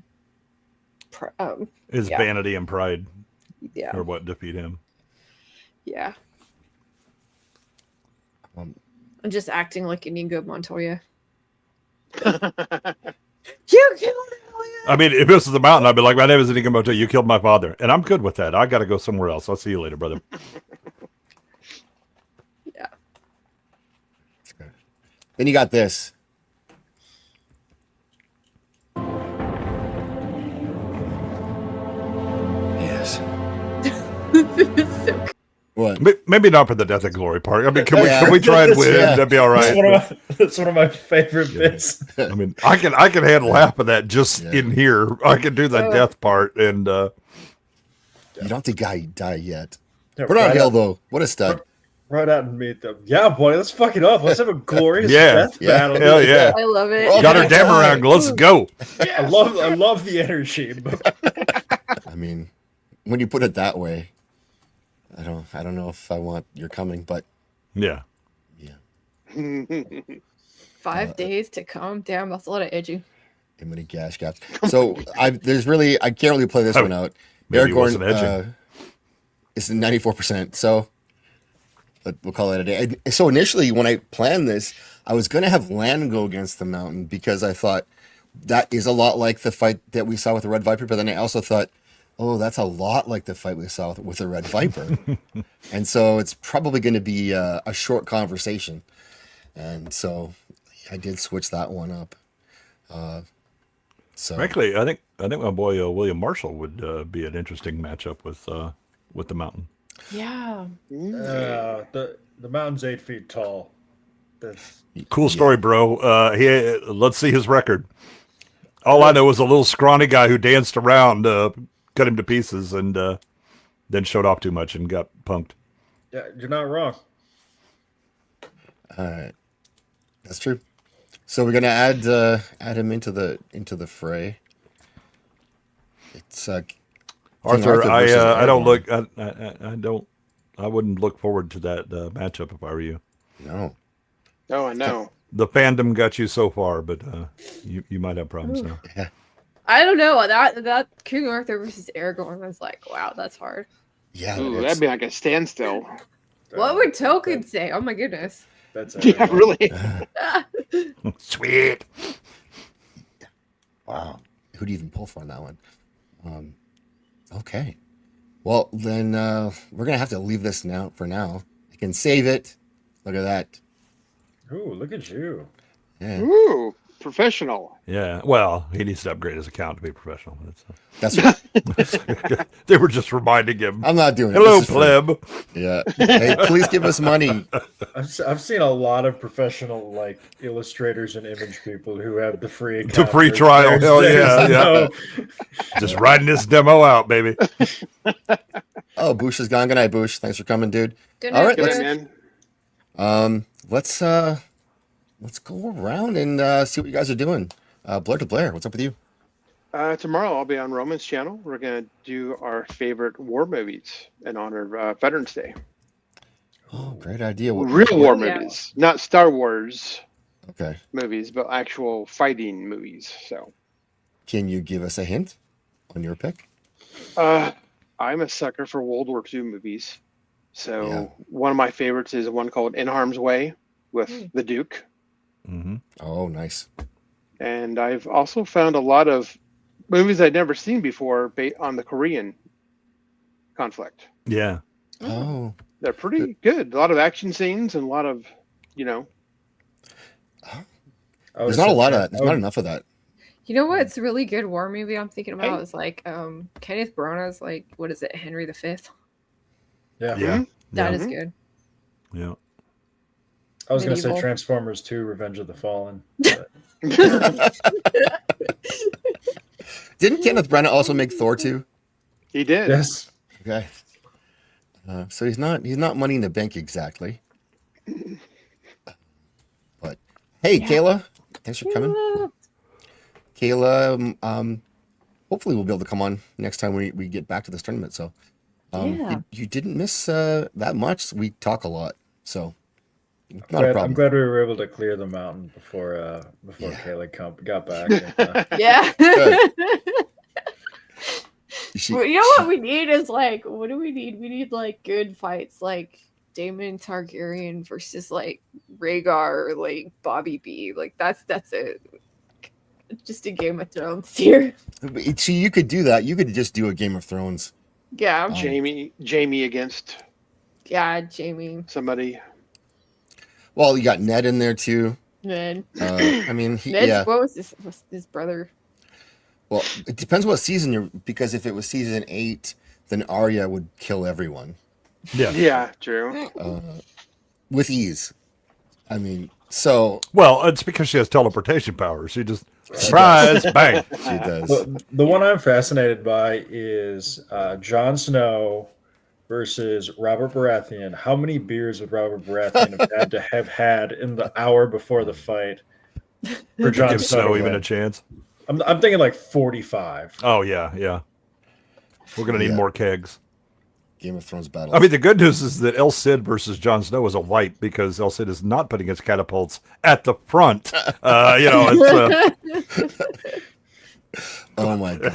His yeah. vanity and pride yeah, are what defeat him. yeah, Um, and just acting like Inigo Montoya. You killed Elliot! I mean, if this is the mountain, I'd be like, my name is Inigo Montoya. You killed my father, and I'm good with that. I got to go somewhere else. I'll see you later, brother. Yeah. Then you got this. So What? Maybe not for the Death and Glory part. I mean, can Yeah. we try and win? Yeah. That'd be all right. That's one of my favorite Yeah. bits. I mean, I can handle half of that just Yeah. in here. I can do the Oh. death part, and You don't have to die yet. Yeah, Put on right Hill out, though. What a stud. right out and meet them. Yeah, boy, let's fuck it up. Let's have a glorious Yeah. death Yeah. battle. hell yeah, I love it. Well, got her Okay. damn around. Let's go. I love the energy. But I mean, when you put it that way, I don't know if I want your coming, but Yeah. yeah, 5 days to come. Damn, that's a lot of edgy. too many gash gaps. So I can't really play this one out. Maybe he wasn't edging. Is 94%. So we'll call it a day. So initially, when I planned this, I was going to have land go against the mountain because I thought that is a lot like the fight that we saw with the Red Viper. But then I also thought, oh, that's a lot like the fight we saw with the Red Viper. And so it's probably going to be a short conversation. And so I did switch that one up. So Frankly, I think my boy William Marshal would be an interesting matchup with the Mountain. Yeah. the mountain's 8 feet tall. That's Cool story, bro. Let's see his record. All I know is a little scrawny guy who danced around, cut him to pieces, and then showed off too much and got punked. yeah, you're not wrong. all right, that's true. So we're gonna add him into the fray. It's King Arthur, versus I don't Aragorn. look. I wouldn't look forward to that matchup if I were you. No. Oh, I know. The fandom got you so far, but you might have problems now. I don't know. That King Arthur versus Aragorn was like, wow, that's hard. Yeah. Ooh, it's- that'd be like a standstill. What would Tolkien say? Oh my goodness. That's Yeah, really. Sweet. Wow. Who'd even pull for on that one? Okay. Well, then we're gonna have to leave this now for now. I can save it. Look at that. Ooh, look at you. Yeah. Ooh, professional. Yeah. Well, he needs to upgrade his account to be professional. That's right. They were just reminding him. I'm not doing it. Hello, This is free. pleb. Yeah. Hey, please give us money. I've seen a lot of professional like illustrators and image people who have the free account. The free trial. Hell yeah, yeah. no- Just riding this demo out, baby. Oh, Boosh is gone. Good night, Boosh. Thanks for coming, dude. Good All right, Good let's- man. Let's go around and see what you guys are doing. Blair to Blair, what's up with you? Tomorrow I'll be on Roman's channel. We're gonna do our favorite war movies in honor of Veterans Day. Oh, great idea. Real war Yeah. movies, not Star Wars Okay. movies, but actual fighting movies. So Can you give us a hint on your pick? I'm a sucker for World War II movies. So Yeah. one of my favorites is one called In Harm's Way with Mm. the Duke. Mm-hmm. Oh, nice. And I've also found a lot of movies I'd never seen before on the Korean conflict. Yeah. Oh, They're pretty good. A lot of action scenes and a lot of, there's not a lot of that. There's not enough of that. You know what's a really good war movie I'm thinking about Hey. is like Kenneth Branagh's like what is it, Henry V? Yeah. Yeah. That Yeah. is good. Yeah. I was gonna say Medieval. Transformers 2: Revenge of the Fallen. Didn't Kenneth Branagh also make Thor 2? He did. Yes. Okay. So he's not money in the bank exactly. But hey, Yeah. Kayla, thanks for coming. Yeah. Kayla, hopefully we'll be able to come on next time we get back to this tournament. So Yeah. you didn't miss that much. We talk a lot, so not a Glad, problem. I'm glad we were able to clear the mountain before Yeah. Kayla got back. And, Yeah. Good. She- Well, you know what we need is like, what do we need? We need like good fights, like Daemon Targaryen versus like Rhaegar or like Bobby B. Like that's it. Just a Game of Thrones here. See, you could do that. You could just do a Game of Thrones. Yeah, Jamie against yeah, Jamie. somebody. Well, you got Ned in there too. Ned. I mean, Ned's, yeah. what was his brother? Well, it depends what season you're, because if it was season 8, then Arya would kill everyone Yeah. Yeah, true. with ease. I mean, so Well, it's because she has teleportation powers. She just surprise, bang. she does. The one I'm fascinated by is Jon Snow versus Robert Baratheon. How many beers would Robert Baratheon have had to have had in the hour before the fight for Jon Give Snow to Snow even win? a chance. I'm thinking like 45. Oh yeah, yeah. We're gonna need Yeah. more kegs. Game of Thrones battle. I mean, the good news is that El Cid versus Jon Snow is a wipe because El Cid is not putting his catapults at the front. It's oh my god.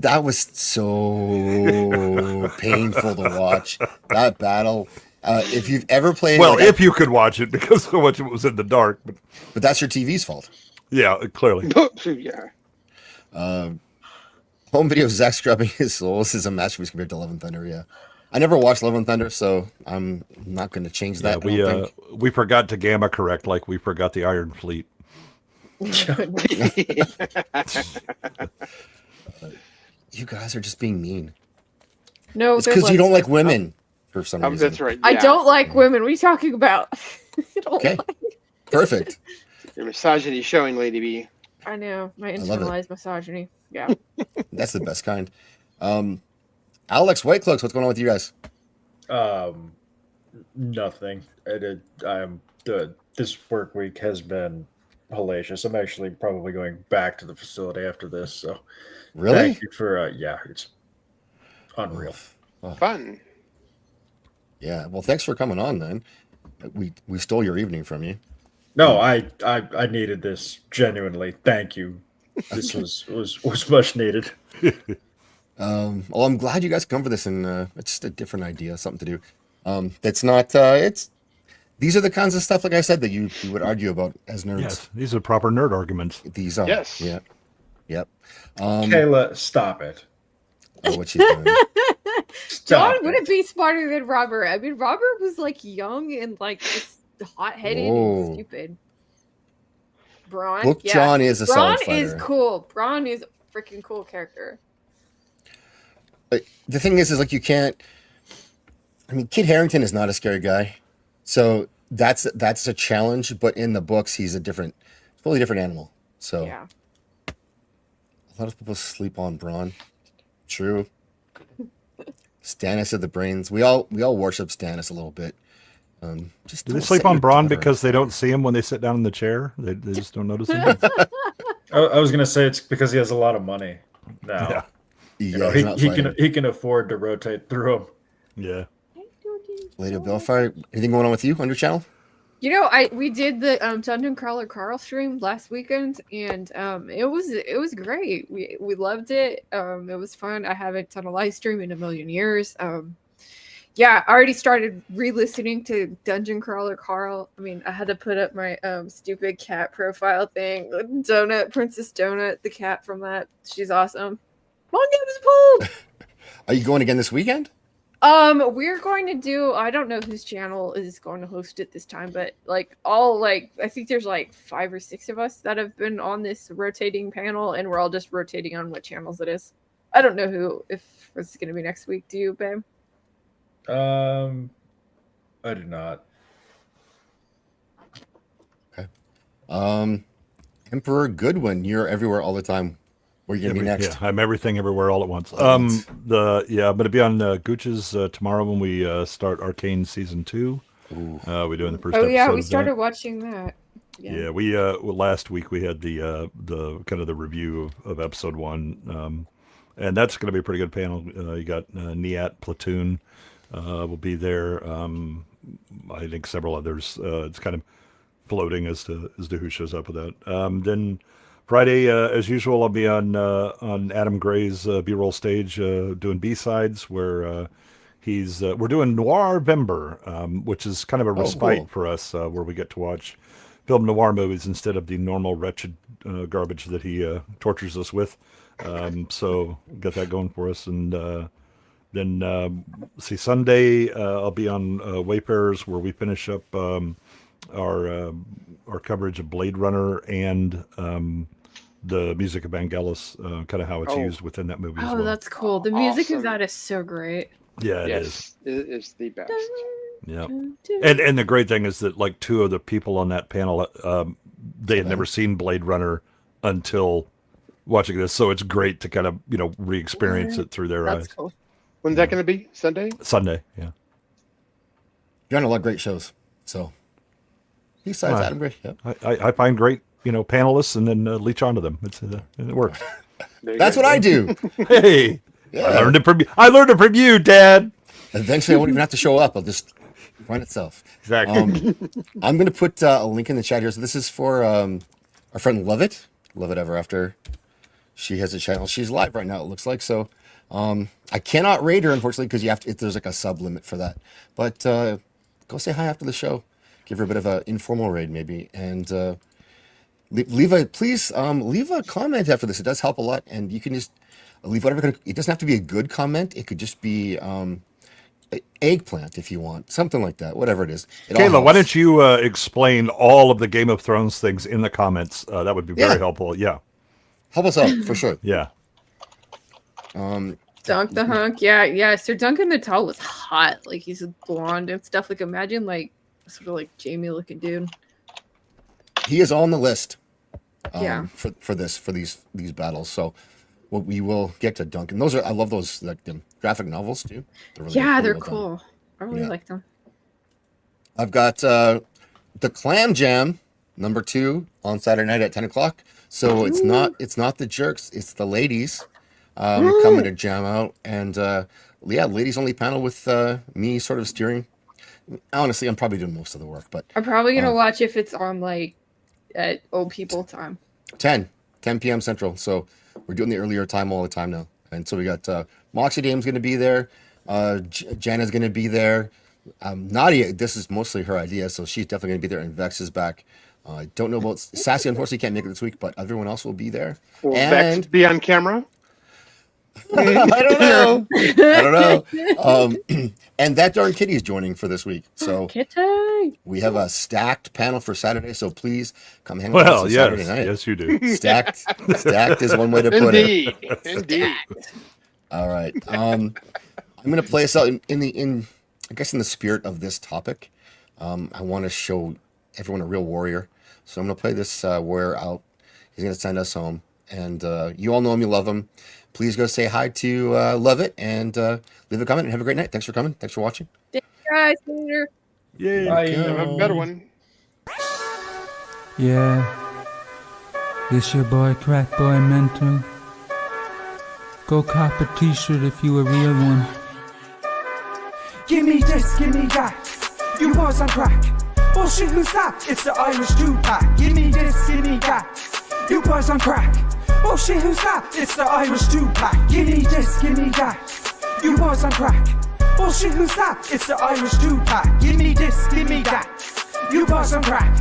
That was so painful to watch. That battle. If you've ever played well, if you could watch it because so much of it was in the dark, but that's your TV's fault. yeah, clearly. Yeah. Home video of Zach scrubbing his souls is a masterpiece compared to Love and Thunder. Yeah, I never watched Love and Thunder, so I'm not going to change Yeah, that. I don't think. we forgot to gamma correct like we forgot the Iron Fleet. You guys are just being mean. No, It's they're because you don't like lesbians. women for some reason. That's right. I yeah. don't like women. What are you talking about? I don't Okay, like- perfect. Your misogyny showing, Lady B. I know my love it. internalized misogyny. Yeah. That's the best kind. Alex Whitecloaks, what's going on with you guys? Nothing. This work week has been hellacious. I'm actually probably going back to the facility after this. So Really? thank you for it's unreal. Fun. Yeah. Well, thanks for coming on. Then we stole your evening from you. No, I needed this genuinely. Thank you. This was much needed. Well, I'm glad you guys come for this, and it's just a different idea, something to do. It's not. It's these are the kinds of stuff, like I said, that you would argue about as nerds. Yes, these are proper nerd arguments. These are. Yes. Yeah. Yep. Kayla, stop it. Oh, what she's doing. Stop John wouldn't be smarter than Robert. I mean, Robert was like young and like just hot-headed Whoa. and stupid. Braun, Book yeah. John is a Braun solid is fighter. cool. Braun is a freaking cool character. But the thing is like you can't. I mean, Kit Harington is not a scary guy, so that's a challenge. But in the books, he's a totally different animal. So Yeah. a lot of people sleep on Braun. True. Stannis of the brains. We all worship Stannis a little bit. Just Do they don't sleep set on your Braun daughter because on they don't fire. see him when they sit down in the chair? They just don't notice him. I was gonna say it's because he has a lot of money now. Yeah. You know, he's not fighting. he can afford to rotate through them. Yeah. Lady of Belfire, anything going on with you on your channel? You know, we did the Dungeon Crawler Carl stream last weekend, and it was great. We loved it. It was fun. I haven't done a live stream in a million years. Yeah, I already started re-listening to Dungeon Crawler Carl. I mean, I had to put up my stupid cat profile thing. Donut, Princess Donut, the cat from that. She's awesome. Mom, that was pulled. Are you going again this weekend? We're going to do, I don't know whose channel is going to host it this time, but I think there's like 5 or 6 of us that have been on this rotating panel, and we're all just rotating on what channels it is. I don't know if it's going to be next week. Do you, babe? I do not. Emperor Goodwin, you're everywhere all the time. Where are you gonna be next? Yeah, I'm everything everywhere all at once. Right. I'm gonna be on Gooch's tomorrow when we start Arcane season 2. Ooh. We're doing the first Oh episode. yeah, we of started that. watching that. Yeah, we last week we had the kind of the review of episode 1, and that's going to be a pretty good panel. You got Niat Platoon will be there. I think several others. It's kind of floating as to who shows up with that. Then Friday, as usual, I'll be on Adam Gray's B-roll stage doing B-sides where we're doing Noir Vember, which is kind of a respite cool. for us where we get to watch film noir movies instead of the normal wretched garbage that he tortures us with. So got that going for us. And then Sunday, I'll be on Wayfarers where we finish up our coverage of Blade Runner and the music of Vangelis, kind of how it's Oh. used within that movie as Oh, well. that's cool. The music of Awesome. that is so great. Yeah, it is. Yes, it is the best. Yeah. And the great thing is that like two of the people on that panel, they had never seen Blade Runner until watching this, so it's great to kind of re-experience it through their That's eyes. cool. When's that going to be? Sunday? Sunday, yeah. You're on a lot of great shows. So, besides Right. Adam Gray, yeah. I find great panelists and then leech onto them. It works. There you That's go. what I do. Hey, Yeah. I learned it from you, Dad. Eventually, I won't even have to show up. I'll just run itself. Exactly. I'm going to put a link in the chat here. So this is for our friend Love It Ever After. She has a channel. She's live right now, it looks like. So I cannot raid her, unfortunately, because there's like a sub limit for that. But go say hi after the show. Give her a bit of an informal raid, maybe. And leave a comment after this. It does help a lot. And you can just leave whatever. It doesn't have to be a good comment. It could just be eggplant if you want, something like that, whatever it is. It all Kayla, why helps. don't you explain all of the Game of Thrones things in the comments? That would be very Yeah. helpful. Yeah. Help us out for sure. Yeah. Dunk the hunk. Yeah. Sir Duncan Natal was hot. Like he's blonde and stuff. Like imagine like sort of like Jamie looking dude. He is on the list. Yeah. For these battles. So we will get to Duncan. I love those like the graphic novels too. They're well done. cool. I really Yeah. like them. I've got the Clam Jam #2 on Saturday night at 10 o'clock. So it's not the jerks, it's the ladies coming to jam out. And ladies only panel with me sort of steering. Honestly, I'm probably doing most of the work, but I'm probably gonna watch if it's on like at old people time. 10 p.m. Central. So we're doing the earlier time all the time now. And so we got Moxie Dame's going to be there. Jana's going to be there. Nadia, this is mostly her idea, so she's definitely going to be there. And Vex is back. I don't know about Sassy, unfortunately can't make it this week, but everyone else will be there. Will And Vex be on camera? I don't know. And that darn kitty is joining for this week. So Kitty. we have a stacked panel for Saturday. So please come hang with us Well, on yes. Saturday night. Yes, you do. Stacked is one way to put it. Indeed. All right. I'm gonna play us out in I guess in the spirit of this topic. I want to show everyone a real warrior. So I'm gonna play this warrior out. He's gonna send us home. And you all know him, you love him. Please go say hi to Love It and leave a comment and have a great night. Thanks for coming. Thanks for watching. Guys, later. Yay. Have a better one. Yeah, this your boy Crack Boy Mental. Go cop a t-shirt if you a real one. Give me this, give me that. You boys on crack. Oh shit, who's that? It's the Irish 2-pack. Give me this, give me that. You boys on crack. Oh shit, who's that? It's the Irish 2-pack. Give me this, give me that. You boys on crack. Oh shit, who's that? It's the Irish 2-pack. Give me this, give me that. You boys on crack.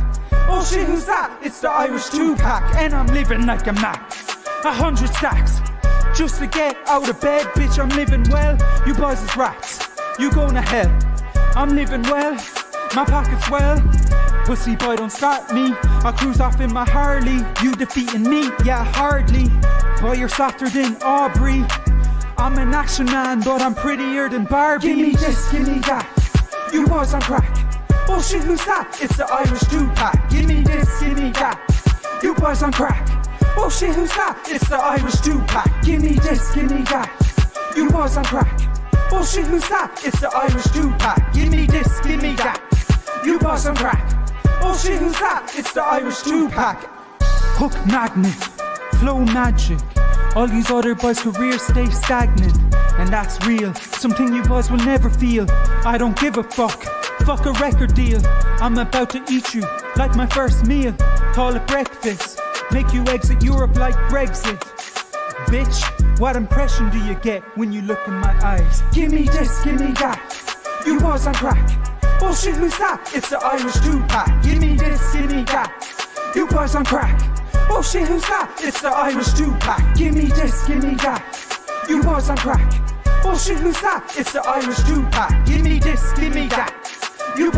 Oh shit, who's that? It's the Irish 2-pack. And I'm living like a Mac. 100 stacks. Just to get out of bed, bitch, I'm living well. You boys is rats. You going to hell. I'm living well. My pocket's well. Pussy boy, don't start me. I'll cruise off in my Harley. You defeating me? Yeah, hardly. Boy, you're softer than Aubrey. I'm an action man, but I'm prettier than Barbie. Give me this, give me that. You boys on crack. Oh shit, who's that? It's the Irish 2-pack. Give me this, give me that. You boys on crack. Oh shit, who's that? It's the Irish 2-pack. Give me this, give me that. You boys on crack. Oh shit, who's that? It's the Irish 2-pack. Give me this, give me that. You boys on crack. Oh shit, who's that? It's the Irish 2-pack. Hook magnet, flow magic. All these other boys' careers stay stagnant. And that's real, something you boys will never feel. I don't give a fuck, fuck a record deal. I'm about to eat you like my first meal. Call it breakfast, make you exit Europe like Brexit. Bitch, what impression do you get when you look in my eyes? Give me this, give me that. You boys on crack. Oh shit, who's that? It's the Irish 2-pack. Give me this, give me that. You boys on crack. Oh shit, who's that? It's the Irish 2-pack. Give me this, give me that. You boys on crack. Oh shit, who's that? It's the Irish 2-pack. Give me this, give me that. You